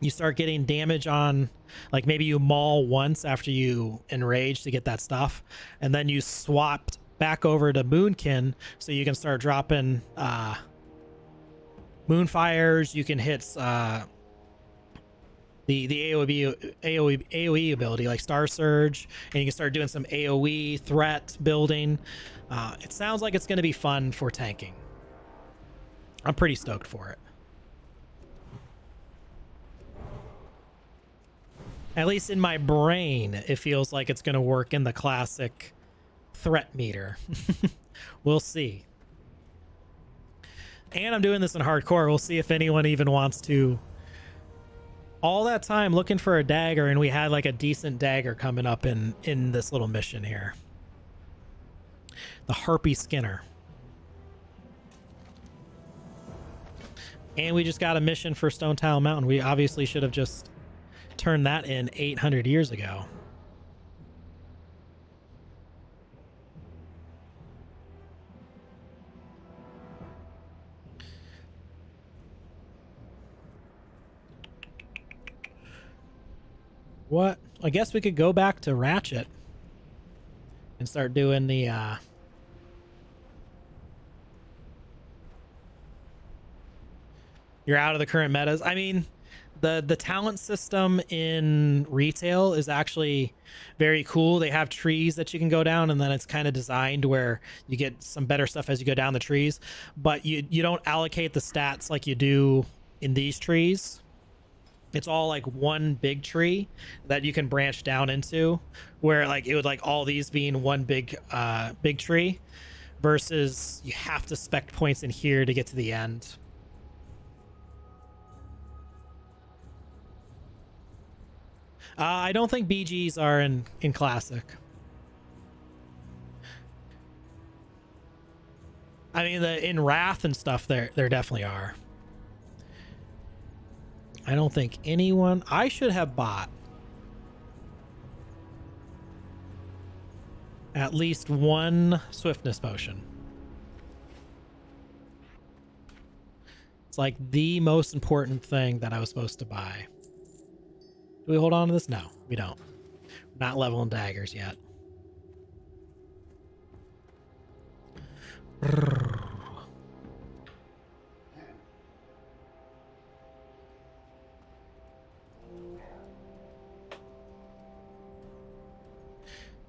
you start getting damage on, like maybe you maul once after you enrage to get that stuff, and then you swapped back over to Moonkin so you can start dropping Moonfires. You can hit the AoE ability like Star Surge, and you can start doing some AoE threat building. It sounds like it's going to be fun for tanking. I'm pretty stoked for it. At least in my brain, it feels like it's going to work in the classic threat meter. We'll see. And I'm doing this in hardcore. We'll see if anyone even wants to. All that time looking for a dagger, and we had like a decent dagger coming up in this little mission here. The Harpy Skinner. And we just got a mission for Stone Tile Mountain. We obviously should have just turned that in 800 years ago. What? I guess we could go back to Ratchet and start doing the you're out of the current metas. I mean, the talent system in retail is actually very cool. They have trees that you can go down, and then it's kind of designed where you get some better stuff as you go down the trees, but you don't allocate the stats like you do in these trees. It's all like one big tree that you can branch down into, where like it would like all these being one big tree, versus you have to spec points in here to get to the end. I don't think BGs are in Classic. I mean, in Wrath and stuff, there definitely are. I don't think anyone... I should have bought at least one swiftness potion. It's like the most important thing that I was supposed to buy. Do we hold on to this? No, we don't. We're not leveling daggers yet.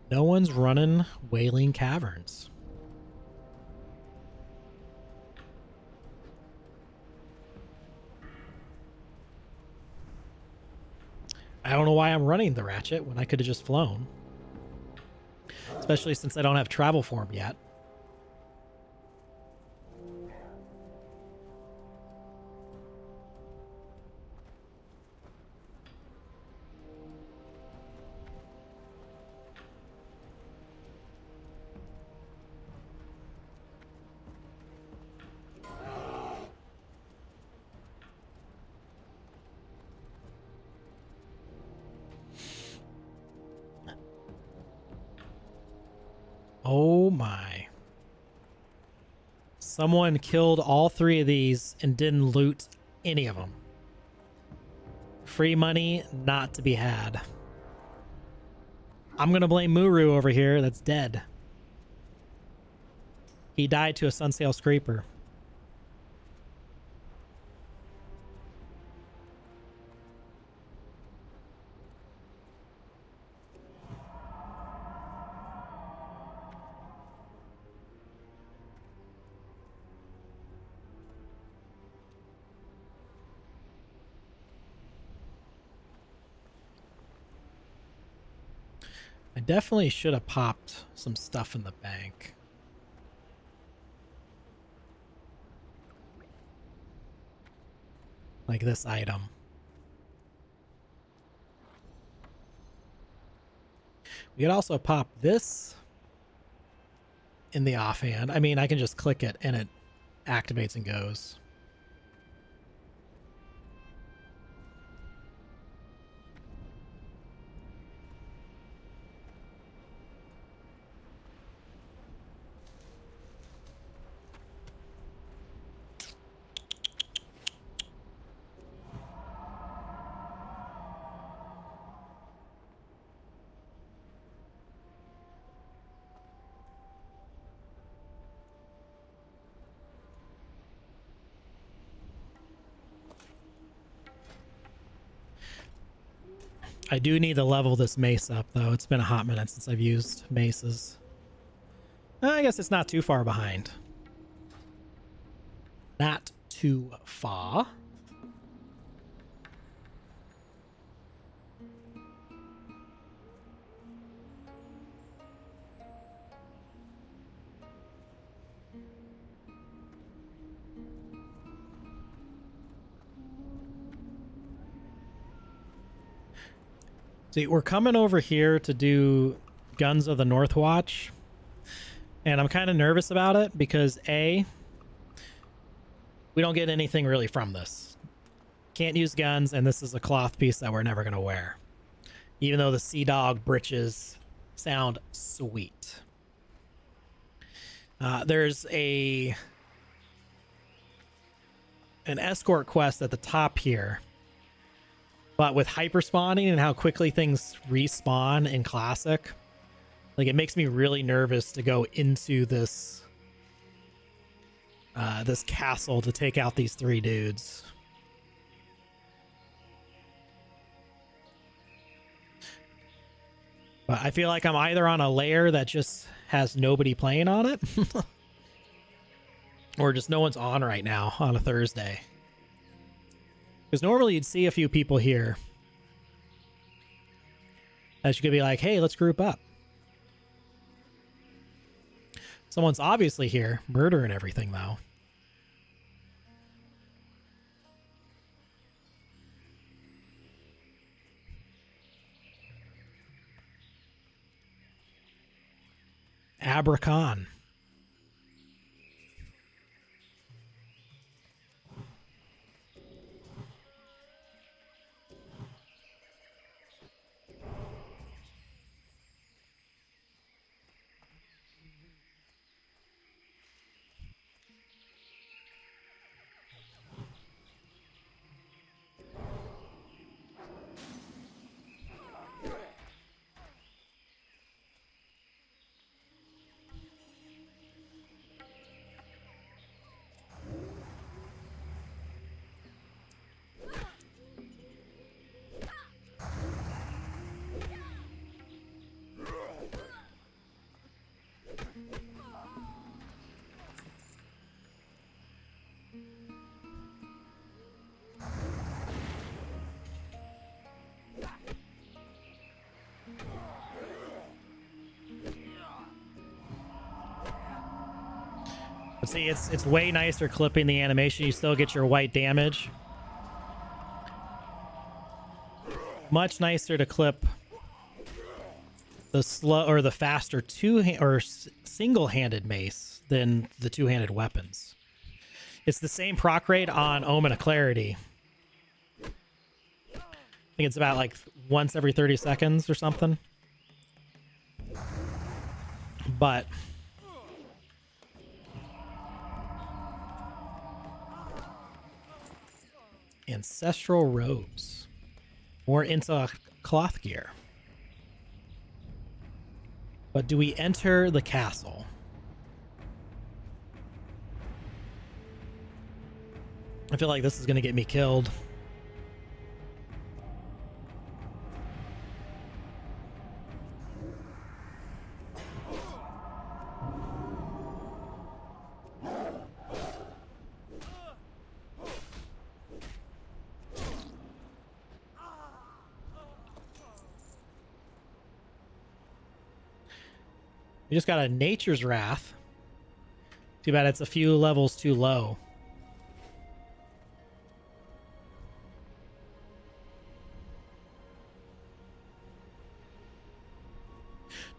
No one's running Wailing Caverns. I don't know why I'm running the Ratchet when I could have just flown. Especially since I don't have travel form yet. Oh my. Someone killed all three of these and didn't loot any of them. Free money not to be had. I'm going to blame Muru over here that's dead. He died to a Sunsail Scraper. I definitely should have popped some stuff in the bank. Like this item. We could also pop this in the offhand. I mean, I can just click it and it activates and goes. I do need to level this mace up, though. It's been a hot minute since I've used maces. I guess it's not too far behind. Not too far. See, we're coming over here to do Guns of the North Watch, and I'm kind of nervous about it because A, we don't get anything really from this. Can't use guns, and this is a cloth piece that we're never going to wear. Even though the Sea Dog breeches sound sweet. There's an escort quest at the top here. But with hyper spawning and how quickly things respawn in Classic, like it makes me really nervous to go into this this castle to take out these three dudes. But I feel like I'm either on a layer that just has nobody playing on it, or just no one's on right now on a Thursday. Because normally you'd see a few people here that you could be like, hey, let's group up. Someone's obviously here, murdering everything, though. Abracan. But see, it's way nicer clipping the animation. You still get your white damage. Much nicer to clip the slow or the faster single-handed mace than the two-handed weapons. It's the same proc rate on Omen of Clarity. I think it's about like once every 30 seconds or something. But ancestral robes. More into cloth gear. But do we enter the castle? I feel like this is going to get me killed. We just got a Nature's Wrath. Too bad it's a few levels too low.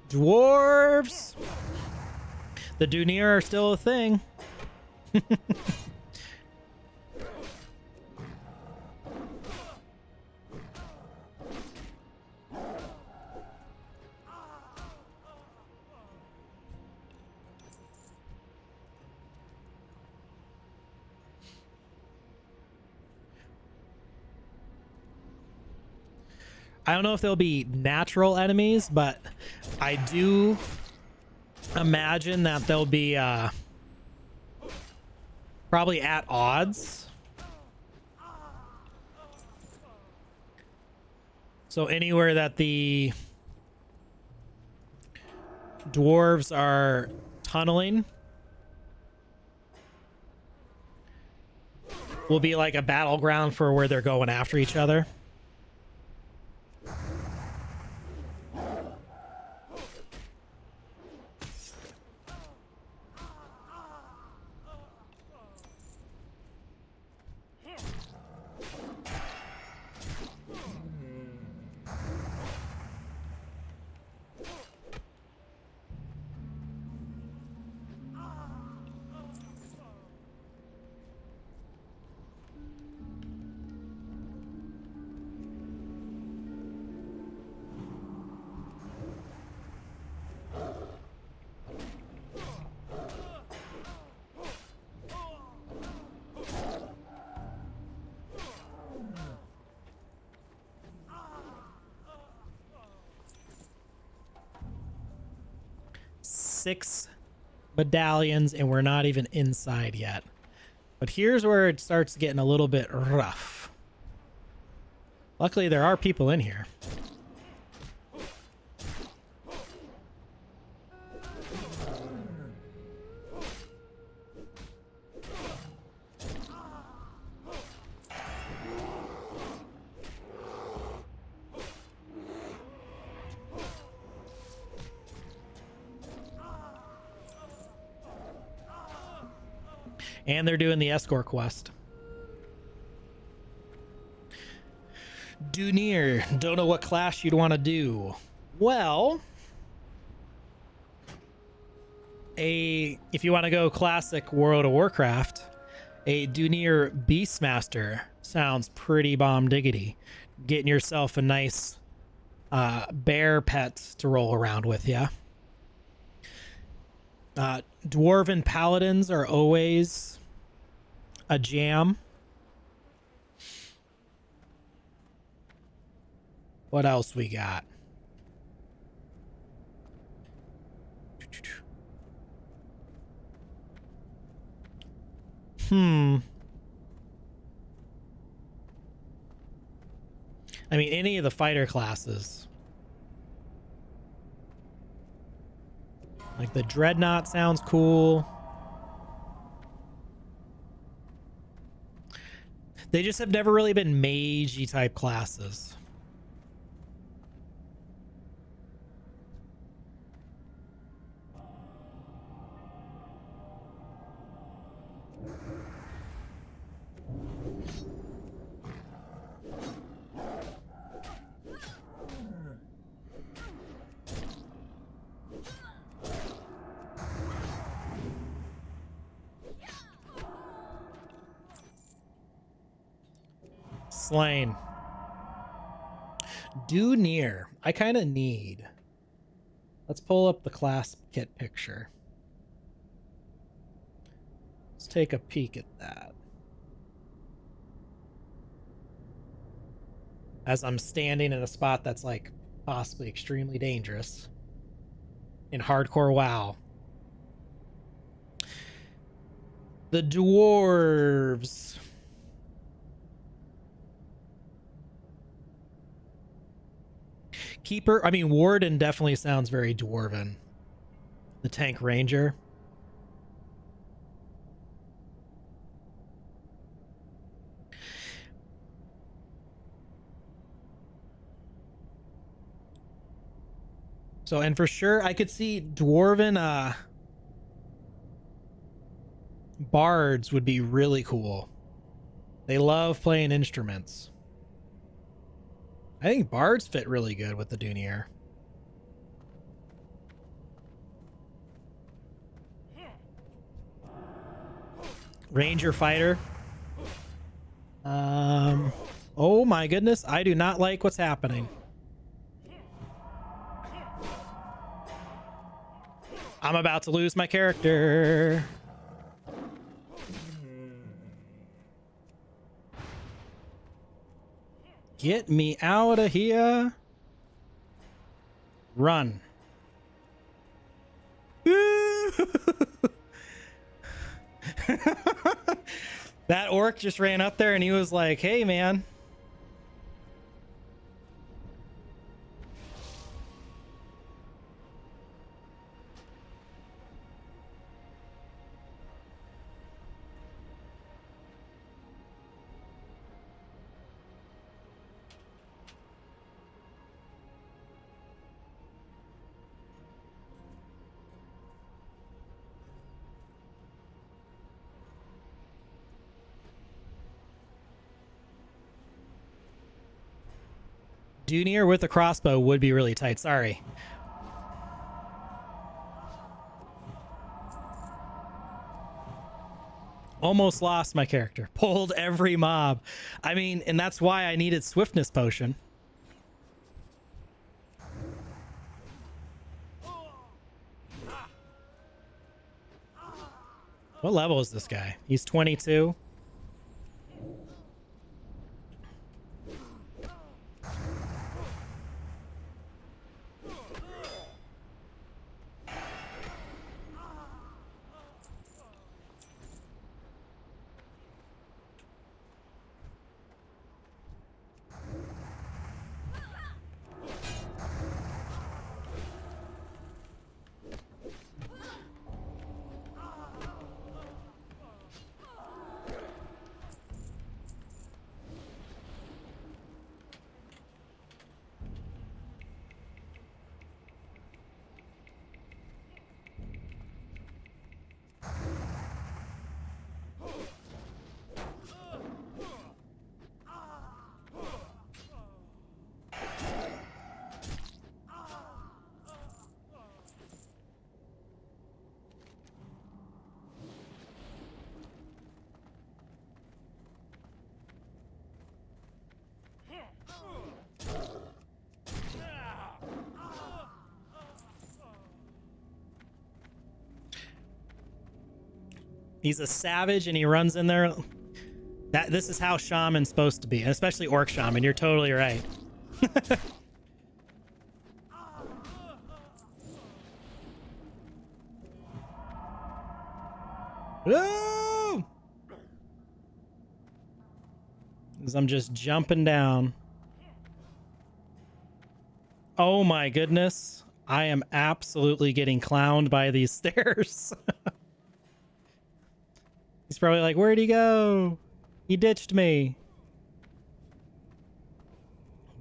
Dwarves! The Dunir are still a thing. I don't know if they'll be natural enemies, but I do imagine that they'll be probably at odds. So anywhere that the dwarves are tunneling will be like a battleground for where they're going after each other. Six medallions and we're not even inside yet. But here's where it starts getting a little bit rough. Luckily there are people in here. And they're doing the escort quest. Dunir, don't know what class you'd want to do. Well, if you want to go classic World of Warcraft, a Dunir Beastmaster sounds pretty bomb diggity. Getting yourself a nice bear pet to roll around with, yeah. Dwarven paladins are always a jam. What else we got? I mean, any of the fighter classes. Like the Dreadnought sounds cool. They just have never really been mage-y type classes. Slain. Do near. I kind of need. Let's pull up the class kit picture. Let's take a peek at that. As I'm standing in a spot that's like possibly extremely dangerous in hardcore WoW. The dwarves. Keeper, I mean, Warden definitely sounds very dwarven. The tank ranger. So, and for sure, I could see dwarven bards would be really cool. They love playing instruments. I think bards fit really good with the Dunier. Ranger fighter. Oh my goodness, I do not like what's happening. I'm about to lose my character. Get me out of here. Run. That orc just ran up there and he was like, hey, man. Dunier with a crossbow would be really tight. Sorry. Almost lost my character. Pulled every mob. I mean, and that's why I needed swiftness potion. What level is this guy? He's 22. He's a savage and he runs in there. This is how shaman's supposed to be, and especially orc shaman. You're totally right. Woo! As I'm just jumping down. Oh my goodness. I am absolutely getting clowned by these stairs. He's probably like, where'd he go? He ditched me.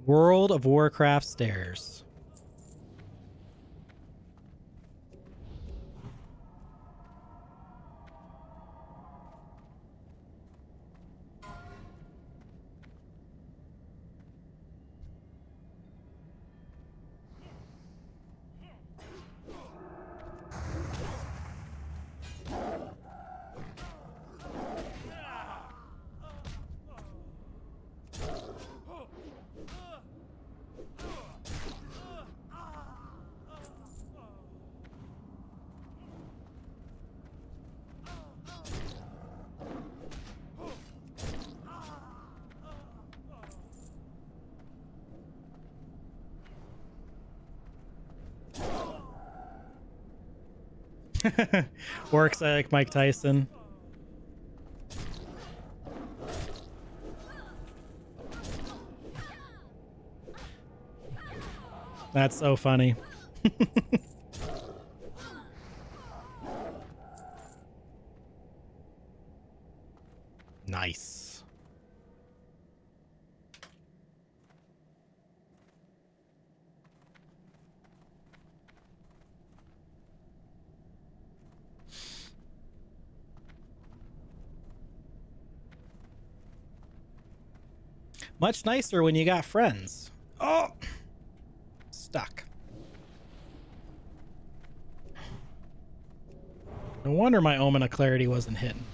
World of Warcraft stairs. Works like Mike Tyson. That's so funny. Nice. Much nicer when you got friends. Oh! Stuck. No wonder my Omen of Clarity wasn't hitting.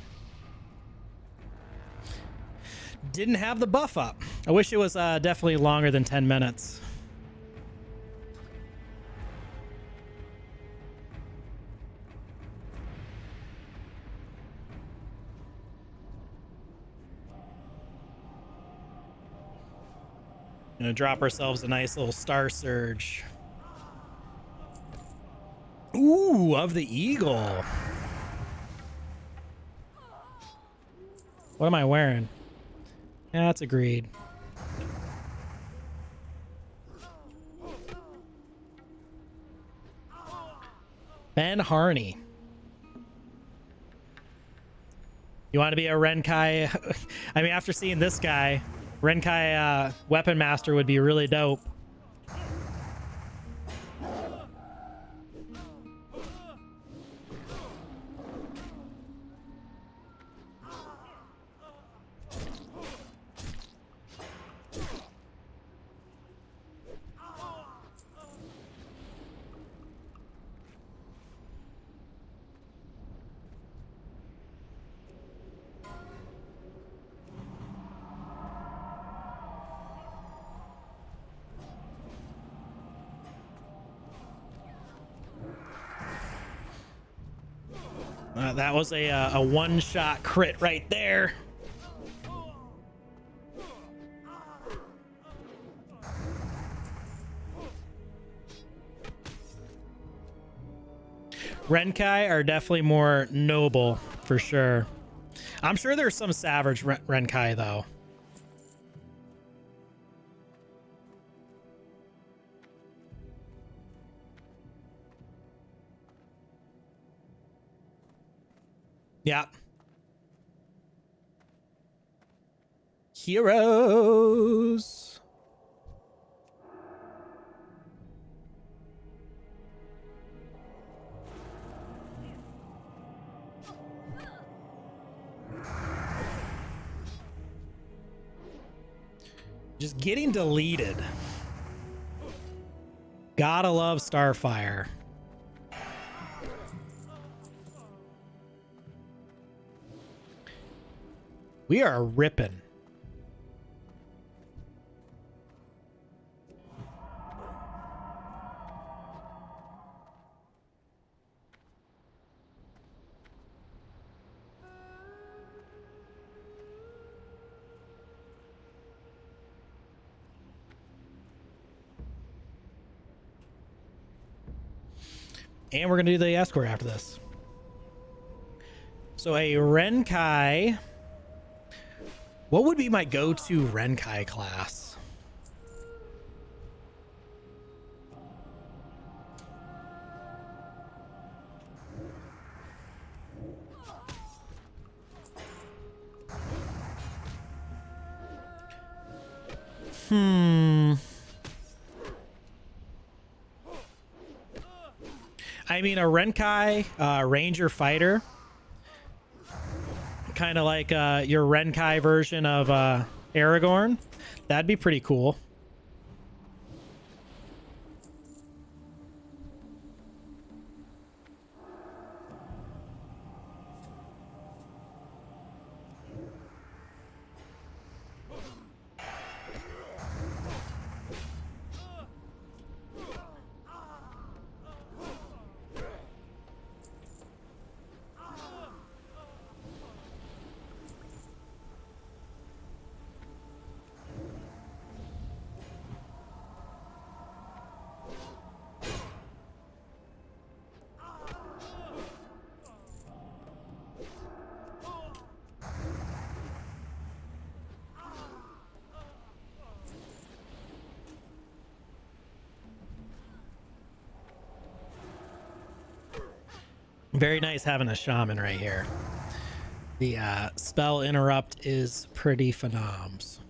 Didn't have the buff up. I wish it was definitely longer than 10 minutes. Gonna drop ourselves a nice little Star Surge. Ooh, of the Eagle. What am I wearing? Yeah, that's agreed. Ben Harney. You want to be a Renkai? I mean, after seeing this guy, Renkai Weapon Master would be really dope. That was a one-shot crit right there. Renkai are definitely more noble, for sure. I'm sure there's some savage Renkai, though. Yeah. Heroes. Just getting deleted. Gotta love Starfire. We are ripping. And we're going to do the escort after this. So a Renkai. What would be my go-to Renkai class? I mean, a Renkai Ranger Fighter. Kind of like your Renkai version of Aragorn. That'd be pretty cool. Very nice having a shaman right here. The spell interrupt is pretty phenoms.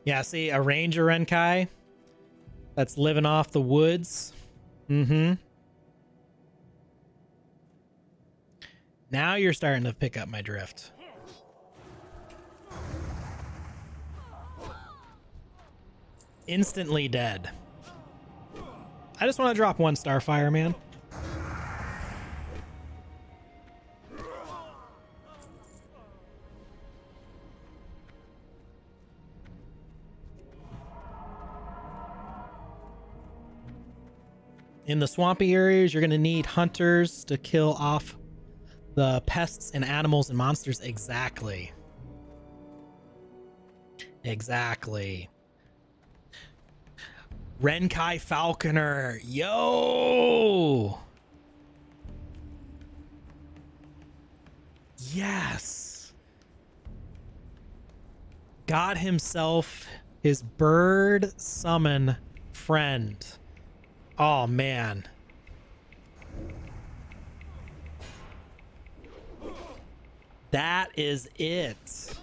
Yeah, see, a ranger Renkai that's living off the woods. Mm-hmm. Now you're starting to pick up my drift. Instantly dead. I just want to drop one Starfire, man. In the swampy areas, you're going to need hunters to kill off the pests and animals and monsters. Exactly. Exactly. Renkai Falconer. Yo! Yes. God himself, his bird summon friend. Oh, man. That is it.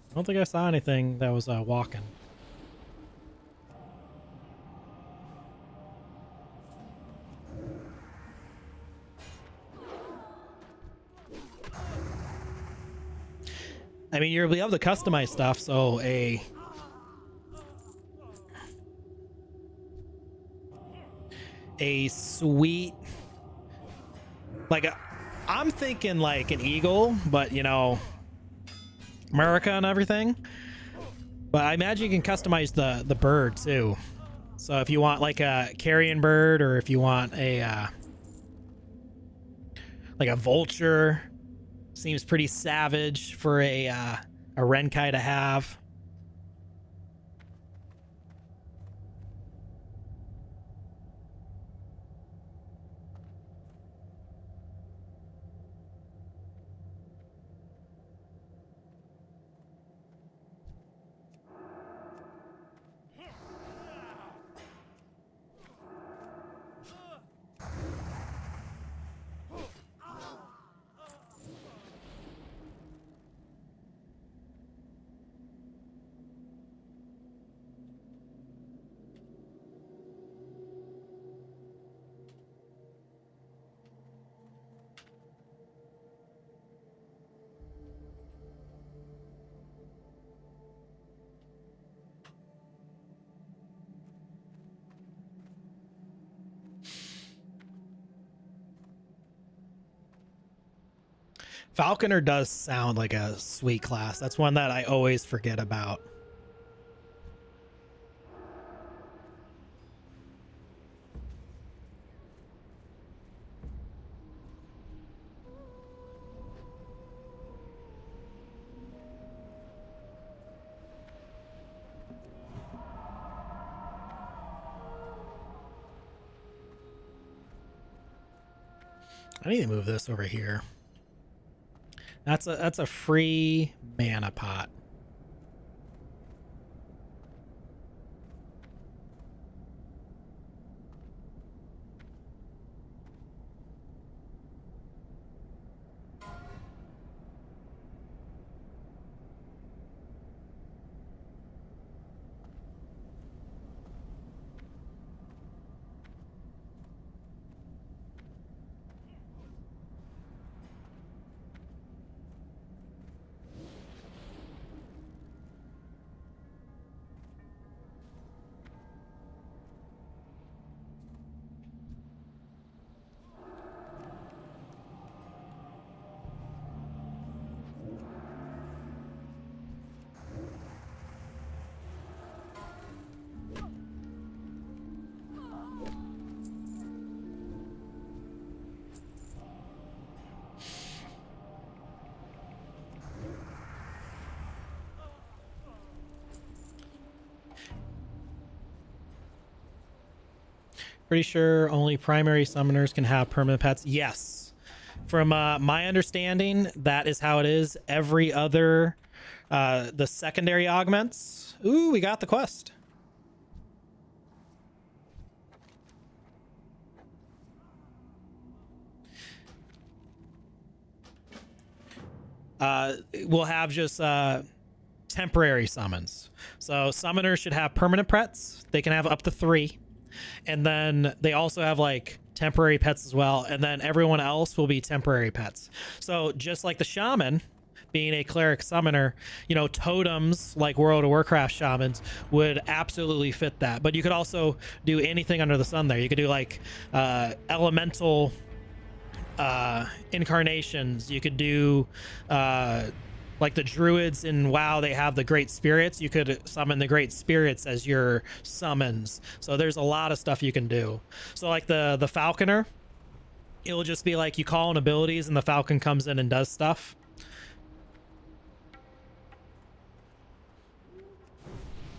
I don't think I saw anything that was walking. I mean, you'll be able to customize stuff, so a sweet, like I'm thinking like an eagle, but you know, America and everything. But I imagine you can customize the bird too. So if you want like a carrion bird, or if you want a like a vulture, seems pretty savage for a Renkai to have. Falconer does sound like a sweet class. That's one that I always forget about. I need to move this over here. That's a free mana pot. Pretty sure only primary summoners can have permanent pets. Yes. From my understanding, that is how it is. Every other, the secondary augments. Ooh, we got the quest. We'll have just temporary summons. So summoners should have permanent pets. They can have up to 3. And then they also have like temporary pets as well. And then everyone else will be temporary pets. So just like the shaman being a cleric summoner, you know, totems like World of Warcraft shamans would absolutely fit that. But you could also do anything under the sun there. You could do like elemental incarnations. You could do like the druids in WoW, they have the great spirits. You could summon the great spirits as your summons. So there's a lot of stuff you can do. So like the falconer, it'll just be like you call in abilities and the falcon comes in and does stuff.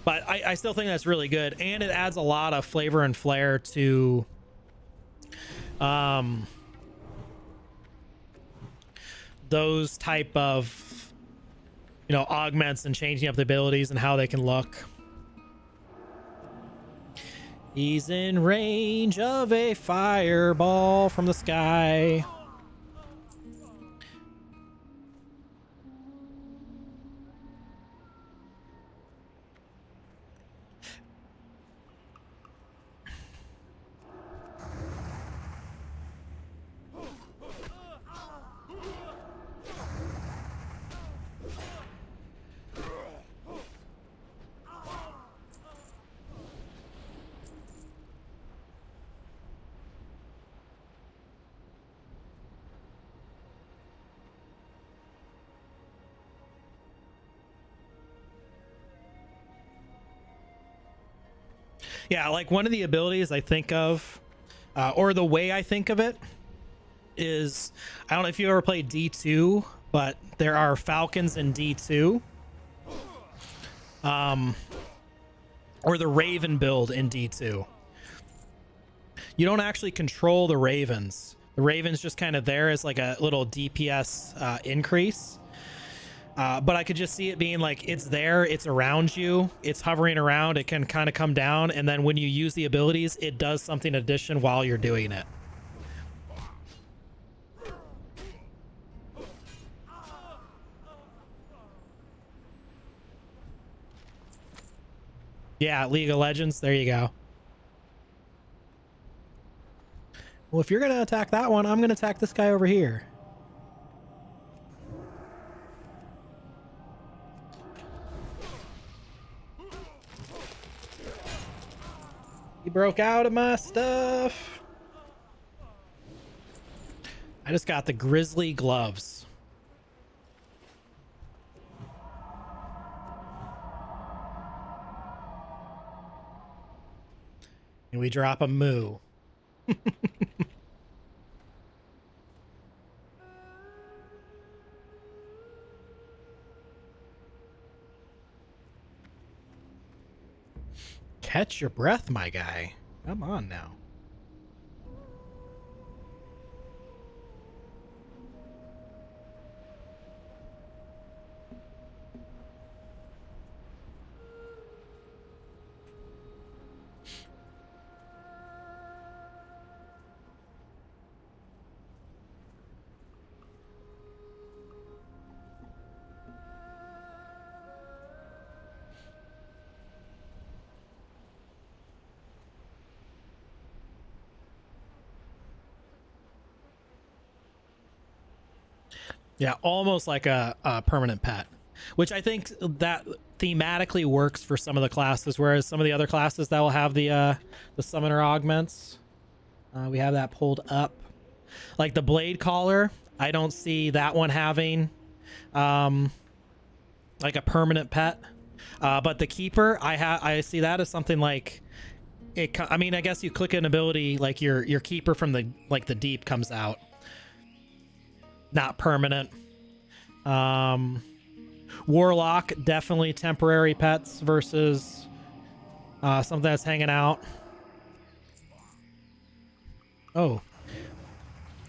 But I still think that's really good, and it adds a lot of flavor and flair to those type of, you know, augments and changing up the abilities and how they can look. He's in range of a fireball from the sky. Yeah, like one of the abilities I think of, or the way I think of it, is, I don't know if you ever played D2, but there are falcons in D2. Or the Raven build in D2. You don't actually control the Ravens. The Raven's just kind of there as like a little DPS increase. But I could just see it being like, it's there, it's around you, it's hovering around, it can kind of come down, and then when you use the abilities, it does something addition while you're doing it. Yeah, League of Legends, there you go. Well, if you're going to attack that one, I'm going to attack this guy over here. He broke out of my stuff. I just got the grizzly gloves. And we drop a moo. Catch your breath, my guy. Come on now. Yeah, almost like a permanent pet, which I think that thematically works for some of the classes, whereas some of the other classes that will have the summoner augments, we have that pulled up. Like the blade caller, I don't see that one having like a permanent pet, but the keeper, I see that as something like it. I mean, I guess you click an ability, like your keeper from the deep comes out. Not permanent. Warlock, definitely temporary pets versus something that's hanging out. Oh,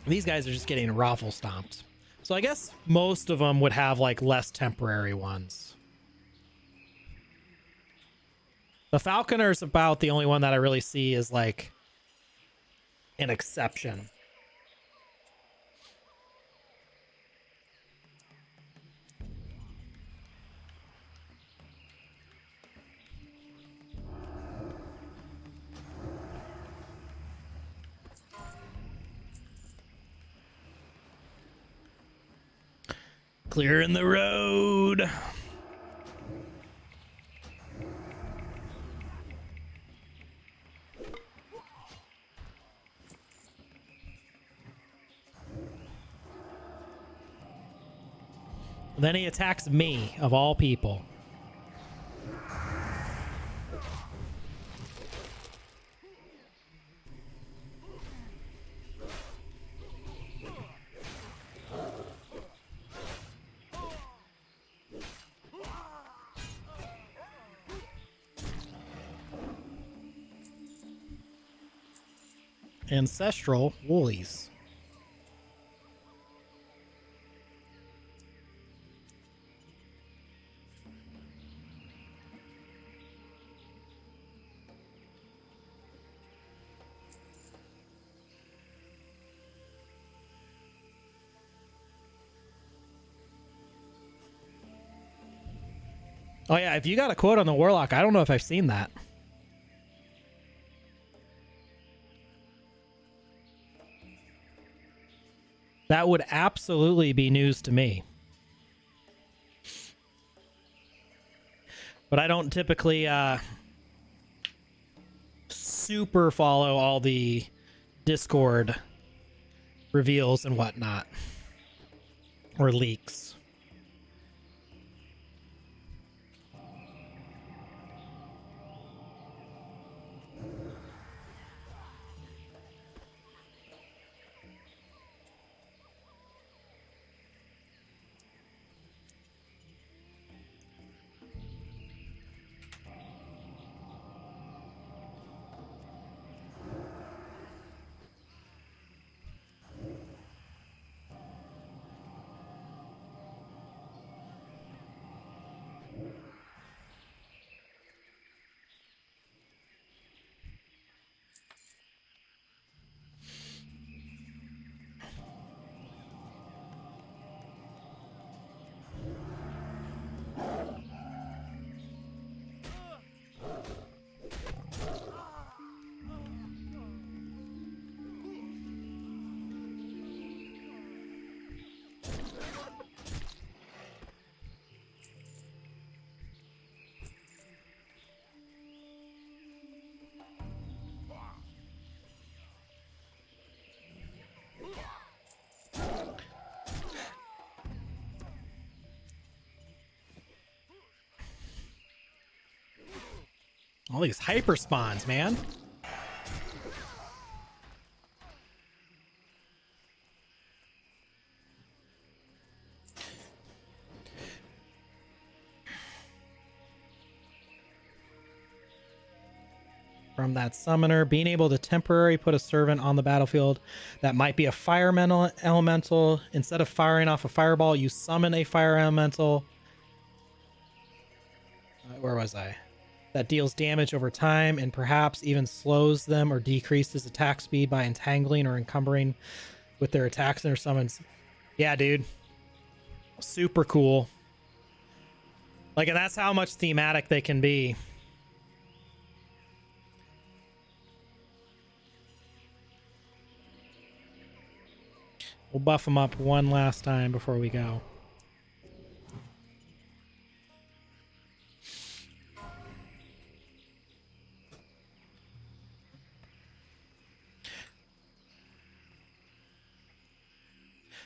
these guys are just getting raffle stomped. So I guess most of them would have like less temporary ones. The Falconer is about the only one that I really see is like an exception. Clearing the road. Then he attacks me, of all people. Ancestral woolies. Oh yeah, if you got a quote on the Warlock, I don't know if I've seen that. That would absolutely be news to me. But I don't typically super follow all the Discord reveals and whatnot. Or leaks. All these hyper spawns, man. From that summoner, being able to temporarily put a servant on the battlefield that might be a fire elemental. Instead of firing off a fireball, you summon a fire elemental. Where was I? That deals damage over time and perhaps even slows them or decreases attack speed by entangling or encumbering with their attacks and their summons. Yeah, dude. Super cool. Like, and that's how much thematic they can be. We'll buff them up one last time before we go.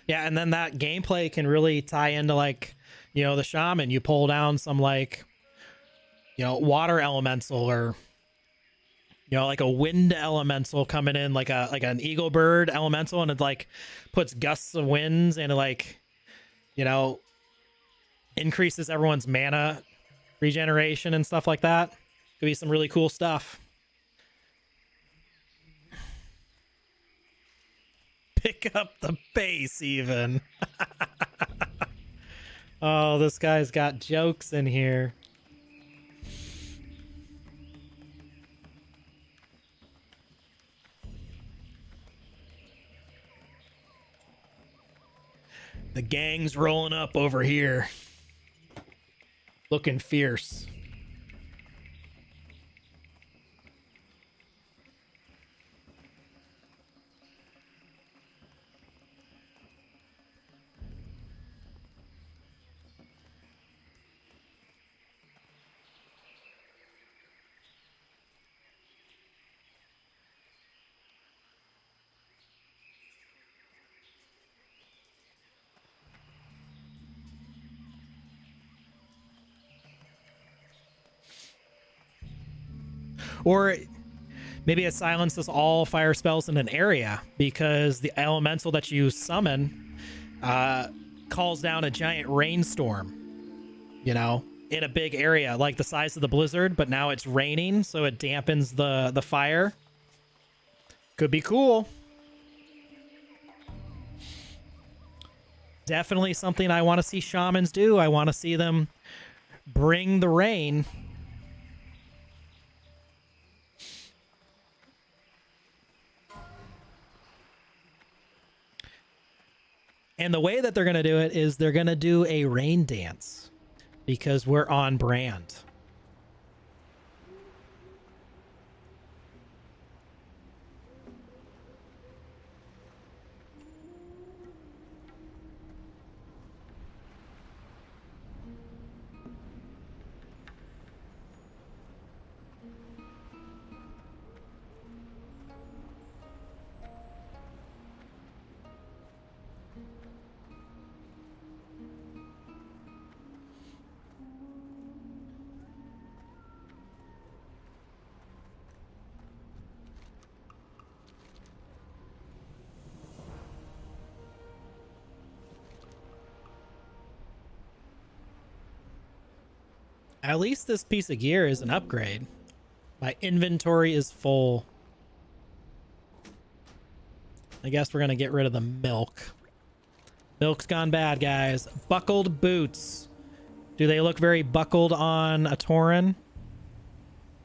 Yeah, and then that gameplay can really tie into, like, you know, the shaman. You pull down some, like, you know, water elemental, or, you know, like a wind elemental coming in, like an eagle bird elemental, and it like puts gusts of winds and it, like, you know, increases everyone's mana regeneration and stuff like that. Could be some really cool stuff. Pick up the pace even. Oh, this guy's got jokes in here. The gang's rolling up over here. Looking fierce. Or maybe it silences all fire spells in an area because the elemental that you summon calls down a giant rainstorm, you know, in a big area like the size of the blizzard, but now it's raining, so it dampens the fire. Could be cool. Definitely something I want to see shamans do. I want to see them bring the rain. And the way that they're going to do it is they're going to do a rain dance because we're on brand. At least this piece of gear is an upgrade. My inventory is full. I guess we're going to get rid of the milk. Milk's gone bad, guys. Buckled boots. Do they look very buckled on a Tauren?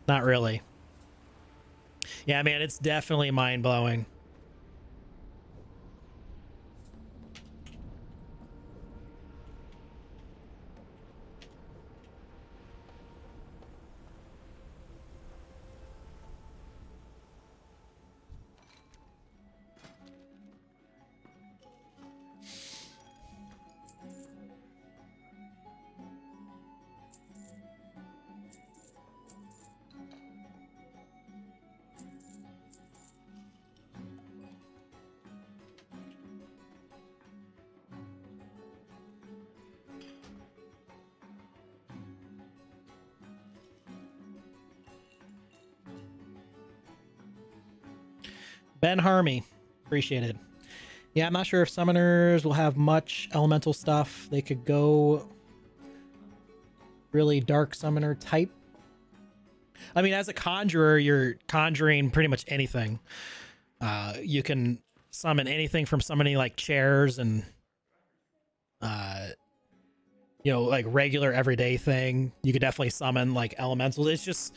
Not really. Yeah, man, it's definitely mind-blowing. Ben Harmy, appreciated. Yeah, I'm not sure if summoners will have much elemental stuff. They could go really dark summoner type. I mean, as a conjurer, you're conjuring pretty much anything. You can summon anything from summoning like chairs and, you know, like regular everyday thing. You could definitely summon like elementals. It's just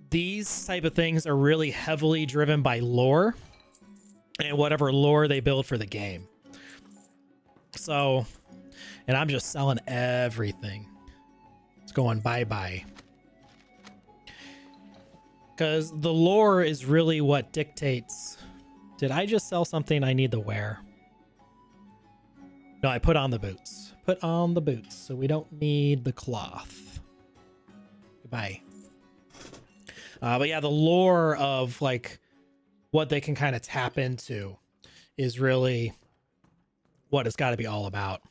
these type of things are really heavily driven by lore and whatever lore they build for the game. So, and I'm just selling everything. It's going bye-bye. Because the lore is really what dictates. Did I just sell something I need to wear? No, I put on the boots. Put on the boots, so we don't need the cloth. Goodbye. But yeah, the lore of like what they can kind of tap into is really what it's got to be all about.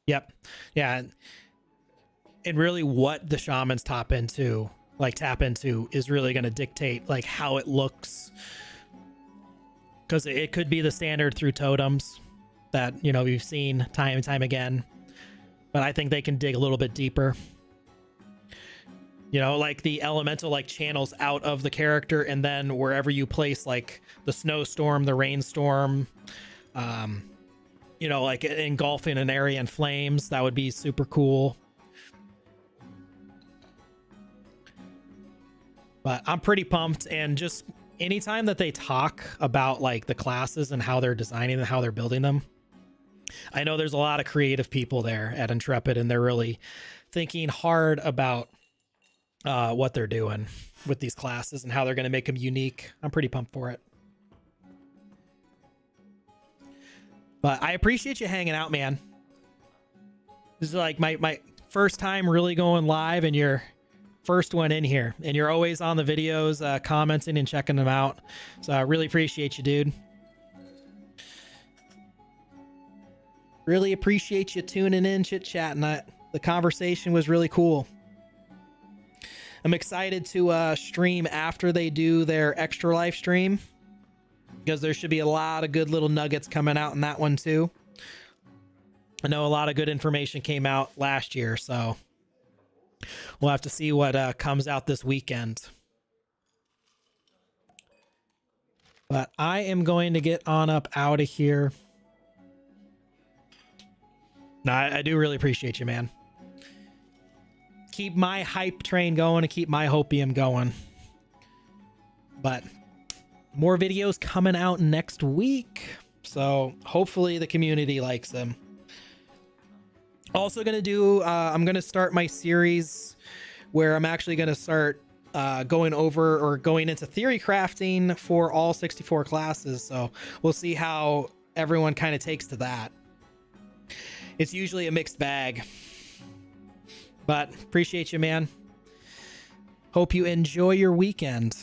Yep. Yeah. And really what the shamans tap into is really going to dictate like how it looks. Because it could be the standard through totems that, you know, we've seen time and time again. But I think they can dig a little bit deeper. You know, like the elemental like channels out of the character, and then wherever you place like the snowstorm, the rainstorm, you know, like engulfing an area in flames, that would be super cool. But I'm pretty pumped, and just anytime that they talk about like the classes and how they're designing and how they're building them, I know there's a lot of creative people there at Intrepid, and they're really thinking hard about what they're doing with these classes and how they're going to make them unique. I'm pretty pumped for it. But I appreciate you hanging out, man. This is like my first time really going live, and you're first one in here, and you're always on the videos, commenting and checking them out. So I really appreciate you, dude. Really appreciate you tuning in, chit-chatting. The conversation was really cool. I'm excited to stream after they do their extra live stream, because there should be a lot of good little nuggets coming out in that one too. I know a lot of good information came out last year, so we'll have to see what comes out this weekend. But I am going to get on up out of here. No, I do really appreciate you, man. Keep my hype train going and keep my hopium going. But more videos coming out next week, so hopefully the community likes them. Also gonna do, I'm gonna start my series where I'm actually gonna start going over or going into theory crafting for all 64 classes. So we'll see how everyone kind of takes to that. It's usually a mixed bag, but appreciate you, man. Hope you enjoy your weekend.